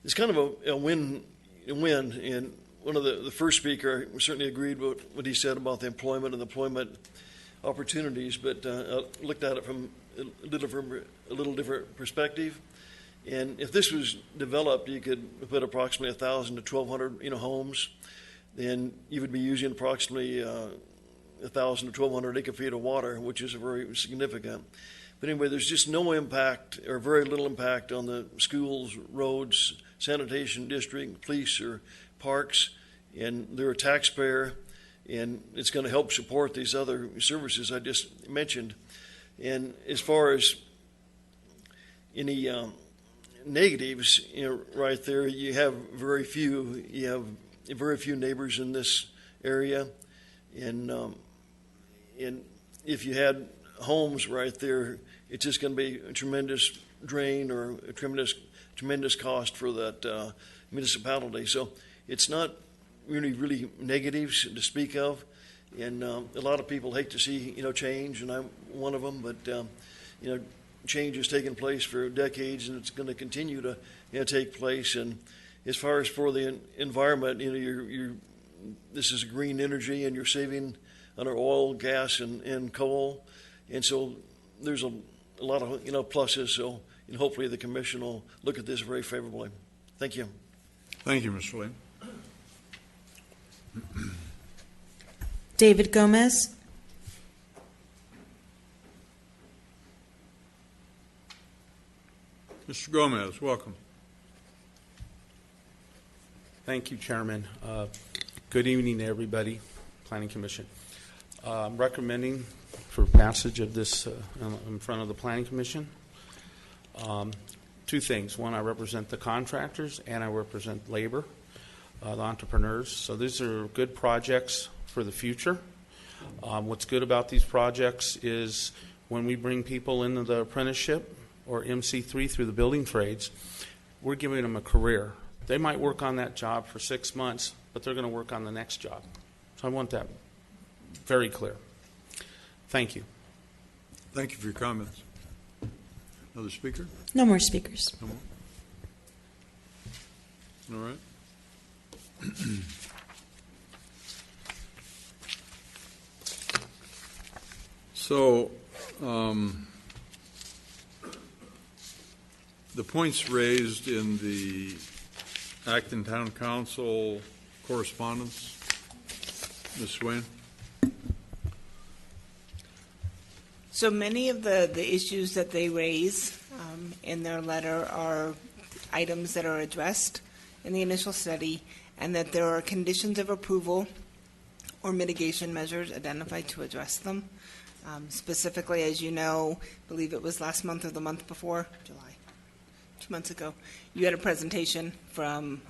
it's kind of a win-win. And one of the first speaker certainly agreed with what he said about the employment and the employment opportunities, but I looked at it from a little different perspective. And if this was developed, you could put approximately 1,000 to 1,200 homes. Then you would be using approximately 1,000 to 1,200 acre-feet of water, which is very significant. But anyway, there's just no impact or very little impact on the schools, roads, sanitation district, police, or parks, and they're a taxpayer, and it's going to help support these other services I just mentioned. And as far as any negatives, right there, you have very few. You have very few neighbors in this area, and if you had homes right there, it's just going to be a tremendous drain or a tremendous cost for that municipality. So it's not really negatives to speak of, and a lot of people hate to see change, and I'm one of them. But change has taken place for decades, and it's going to continue to take place. And as far as for the environment, this is green energy, and you're saving on our oil, gas, and coal, and so there's a lot of pluses. So hopefully the commission will look at this very favorably. Thank you. Thank you, Mr. Lane. David Gomez. Mr. Gomez, welcome. Thank you, Chairman. Good evening to everybody, Planning Commission. I'm recommending for passage of this in front of the Planning Commission. Two things. One, I represent the contractors and I represent labor, the entrepreneurs. So these are good projects for the future. What's good about these projects is when we bring people into the apprenticeship or MC3 through the building trades, we're giving them a career. They might work on that job for 6 months, but they're going to work on the next job. So I want that very clear. Thank you. Thank you for your comments. Another speaker? No more speakers. No more? All right. So, the points raised in the Acton Town Council correspondence, Ms. Swain? So many of the issues that they raise in their letter are items that are addressed in the initial study, and that there are conditions of approval or mitigation measures identified to address them. Specifically, as you know, I believe it was last month or the month before, July, 2 months ago, you had a presentation from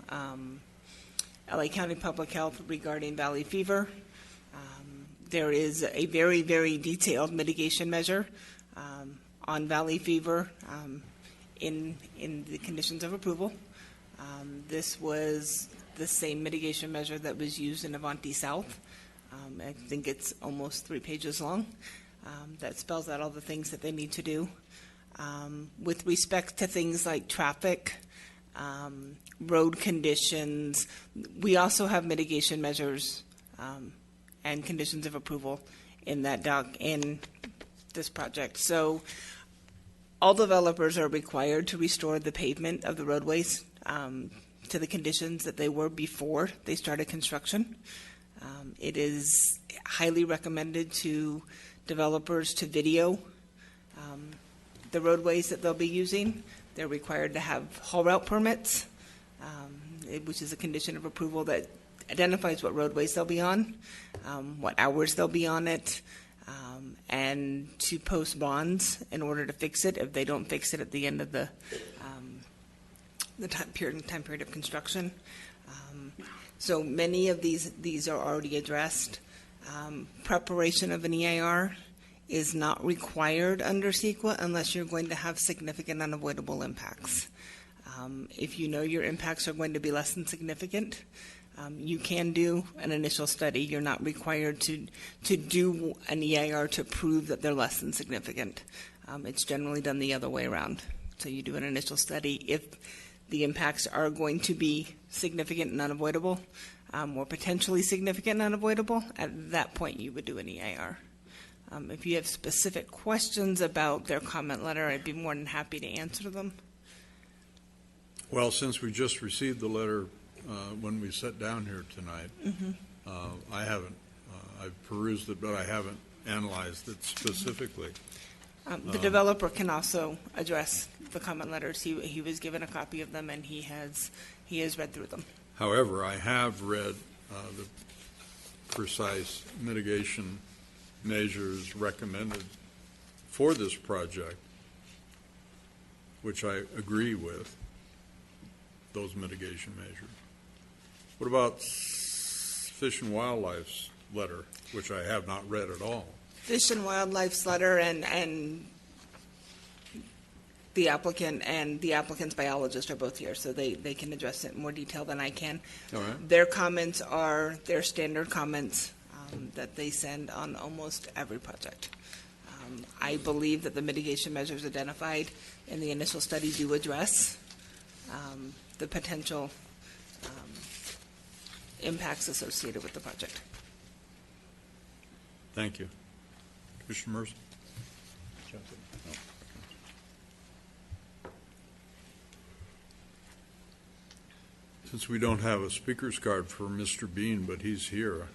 LA County Public Health regarding valley fever. There is a very, very detailed mitigation measure on valley fever in the conditions of approval. This was the same mitigation measure that was used in Avanti South. I think it's almost 3 pages long. That spells out all the things that they need to do. With respect to things like traffic, road conditions, we also have mitigation measures and conditions of approval in that in this project. So all developers are required to restore the pavement of the roadways to the conditions that they were before they started construction. It is highly recommended to developers to video the roadways that they'll be using. They're required to have haul route permits, which is a condition of approval that identifies what roadways they'll be on, what hours they'll be on it, and to post bonds in order to fix it if they don't fix it at the end of the time period of construction. So many of these are already addressed. Preparation of an EIR is not required under CEQA unless you're going to have significant unavoidable impacts. If you know your impacts are going to be less than significant, you can do an initial study. You're not required to do an EIR to prove that they're less than significant. It's generally done the other way around. So you do an initial study. If the impacts are going to be significant and unavoidable, or potentially significant and unavoidable, at that point you would do an EIR. If you have specific questions about their comment letter, I'd be more than happy to answer them. Well, since we just received the letter when we sat down here tonight, I haven't, I've perused it, but I haven't analyzed it specifically. The developer can also address the comment letters. He was given a copy of them, and he has read through them. However, I have read the precise mitigation measures recommended for this project, which I agree with, those mitigation measures. What about Fish and Wildlife's letter, which I have not read at all? Fish and Wildlife's letter and the applicant and the applicant's biologist are both here, so they can address it in more detail than I can. All right. Their comments are their standard comments that they send on almost every project. I believe that the mitigation measures identified in the initial study do address the potential impacts associated with the project. Thank you. Commissioner Mercer? Since we don't have a speaker's card for Mr. Bean, but he's here.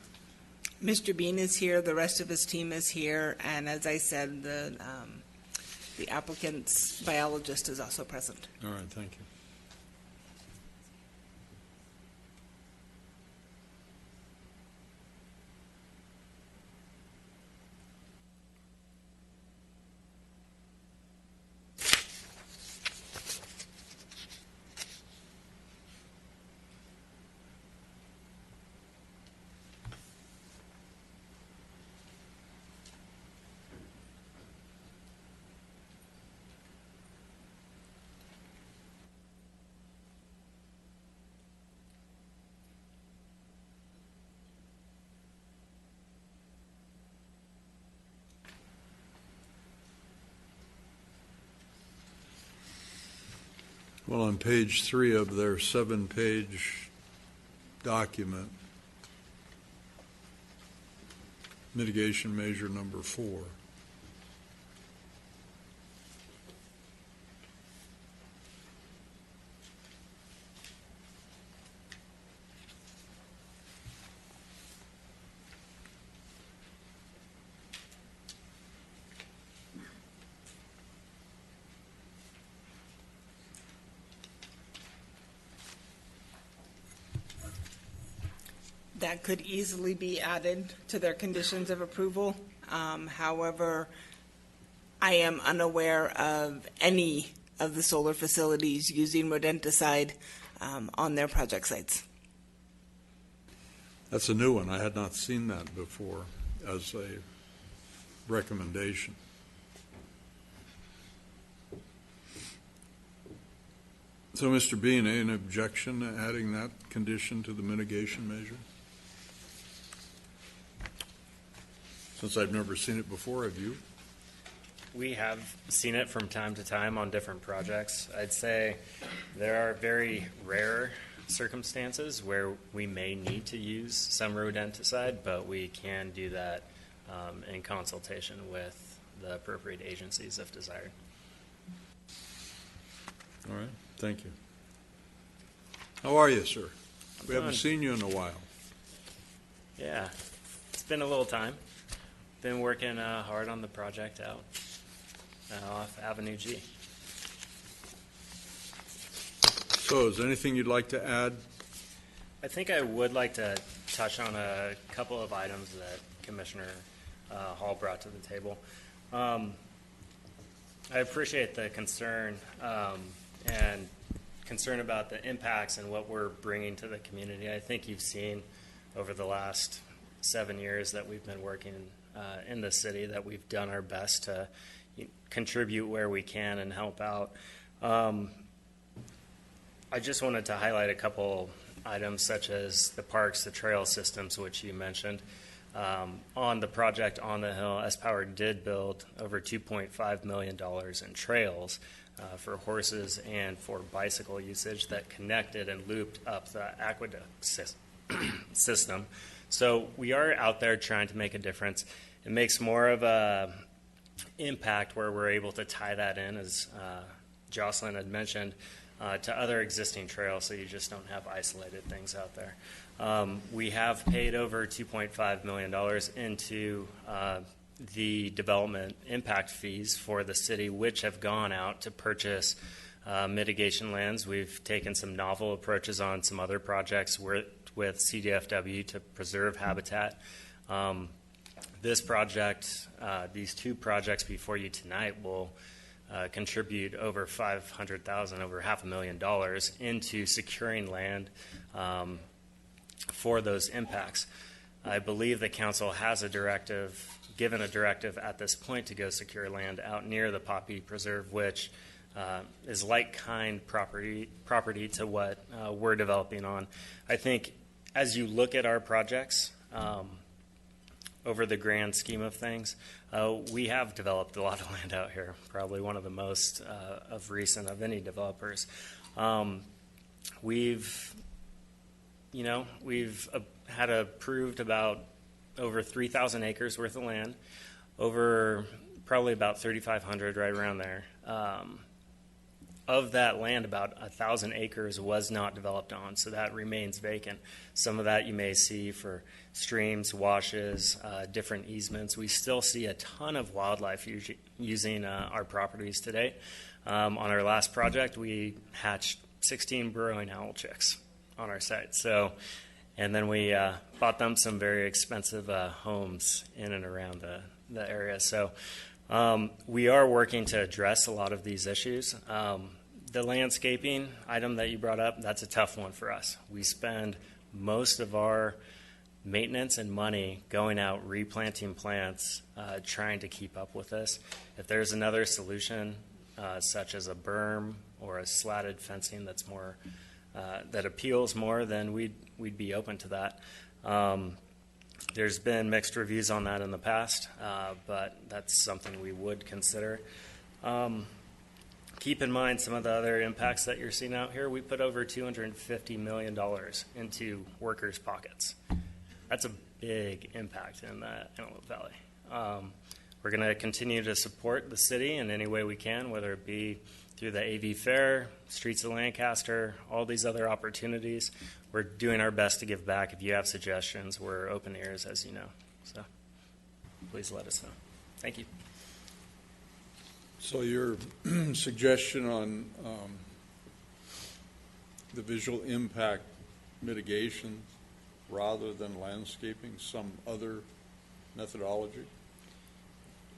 Mr. Bean is here, the rest of his team is here, and as I said, the applicant's biologist is also present. All right, thank you. Well, on page 3 of their 7-page document, mitigation measure number 4. That could easily be added to their conditions of approval. However, I am unaware of any of the solar facilities using rodenticide on their project sites. That's a new one. I had not seen that before as a recommendation. So, Mr. Bean, any objection to adding that condition to the mitigation measure? Since I've never seen it before, have you? We have seen it from time to time on different projects. I'd say there are very rare circumstances where we may need to use some rodenticide, but we can do that in consultation with the appropriate agencies if desired. All right, thank you. How are you, sir? We haven't Good. seen you in a while. Yeah, it's been a little time. Been working hard on the project out off Avenue G. So, is there anything you'd like to add? I think I would like to touch on a couple of items that Commissioner Hall brought to the table. I appreciate the concern and concern about the impacts and what we're bringing to the community. I think you've seen over the last 7 years that we've been working in the city that we've done our best to contribute where we can and help out. I just wanted to highlight a couple items such as the parks, the trail systems, which you mentioned. On the project on the Hill, S-Power did build over $2.5 million in trails for horses and for bicycle usage that connected and looped up the aqueduct system. So we are out there trying to make a difference. It makes more of a impact where we're able to tie that in, as Jocelyn had mentioned, to other existing trails, so you just don't have isolated things out there. We have paid over $2.5 million into the development impact fees for the city, which have gone out to purchase mitigation lands. We've taken some novel approaches on some other projects with CDFW to preserve habitat. This project, these two projects before you tonight will contribute over $500,000, over $500,000 into securing land for those impacts. I believe the council has given a directive at this point to go secure land out near the Poppy Preserve, which is like-kind property to what we're developing on. I think as you look at our projects, over the grand scheme of things, we have developed a lot of land out here, probably one of the most of recent of any developers. We've had approved about over 3,000 acres worth of land, over probably about 3,500, right around there. Of that land, about 1,000 acres was not developed on, so that remains vacant. Some of that you may see for streams, washes, different easements. We still see a ton of wildlife using our properties today. On our last project, we hatched 16 burrowing owl chicks on our site. And then we bought them some very expensive homes in and around the area. So we are working to address a lot of these issues. The landscaping item that you brought up, that's a tough one for us. We spend most of our maintenance and money going out replanting plants, trying to keep up with this. If there's another solution, such as a berm or a slatted fencing that's more that appeals more, then we'd be open to that. There's been mixed reviews on that in the past, but that's something we would consider. keep in mind some of the other impacts that you're seeing out here. We put over $250 million into workers' pockets. That's a big impact in the Antelope Valley. We're going to continue to support the city in any way we can, whether it be through the AV Fair, Streets of Lancaster, all these other opportunities. We're doing our best to give back. If you have suggestions, we're open ears, as you know. So please let us know. Thank you. So your suggestion on the visual impact mitigation rather than landscaping, some other methodology?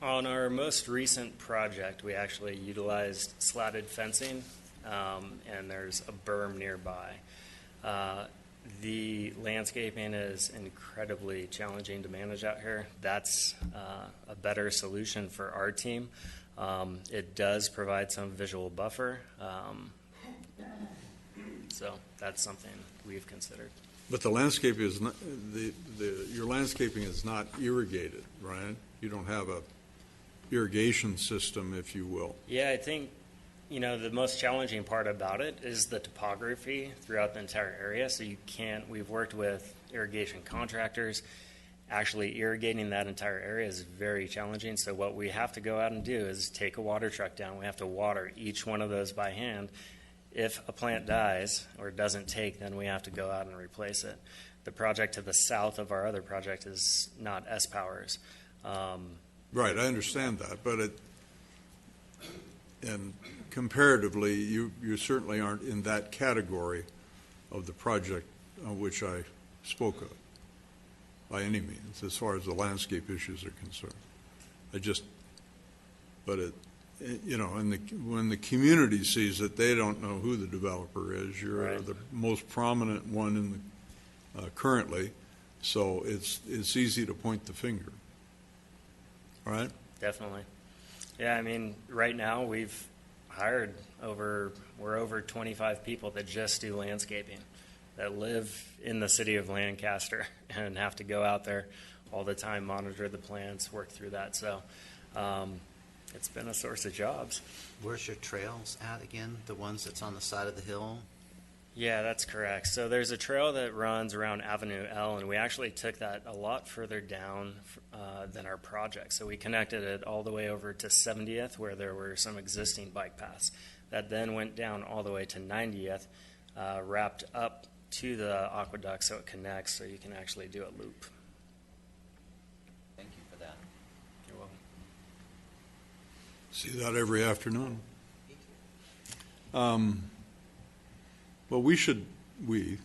On our most recent project, we actually utilized slatted fencing, and there's a berm nearby. The landscaping is incredibly challenging to manage out here. That's a better solution for our team. It does provide some visual buffer, so that's something we've considered. But the landscape is not, your landscaping is not irrigated, right? You don't have a irrigation system, if you will. Yeah, I think, the most challenging part about it is the topography throughout the entire area. So we've worked with irrigation contractors. Actually irrigating that entire area is very challenging. So what we have to go out and do is take a water truck down. We have to water each one of those by hand. If a plant dies or doesn't take, then we have to go out and replace it. The project to the south of our other project is not S-Powers. Right, I understand that, but and comparatively, you certainly aren't in that category of the project which I spoke of, by any means, as far as the landscape issues are concerned. When the community sees it, they don't know who the developer is. You're Right. the most prominent one in the, currently, so it's easy to point the finger. All right? Definitely. Yeah, I mean, right now we've hired we're over 25 people that just do landscaping, that live in the city of Lancaster and have to go out there all the time, monitor the plants, work through that. So it's been a source of jobs. Where's your trails at again? The ones that's on the side of the hill? Yeah, that's correct. So there's a trail that runs around Avenue L, and we actually took that a lot further down than our project. So we connected it all the way over to 70th, where there were some existing bike paths. That then went down all the way to 90th, wrapped up to the aqueduct so it connects, so you can actually do a loop. Thank you for that. You're welcome. See that every afternoon. Well, we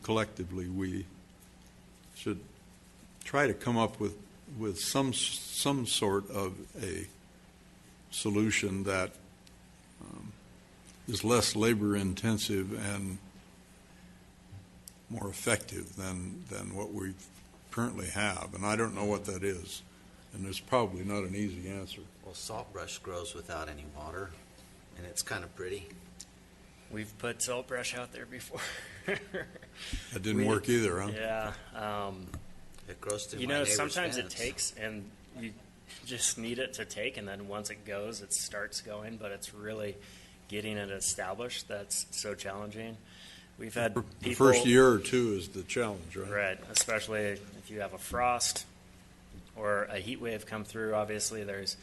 collectively should try to come up with some sort of a solution that is less labor intensive and more effective than what we currently have. And I don't know what that is. And there's probably not an easy answer. Well, saltbrush grows without any water, and it's kind of pretty. We've put salt brush out there before. That didn't work either, huh? Yeah. It grows through my neighbor's sometimes fence. it takes, and you just need it to take, and then once it goes, it starts going, but it's really getting it established that's so challenging. We've had people... The first year or two is the challenge, right? Right, especially if you have a frost or a heat wave come through. Obviously, there's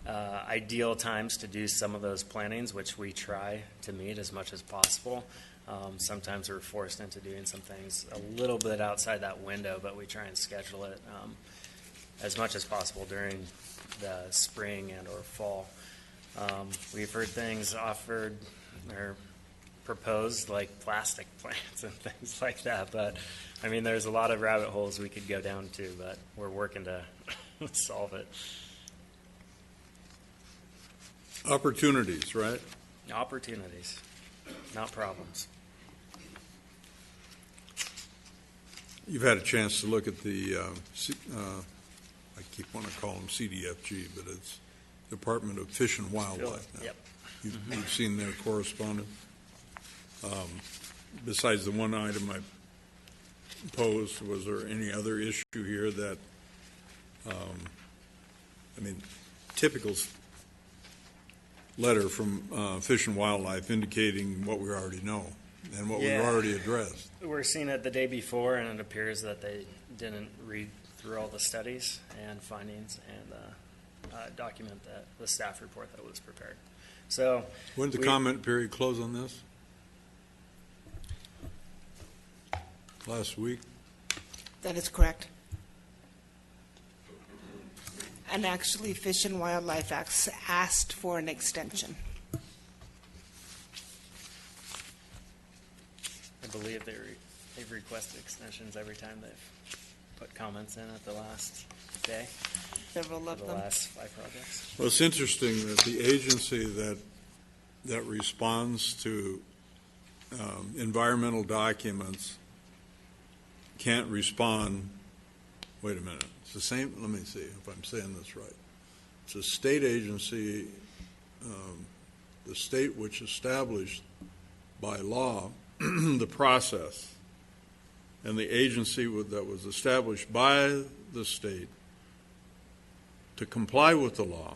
ideal times to do some of those plantings, which we try to meet as much as possible. Sometimes we're forced into doing some things a little bit outside that window, but we try and schedule it as much as possible during the spring and or fall. We've heard things offered or proposed like plastic plants and things like that, but I mean there's a lot of rabbit holes we could go down to, but we're working to solve it. Opportunities, right? Opportunities, not problems. You've had a chance to look at the, I keep wanting to call them CDFG, but it's Department of Fish and Wildlife now. Yep. You've seen their correspondence. Besides the one item I posed, was there any other issue here that, typical letter from Fish and Wildlife indicating what we already know and what we've already addressed. We're seeing it the day before, and it appears that they didn't read through all the studies and findings and document the staff report that was prepared. So When did the comment period close on this? Last week? That is correct. And actually, Fish and Wildlife asked for an extension. I believe they've requested extensions every time they've put comments in at the last day. Several of the them. last 5 projects. Well, it's interesting that the agency that responds to environmental documents can't respond. Wait a minute. It's the same. Let me see if I'm saying this right. It's a state agency, the state which established by law the process, and the agency that was established by the state to comply with the law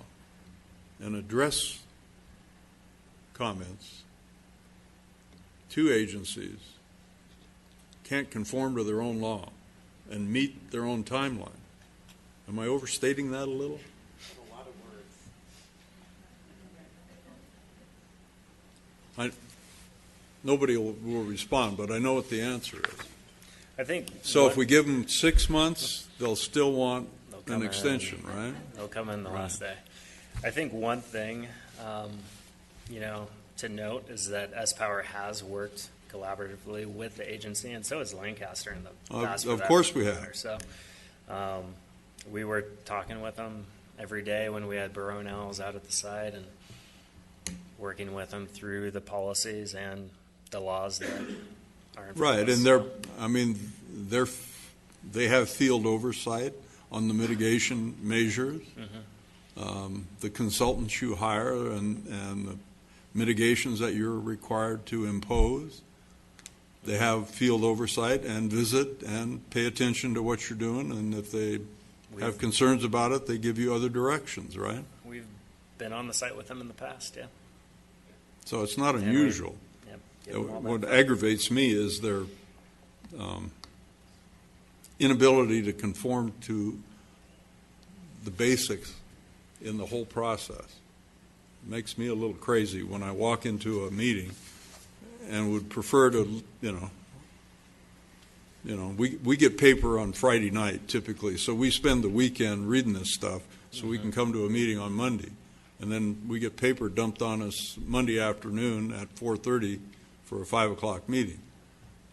and address comments. Two agencies can't conform to their own law and meet their own timeline. Am I overstating that a little? A lot of words. Nobody will respond, but I know what the answer is. I think so. If we give them 6 months, they'll still want an extension, in, right? They'll come in the last day. I think one thing, to note is that S-Power has worked collaboratively with the agency, and so has Lancaster in the past. Of course we have. So we were talking with them every day when we had Baronels out at the site and working with them through the policies and the laws that are in right, place. And they have field oversight on the mitigation measures. Mm-hmm. The consultants you hire and the mitigations that you're required to impose. They have field oversight and visit and pay attention to what you're doing, and if they have concerns about it, they give you other directions, right? We've been on the site with them in the past, yeah. So it's not unusual. What aggravates me is their inability to conform to the basics in the whole process. It makes me a little crazy when I walk into a meeting and would prefer to, we get paper on Friday night typically, so we spend the weekend reading this stuff so we can come to a meeting on Monday. And then we get paper dumped on us Monday afternoon at 4:30 for a 5 o'clock meeting.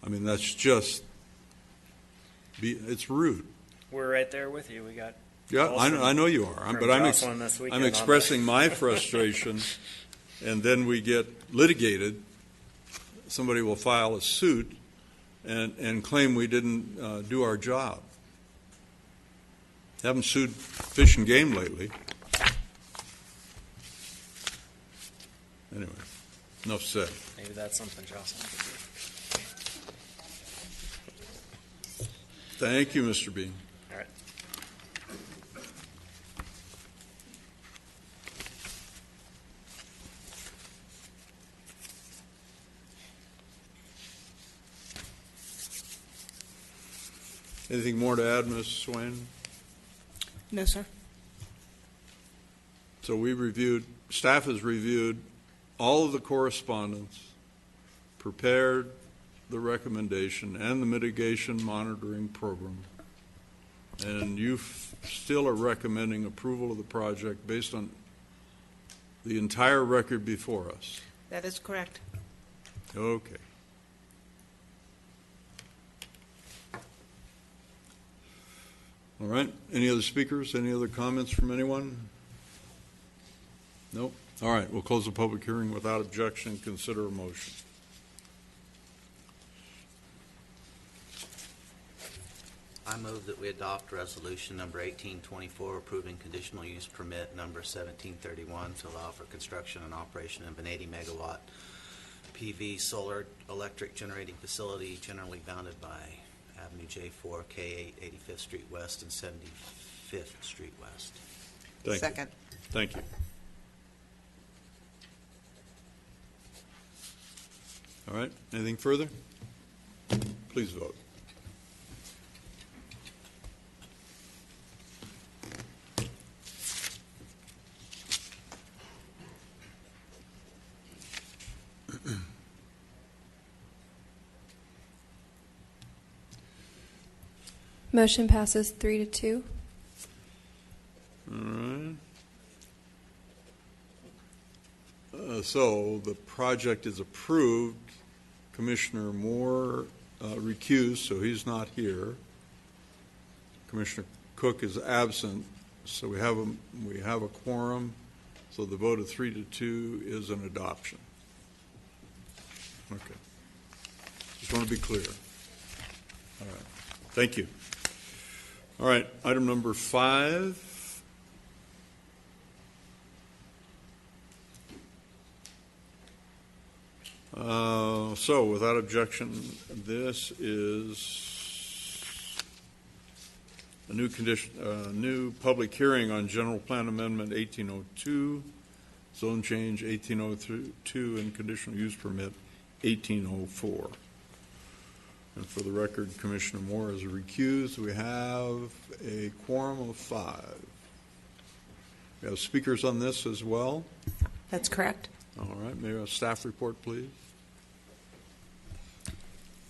I mean, that's just, it's rude. We're right there with you. We got Yeah, I know you are, but I'm expressing my frustration, and then we get litigated. Somebody will file a suit and claim we didn't do our job. Haven't sued Fish and Game lately. Anyway, enough said. Maybe that's something Jocelyn could do. Thank you, Mr. Bean. All right. Anything more to add, Ms. Swain? No, sir. So staff has reviewed all of the correspondence, prepared the recommendation and the mitigation monitoring program, and you still are recommending approval of the project based on the entire record before us. That is correct. Okay. All right. Any other speakers? Any other comments from anyone? Nope. All right. We'll close the public hearing without objection and consider a motion. I move that we adopt resolution number 1824 approving conditional use permit number 1731 to allow for construction and operation of an 80 megawatt PV solar electric generating facility generally bounded by Avenue J4, K8, 85th Street West, and 75th Street West. Thank Second. you. Thank you. All right, anything further? Please vote. Motion passes 3-2. All right. So the project is approved. Commissioner Moore recused, so he's not here. Commissioner Cook is absent, so we have a quorum. So the vote of 3-2 is an adoption. Okay. Just want to be clear. All right. Thank you. All right. Item number 5. So, without objection, this is a new new public hearing on General Plan Amendment 1802, Zone Change 1802, and Conditional Use Permit 1804. And for the record, Commissioner Moore is recused. We have a quorum of 5. We have speakers on this as well. That's correct. All right, maybe a staff report, please.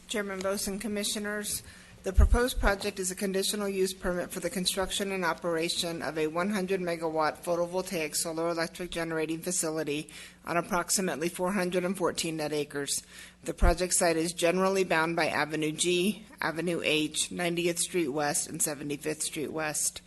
Chairman Bose and Commissioners, the proposed project is a conditional use permit for the construction and operation of a 100-megawatt photovoltaic solar electric generating facility on approximately 414 net acres. The project site is generally bound by Avenue G, Avenue H, 90th Street West, and 75th Street West.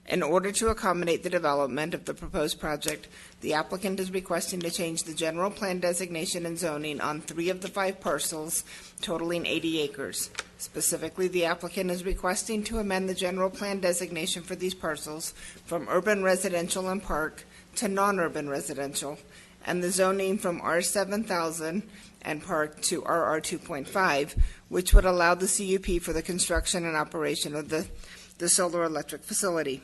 In order to accommodate the development of the proposed project, the applicant is requesting to change the general plan designation and zoning on 3 of the 5 parcels, totaling 80 acres. Specifically, the applicant is requesting to amend the general plan designation for these parcels from urban residential and park to non-urban residential, and the zoning from R7000 and park to RR 2.5, which would allow the CUP for the construction and operation of the solar electric facility.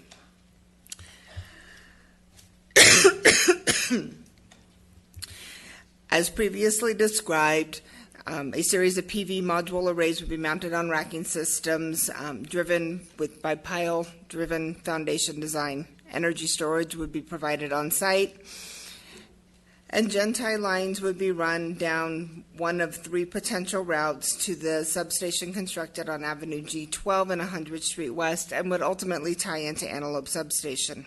As previously described, a series of PV module arrays would be mounted on racking systems driven by pile-driven foundation design. Energy storage would be provided on site, and Gentie lines would be run down one of 3 potential routes to the substation constructed on Avenue G12 and 100th Street West, and would ultimately tie into Antelope Substation.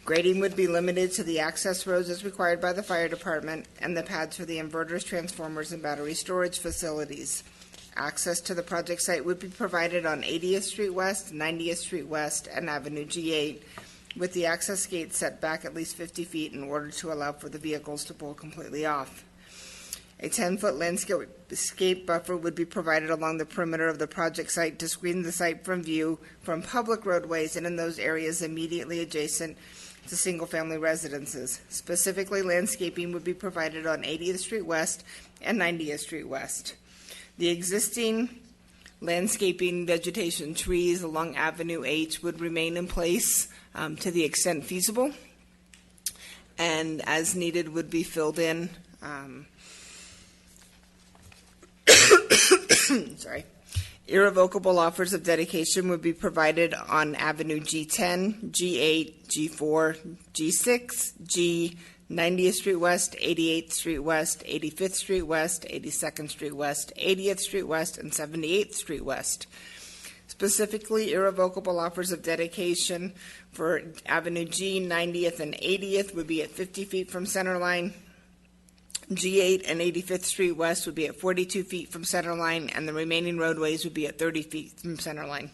Grading would be limited to the access roads as required by the fire department and the pads for the inverters, transformers, and battery storage facilities. Access to the project site would be provided on 80th Street West, 90th Street West, and Avenue G8, with the access gate set back at least 50 feet in order to allow for the vehicles to pull completely off. A 10-foot landscape buffer would be provided along the perimeter of the project site to screen the site from view from public roadways and in those areas immediately adjacent to single-family residences. Specifically, landscaping would be provided on 80th Street West and 90th Street West. The existing landscaping, vegetation, trees along Avenue H would remain in place to the extent feasible, and as needed would be filled in. Sorry. Irrevocable offers of dedication would be provided on Avenue G10, G8, G4, G6, G, 90th Street West, 88th Street West, 85th Street West, 82nd Street West, 80th Street West, and 78th Street West. Specifically, irrevocable offers of dedication for Avenue G, 90th, and 80th would be at 50 feet from center line. G8 and 85th Street West would be at 42 feet from center line, and the remaining roadways would be at 30 feet from center line.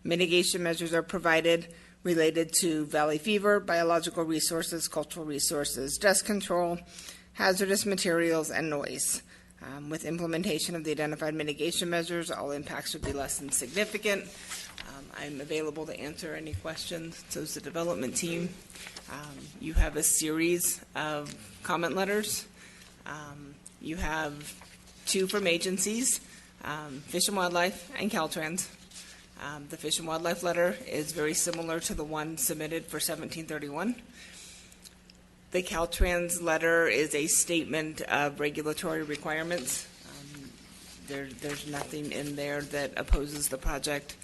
Mitigation measures are provided related to valley fever, biological resources, cultural resources, dust control, hazardous materials, and noise. With implementation of the identified mitigation measures, all impacts would be less than significant. I'm available to answer any questions. So is the development team. You have a series of comment letters. You have 2 from agencies, Fish and Wildlife and Caltrans. The Fish and Wildlife letter is very similar to the one submitted for 1731. The Caltrans letter is a statement of regulatory requirements. There's nothing in there that opposes the project.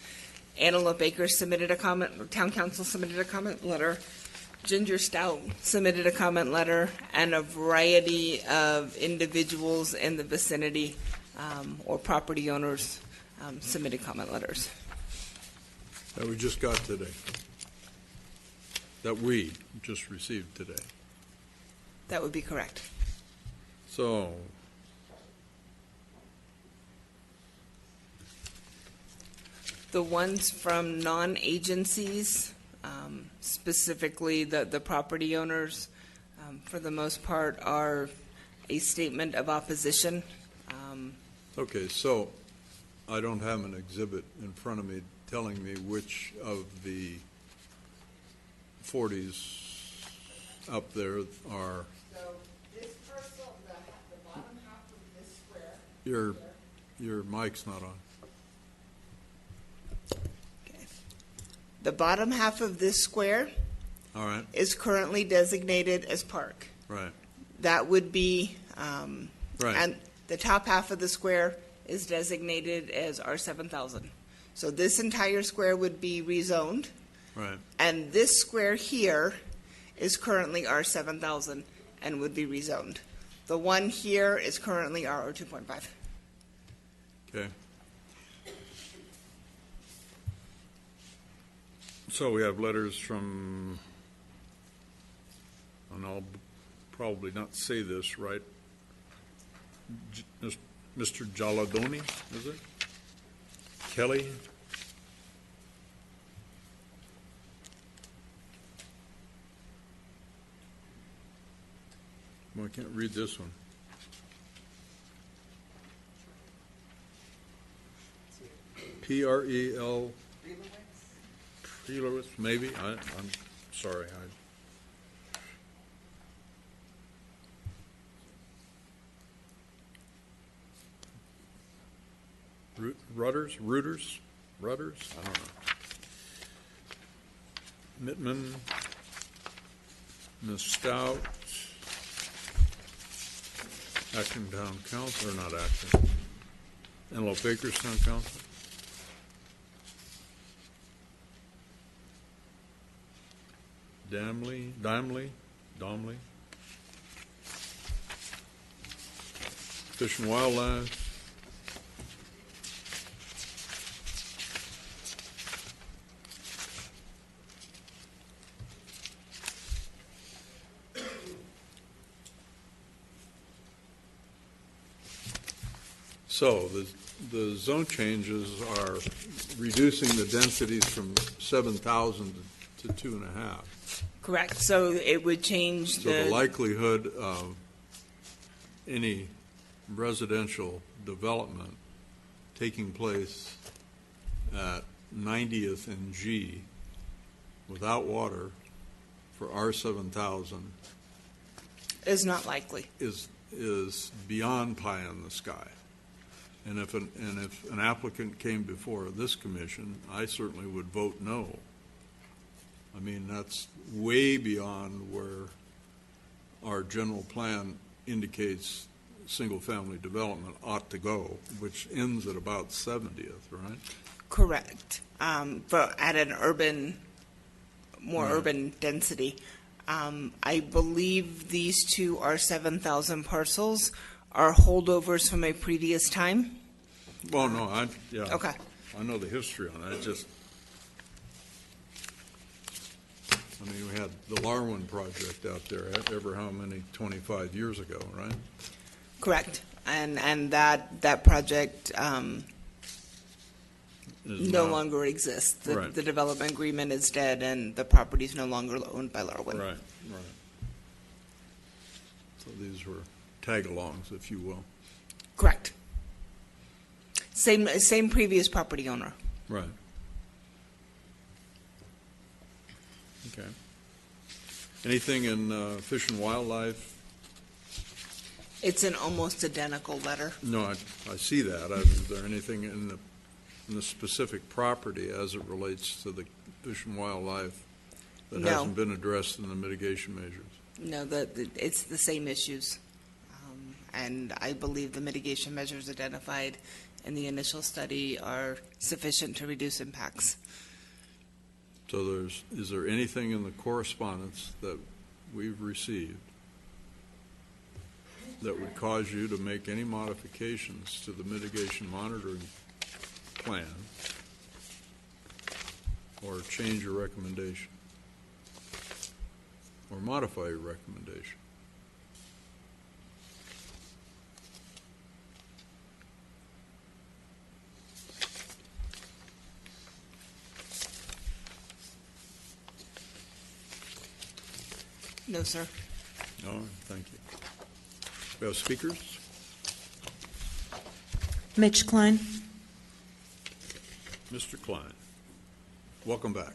Antelope Acres submitted a comment, Town Council submitted a comment letter, Ginger Stout submitted a comment letter, and a variety of individuals in the vicinity or property owners submitted comment letters. That we just got today. That we just received today. That would be correct. So, the ones from non-agencies, specifically the property owners, for the most part, are a statement of opposition. okay, so I don't have an exhibit in front of me telling me which of the 40s up there are. So this parcel, the bottom half of this square. Your mic's not on. The bottom half of this square All right. is currently designated as park. Right. That would be, Right. and the top half of the square is designated as R7000. So this entire square would be rezoned, Right. and this square here is currently R7000 and would be rezoned. The one here is currently RO 2.5. Okay. So we have letters from, and I'll probably not say this right, Mr. Jaladoni, is it? Kelly? Well, I can't read this one. P-R-E-L, Prelowitz, maybe? I'm sorry. Rudders? I don't know. Mittman, Ms. Stout, Acton Town Council, or not Acton, Antelope Acres Town Council. Domley, Fish and Wildlife, so the zone changes are reducing the densities from 7,000 to 2.5. Correct. So it would change So the likelihood of any residential development taking place at 90th and G without water for R7000 is not likely. Is beyond pie in the sky. And if an applicant came before this commission, I certainly would vote no. I mean, that's way beyond where our general plan indicates single-family development ought to go, which ends at about 70th, right? Correct. But at an more urban density. I believe these two R7000 parcels are holdovers from a previous time. Well, no, Okay. I know the history on it. I mean, we had the Larwin project out there, ever how many, 25 years ago, right? Correct. And that project no longer exists. The development agreement is dead, and the property is no longer owned by Larwin. Right. So these were tag-alongs, if you will. Correct. Same previous property owner. Right. Okay. Anything in Fish and Wildlife? It's an almost identical letter. No, I see that. Is there anything in the specific property as it relates to the Fish and Wildlife that No. hasn't been addressed in the mitigation measures? No, it's the same issues. And I believe the mitigation measures identified in the initial study are sufficient to reduce impacts. So is there anything in the correspondence that we've received that would cause you to make any modifications to the mitigation monitoring plan or change your recommendation or modify your recommendation? No, sir. All right, thank you. We have speakers? Mitch Klein. Mr. Klein, welcome back.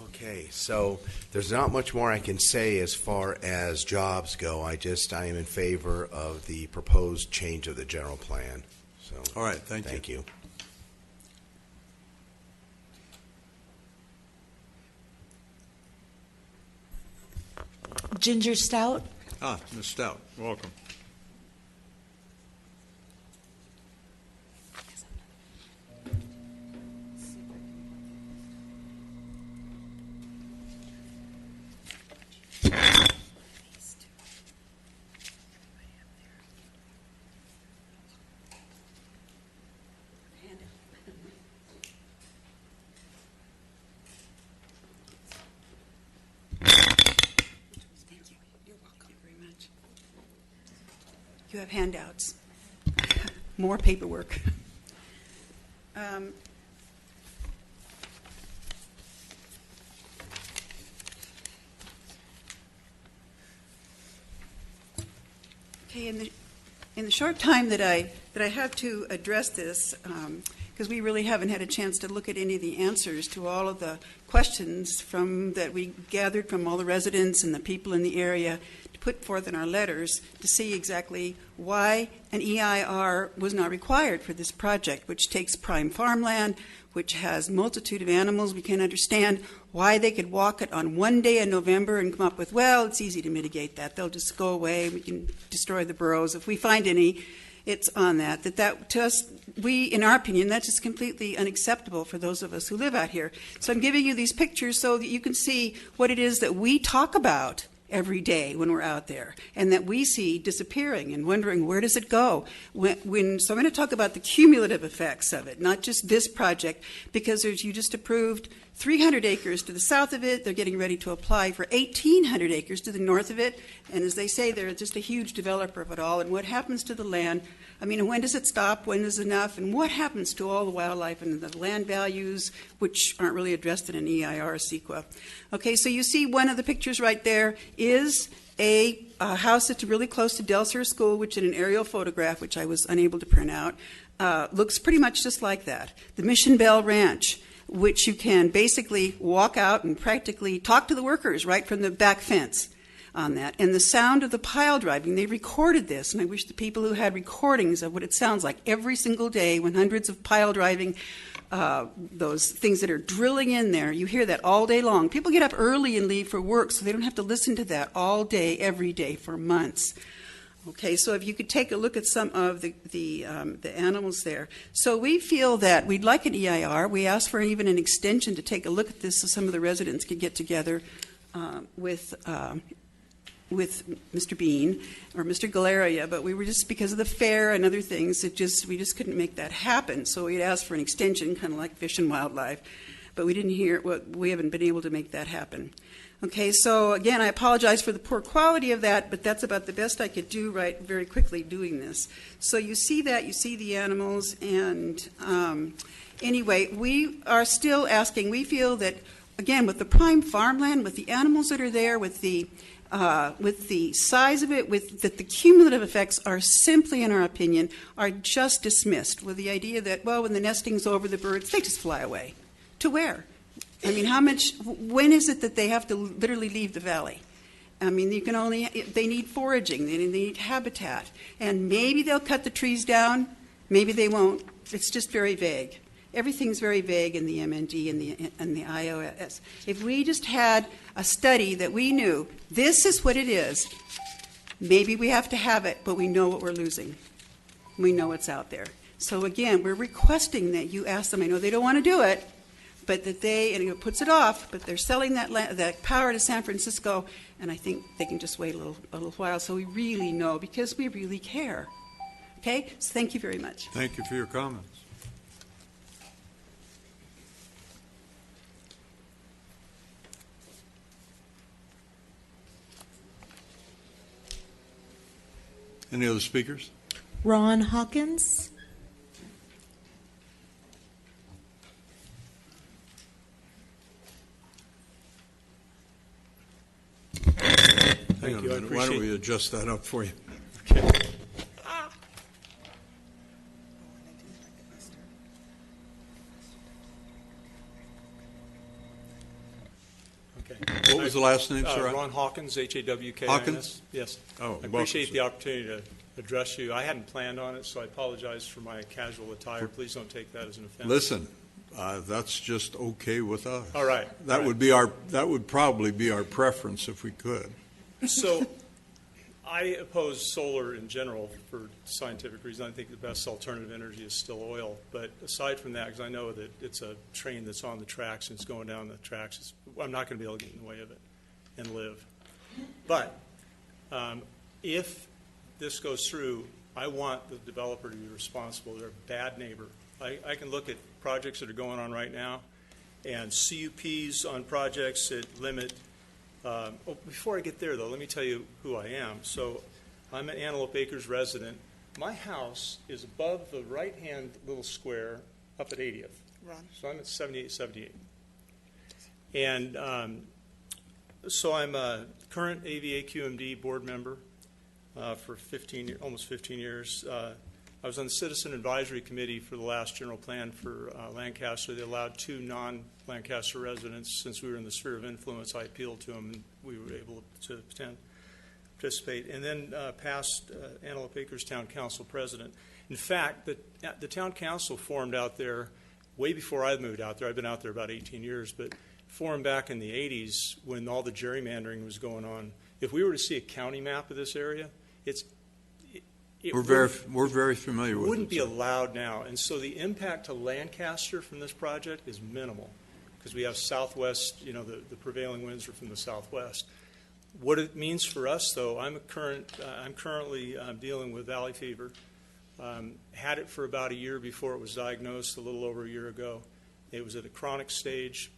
Okay, so there's not much more I can say as far as jobs go. I am in favor of the proposed change of the general plan. So, all right, thank you. Thank you. Ginger Stout. Ms. Stout, welcome. You have handouts. More paperwork. Okay, in the short time that I have to address this, because we really haven't had a chance to look at any of the answers to all of the questions that we gathered from all the residents and the people in the area to put forth in our letters to see exactly why an EIR was not required for this project, which takes prime farmland, which has multitude of animals. We can't understand why they could walk it on one day in November and come up with, well, it's easy to mitigate that. They'll just go away. We can destroy the burrows. If we find any, it's on that to us, in our opinion, that's just completely unacceptable for those of us who live out here. So I'm giving you these pictures so that you can see what it is that we talk about every day when we're out there and that we see disappearing and wondering where does it go. So I'm going to talk about the cumulative effects of it, not just this project, because you just approved 300 acres to the south of it. They're getting ready to apply for 1,800 acres to the north of it. And as they say, they're just a huge developer of it all. And what happens to the land? I mean, when does it stop? When is enough? And what happens to all the wildlife and the land values, which aren't really addressed in an EIR or CEQA? Okay, so you see one of the pictures right there is a house that's really close to Delcer School, which in an aerial photograph, which I was unable to print out, looks pretty much just like that. The Mission Bell Ranch, which you can basically walk out and practically talk to the workers right from the back fence on that. And the sound of the pile driving, they recorded this, and I wish the people who had recordings of what it sounds like every single day when hundreds of pile driving, those things that are drilling in there, you hear that all day long. People get up early and leave for work, so they don't have to listen to that all day, every day for months. Okay, so if you could take a look at some of the animals there. So we feel that we'd like an EIR. We asked for even an extension to take a look at this so some of the residents could get together with Mr. Bean or Mr. Galeria, but we were just, because of the fair and other things, we just couldn't make that happen. So we'd asked for an extension, kind of like Fish and Wildlife, but we haven't been able to make that happen. Okay, so again, I apologize for the poor quality of that, but that's about the best I could do very quickly doing this. So you see that, you see the animals, and anyway, we are still asking, we feel that, again, with the prime farmland, with the animals that are there, with the size of it, that the cumulative effects are simply, in our opinion, are just dismissed with the idea that, well, when the nesting's over, the birds, they just fly away. To where? I mean, when is it that they have to literally leave the valley? I mean, they need foraging, they need habitat, and maybe they'll cut the trees down, maybe they won't. It's just very vague. everything's very vague in the MND and the iOS. If we just had a study that we knew, this is what it is, maybe we have to have it, but we know what we're losing. We know it's out there. So again, we're requesting that you ask them, I know they don't want to do it, but that they, and it puts it off, but they're selling that power to San Francisco, and I think they can just wait a little while so we really know, because we really care. Okay? So thank you very much. Thank you for your comments. Any other speakers? Ron Hawkins. Hang on a minute. Why don't we adjust that up for you? Okay. What was the last name, sir? Ron Hawkins, Hawkins. Hawkins? Yes. Oh, I appreciate the opportunity to address you. I hadn't planned on it, so I apologize for my casual attire. Please don't take that as an offense. Listen, that's just okay with us. All right. That would probably be our preference if we could. So I oppose solar in general for scientific reasons. I think the best alternative energy is still oil. But aside from that, because I know that it's a train that's on the tracks and it's going down the tracks, I'm not going to be able to get in the way of it and live. But if this goes through, I want the developer to be responsible. They're a bad neighbor. I can look at projects that are going on right now and CUPs on projects that limit. Before I get there, though, let me tell you who I am. So I'm an Antelope Acres resident. My house is above the right-hand little square up at 80th. Ron. So I'm at 78. And so I'm a current AVA QMD board member for almost 15 years. I was on the Citizen Advisory Committee for the last general plan for Lancaster. They allowed 2 non-Lancaster residents. Since we were in the sphere of influence, I appealed to them, and we were able to participate. And then passed Antelope Acres Town Council president. In fact, the Town Council formed out there way before I moved out there. I've been out there about 18 years, but formed back in the 80s when all the gerrymandering was going on. If we were to see a county map of this area, we're very familiar with it. It wouldn't be allowed now. And so the impact to Lancaster from this project is minimal because we have southwest, the prevailing winds are from the southwest. What it means for us, though, I'm currently dealing with valley fever. Had it for about a year before it was diagnosed, a little over a year ago. It was at a chronic stage.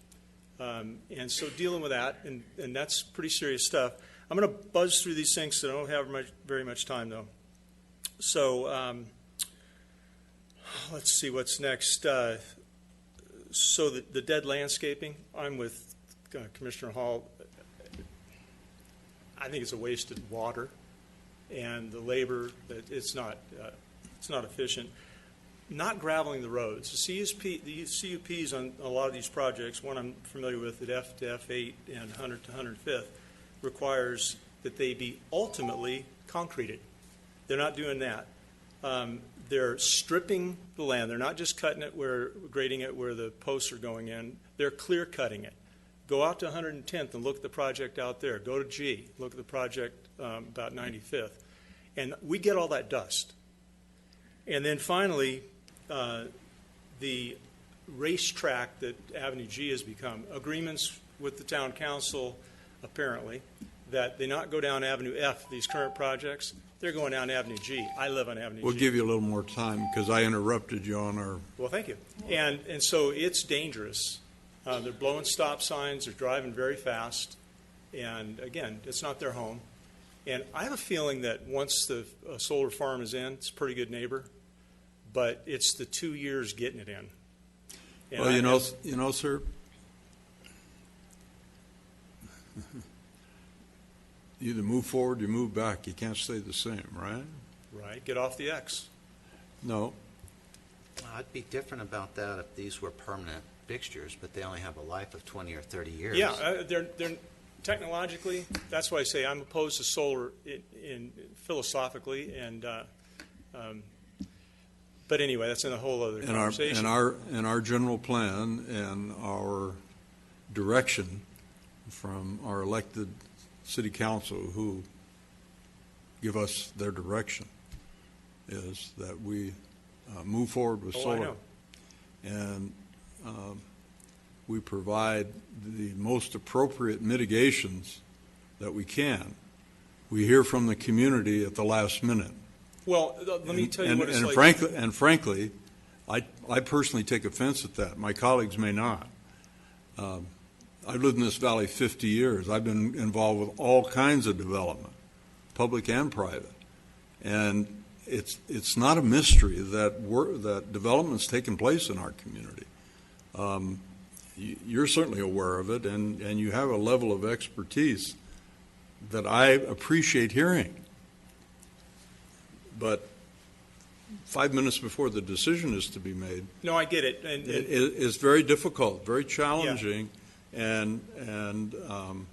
And so dealing with that, and that's pretty serious stuff. I'm going to buzz through these things because I don't have very much time, though. So let's see what's next. So the dead landscaping, I'm with Commissioner Hall. I think it's a wasted water, and the labor, it's not efficient. Not graveling the roads. The CUPs on a lot of these projects, one I'm familiar with at F to F8 and 100 to 105th, requires that they be ultimately concreted. They're not doing that. They're stripping the land. They're not just cutting it grading it where the posts are going in. They're clear cutting it. Go out to 110th and look at the project out there. Go to G, look at the project about 95th. And we get all that dust. And then finally, the racetrack that Avenue G has become, agreements with the town council, apparently, that they not go down Avenue F, these current projects. They're going down Avenue G. I live on Avenue G. We'll give you a little more time because I interrupted you on our... Well, thank you. And so it's dangerous. They're blowing stop signs. They're driving very fast. And, again, it's not their home. And I have a feeling that once the solar farm is in, it's a pretty good neighbor. But it's the 2 years getting it in. And well, you know, sir, you either move forward, you move back. You can't stay the same, right? Right. Get off the X. No. Well, I'd be different about that if these were permanent fixtures, but they only have a life of 20 or 30 years. Yeah, they're technologically. That's why I say I'm opposed to solar in philosophically, and But anyway, that's in a whole other conversation. And our general plan and our direction from our elected city council who give us their direction is that we move forward with solar. I know. And we provide the most appropriate mitigations that we can. We hear from the community at the last minute. Well, let me tell you what it's like. Frankly, I personally take offense at that. My colleagues may not. I've lived in this valley 50 years. I've been involved with all kinds of development, public and private. And it's not a mystery that development's taken place in our community. You're certainly aware of it, and you have a level of expertise that I appreciate hearing. But 5 minutes before the decision is to be made, no, I get it. It's very difficult, very challenging, and the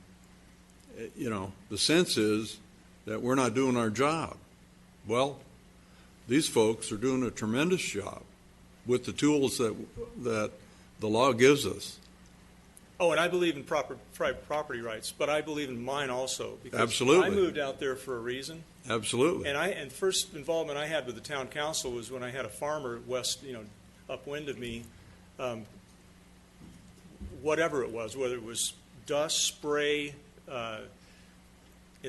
sense is that we're not doing our job. Well, these folks are doing a tremendous job with the tools that the law gives us. Oh, and I believe in private property rights, but I believe in mine also. Because Absolutely. I moved out there for a reason. Absolutely. And the first involvement I had with the town council was when I had a farmer upwind of me, whatever it was, whether it was dust, spray, and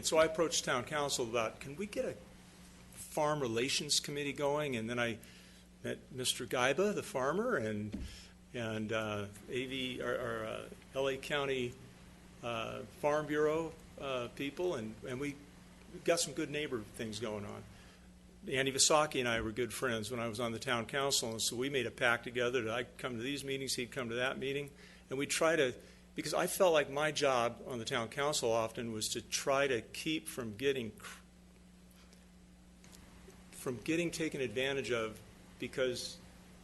so I approached town council about, can we get a farm relations committee going? And then I met Mr. Gaiba, the farmer, and LA County Farm Bureau people, and we got some good neighbor things going on. Andy Visaki and I were good friends when I was on the town council, and so we made a pact together that I'd come to these meetings, he'd come to that meeting, and we'd try to, because I felt like my job on the town council often was to try to keep from getting taken advantage of, because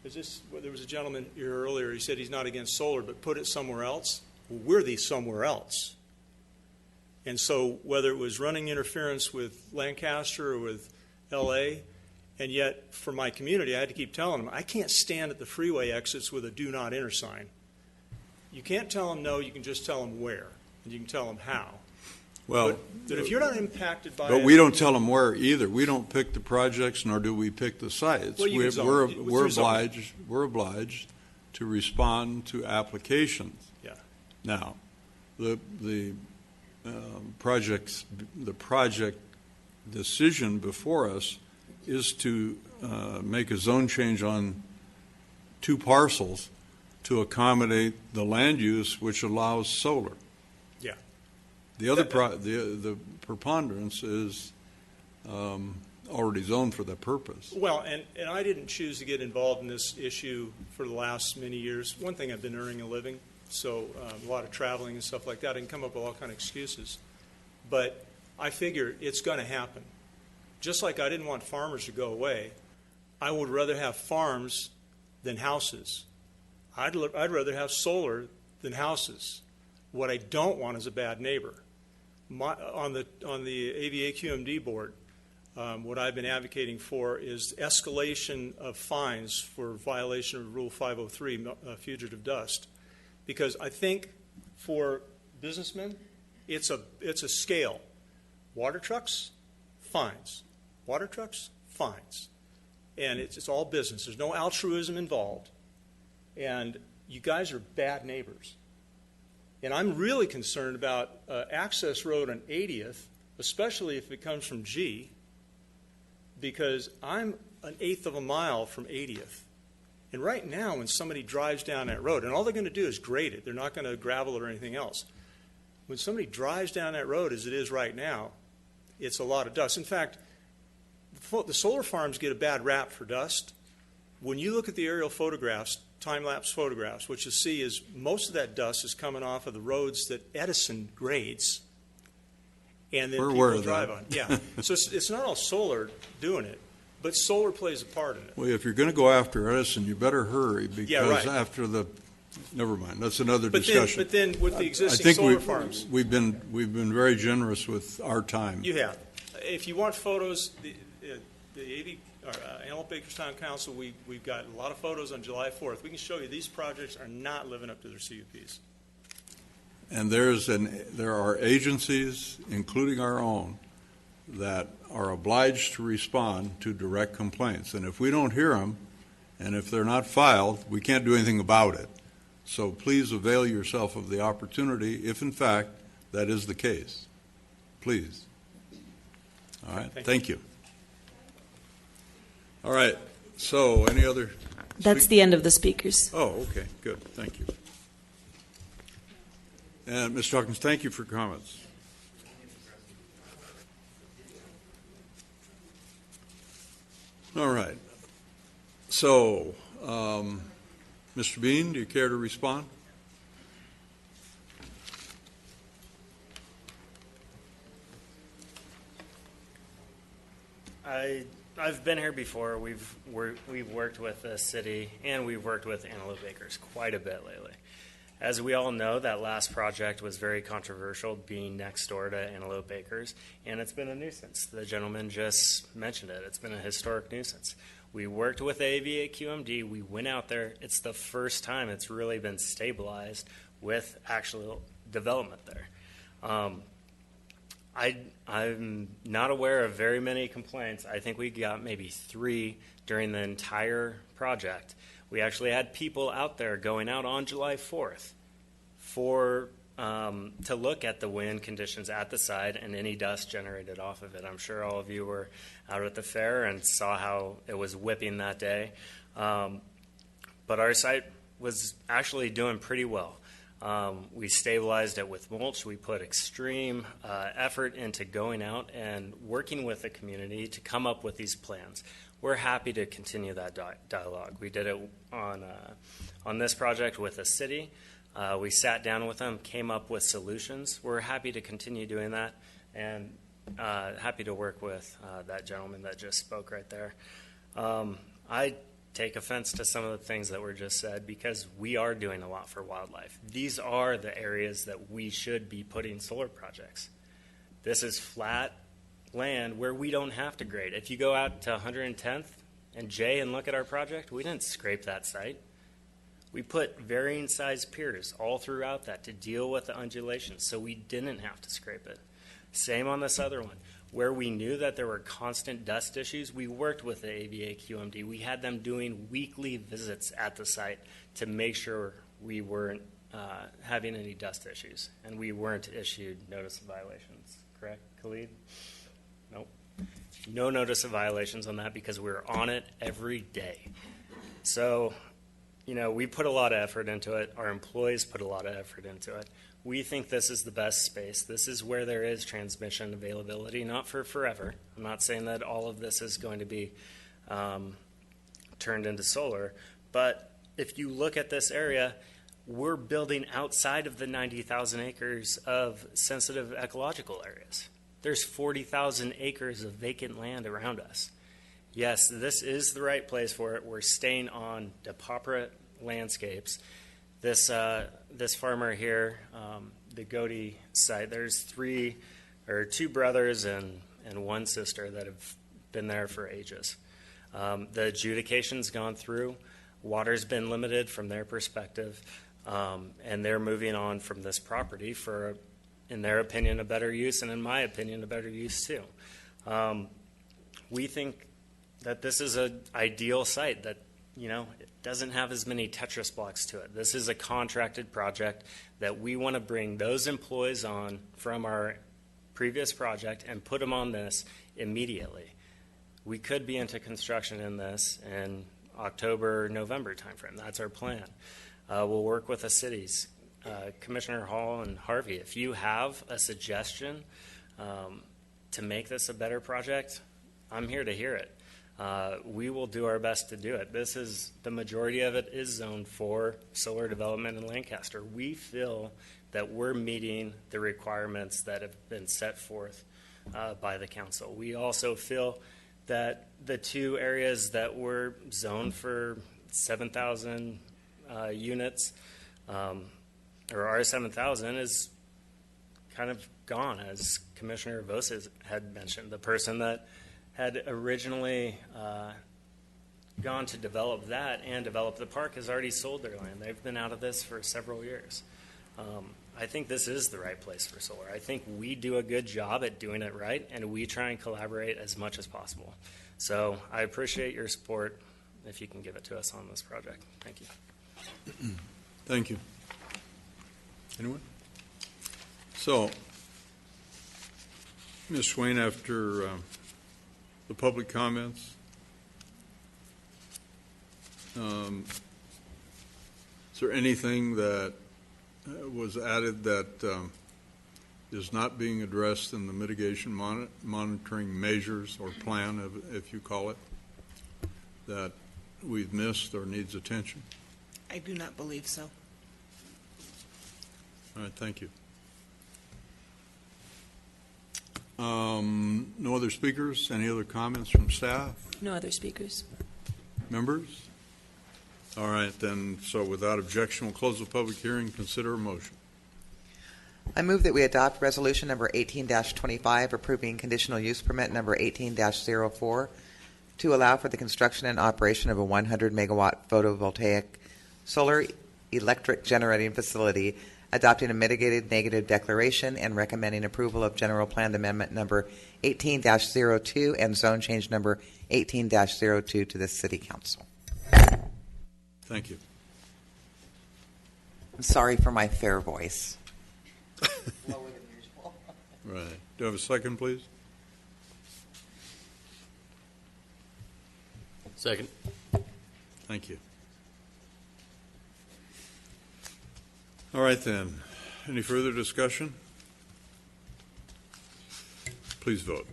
there was a gentleman here earlier, he said he's not against solar, but put it somewhere else. Well, we're the somewhere else. And so whether it was running interference with Lancaster or with L.A., and yet for my community, I had to keep telling them, I can't stand at the freeway exits with a do not enter sign. You can't tell them no, you can just tell them where, and you can tell them how. Well, but if you're not impacted by but it, we don't tell them where either. We don't pick the projects, nor do we pick the sites. Well, We're obliged to respond to applications. Yeah. Now, the project decision before us is to make a zone change on 2 parcels to accommodate the land use which allows solar. Yeah. The other the preponderance is already zoned for that purpose. Well, and I didn't choose to get involved in this issue for the last many years. One thing, I've been earning a living, so a lot of traveling and stuff like that. I can come up with all kind of excuses. But I figure it's going to happen. Just like I didn't want farmers to go away, I would rather have farms than houses. I'd rather have solar than houses. What I don't want is a bad neighbor. On the AVA-QMD board, what I've been advocating for is escalation of fines for violation of Rule 503, fugitive dust, because I think for businessmen, it's a scale. Water trucks, fines. Water trucks, fines. And it's all business. There's no altruism involved. And you guys are bad neighbors. And I'm really concerned about access road on 80th, especially if it comes from G, because I'm an 1/8 of a mile from 80th. And right now, when somebody drives down that road, and all they're going to do is grade it, they're not going to gravel it or anything else. When somebody drives down that road, as it is right now, it's a lot of dust. In fact, the solar farms get a bad rap for dust. When you look at the aerial photographs, time-lapse photographs, what you'll see is most of that dust is coming off of the roads that Edison grades, and then people drive on. Yeah, so it's not all solar doing it, but solar plays a part in it. Well, if you're going to go after Edison, you better hurry, because after the never mind. That's another discussion. But then with the existing solar farms, we've been very generous with our time. You have. If you want photos, the AV Antelope Acres Town Council, we've got a lot of photos on July 4th. We can show you these projects are not living up to their CUPs. And there are agencies, including our own, that are obliged to respond to direct complaints. And if we don't hear them, and if they're not filed, we can't do anything about it. So please avail yourself of the opportunity if, in fact, that is the case. Please. All right. Thank you. All right. So any other? That's the end of the speakers. Oh, okay. Good. Thank you. And Mr. Hawkins, thank you for comments. All right. So, Mr. Bean, do you care to respond? I've been here before. We've worked with the city and we've worked with Antelope Acres quite a bit lately. As we all know, that last project was very controversial, being next door to Antelope Acres, and it's been a nuisance. The gentleman just mentioned it. It's been a historic nuisance. We worked with AVA QMD. We went out there. It's the first time it's really been stabilized with actual development there. I'm not aware of very many complaints. I think we got maybe 3 during the entire project. We actually had people out there going out on July 4th to look at the wind conditions at the site and any dust generated off of it. I'm sure all of you were out at the fair and saw how it was whipping that day. But our site was actually doing pretty well. We stabilized it with mulch. We put extreme effort into going out and working with the community to come up with these plans. We're happy to continue that dialogue. We did it on this project with the city. We sat down with them, came up with solutions. We're happy to continue doing that, and happy to work with that gentleman that just spoke right there. I take offense to some of the things that were just said because we are doing a lot for wildlife. These are the areas that we should be putting solar projects. This is flat land where we don't have to grade. If you go out to 110th and J and look at our project, we didn't scrape that site. We put varying size piers all throughout that to deal with the undulations, so we didn't have to scrape it. Same on this other one. Where we knew that there were constant dust issues, we worked with the AVA QMD. We had them doing weekly visits at the site to make sure we weren't having any dust issues, and we weren't issued notice of violations. Correct, Khalid? Nope. No notice of violations on that because we were on it every day. So, we put a lot of effort into it. Our employees put a lot of effort into it. We think this is the best space. This is where there is transmission availability, not for forever. I'm not saying that all of this is going to be turned into solar, but if you look at this area, we're building outside of the 90,000 acres of sensitive ecological areas. There's 40,000 acres of vacant land around us. Yes, this is the right place for it. We're staying on depauperate landscapes. This farmer here, the Godey site, there's 2 brothers and 1 sister that have been there for ages. The adjudication's gone through. Water's been limited from their perspective, and they're moving on from this property for, in their opinion, a better use, and in my opinion, a better use too. We think that this is an ideal site that, it doesn't have as many Tetris blocks to it. This is a contracted project that we want to bring those employees on from our previous project and put them on this immediately. We could be into construction in this in October, November timeframe. That's our plan. We'll work with the cities. Commissioner Hall and Harvey, if you have a suggestion to make this a better project, I'm here to hear it. We will do our best to do it. The majority of it is zoned for solar development in Lancaster. We feel that we're meeting the requirements that have been set forth by the council. We also feel that the 2 areas that were zoned for 7,000 units, or R7,000, is kind of gone, as Commissioner Vosa had mentioned. The person that had originally gone to develop that and develop the park has already sold their land. They've been out of this for several years. I think this is the right place for solar. I think we do a good job at doing it right, and we try and collaborate as much as possible. So I appreciate your support if you can give it to us on this project. Thank you. Thank you. Anyone? So, Ms. Swain, after the public comments, is there anything that was added that is not being addressed in the mitigation monitoring measures or plan, if you call it, that we've missed or needs attention? I do not believe so. All right, thank you. No other speakers? Any other comments from staff? No other speakers. Members? All right, then, so without objection, we'll close the public hearing. Consider a motion. I move that we adopt resolution number 18-25, approving conditional use permit number 18-04 to allow for the construction and operation of a 100 megawatt photovoltaic solar electric generating facility, adopting a mitigated negative declaration and recommending approval of general plan amendment number 18-02 and zone change number 18-02 to the City Council. Thank you. I'm sorry for my fair voice. Lower than usual. Right. Do I have a second, please? Second. Thank you. All right, then. Any further discussion? Please vote.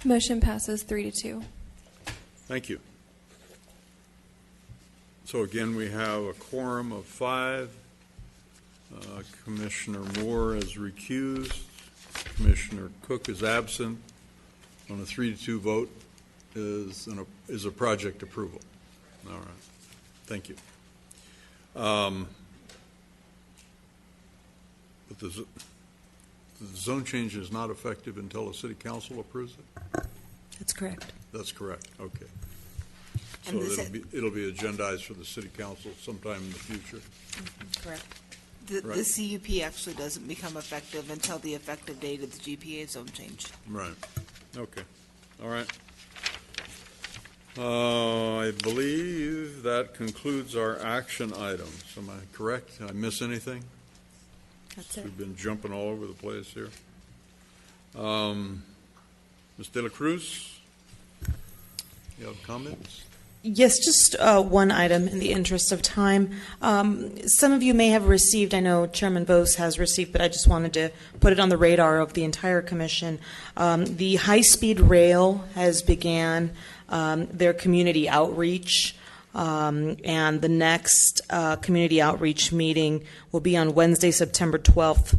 Motion passes 3-2. Thank you. So again, we have a quorum of 5. Commissioner Moore is recused. Commissioner Cook is absent. On a 3-2 vote is a project approval. All right. Thank you. But the zone change is not effective until the City Council approves it? That's correct. That's correct. Okay. So And this it'll be agendized for the City Council sometime in the future? Correct. The Right. CUP actually doesn't become effective until the effective date of the GPA zone change. Right. Okay. All right. I believe that concludes our action items. Am I correct? Did I miss anything? That's it. We've been jumping all over the place here. Ms. De La Cruz, you have comments? Yes, just one item in the interest of time. Some of you may have received, I know Chairman Bose has received, but I just wanted to put it on the radar of the entire commission. The high-speed rail has began their community outreach, and the next community outreach meeting will be on Wednesday, September 12th.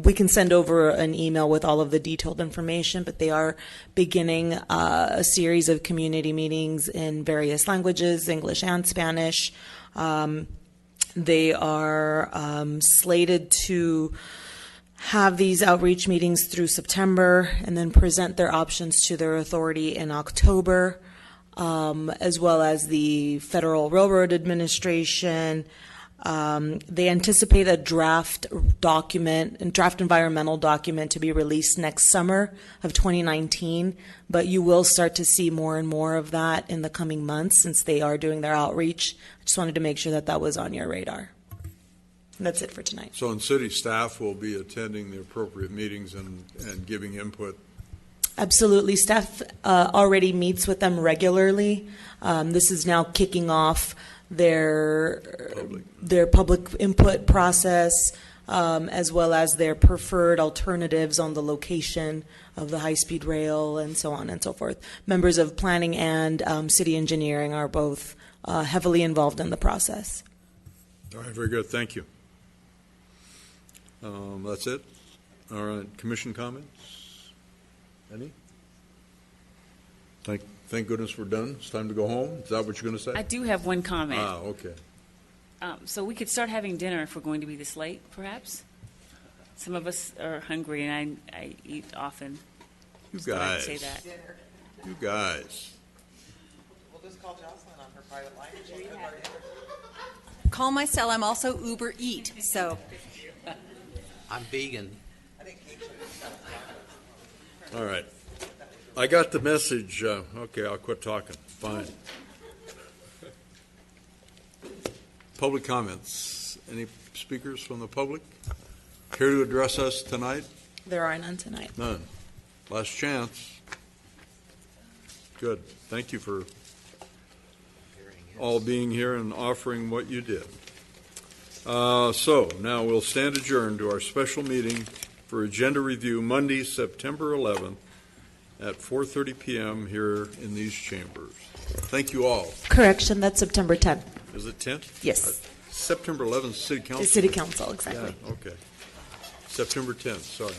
We can send over an email with all of the detailed information, but they are beginning a series of community meetings in various languages, English and Spanish. They are slated to have these outreach meetings through September and then present their options to their authority in October, as well as the Federal Railroad Administration. They anticipate a draft environmental document to be released next summer of 2019, but you will start to see more and more of that in the coming months since they are doing their outreach. I just wanted to make sure that that was on your radar. And that's it for tonight. So, city staff will be attending the appropriate meetings and giving input. Absolutely. Staff already meets with them regularly. This is now kicking off their public input process, as well as their preferred alternatives on the location of the high-speed rail and so on and so forth. Members of planning and city engineering are both heavily involved in the process. All right, very good. Thank you. That's it. All right, commission comments? Any? Thank goodness we're done. It's time to go home. Is that what you're going to say? I do have one comment. Okay. So we could start having dinner if we're going to be this late, perhaps? Some of us are hungry, and I eat often. You Just thought I'd guys. say that. You guys. We'll just call Jocelyn on her private line. and she'll send our dinner. Call my cell. I'm also Uber Eat, so. I'm vegan. All right. I got the message. Okay, I'll quit talking. Fine. Public comments. Any speakers from the public care to address us tonight? There are none tonight. None. Last chance. Good. Thank you for all being here and offering what you did. So now we'll stand adjourned to our special meeting for agenda review Monday, September 11th at 4:30 p.m. here in these chambers. Thank you all. Correction, that's September 10th. Is it 10th? Yes. September 11th, City Council? City Council, exactly. Yeah, okay. September 10th, sorry.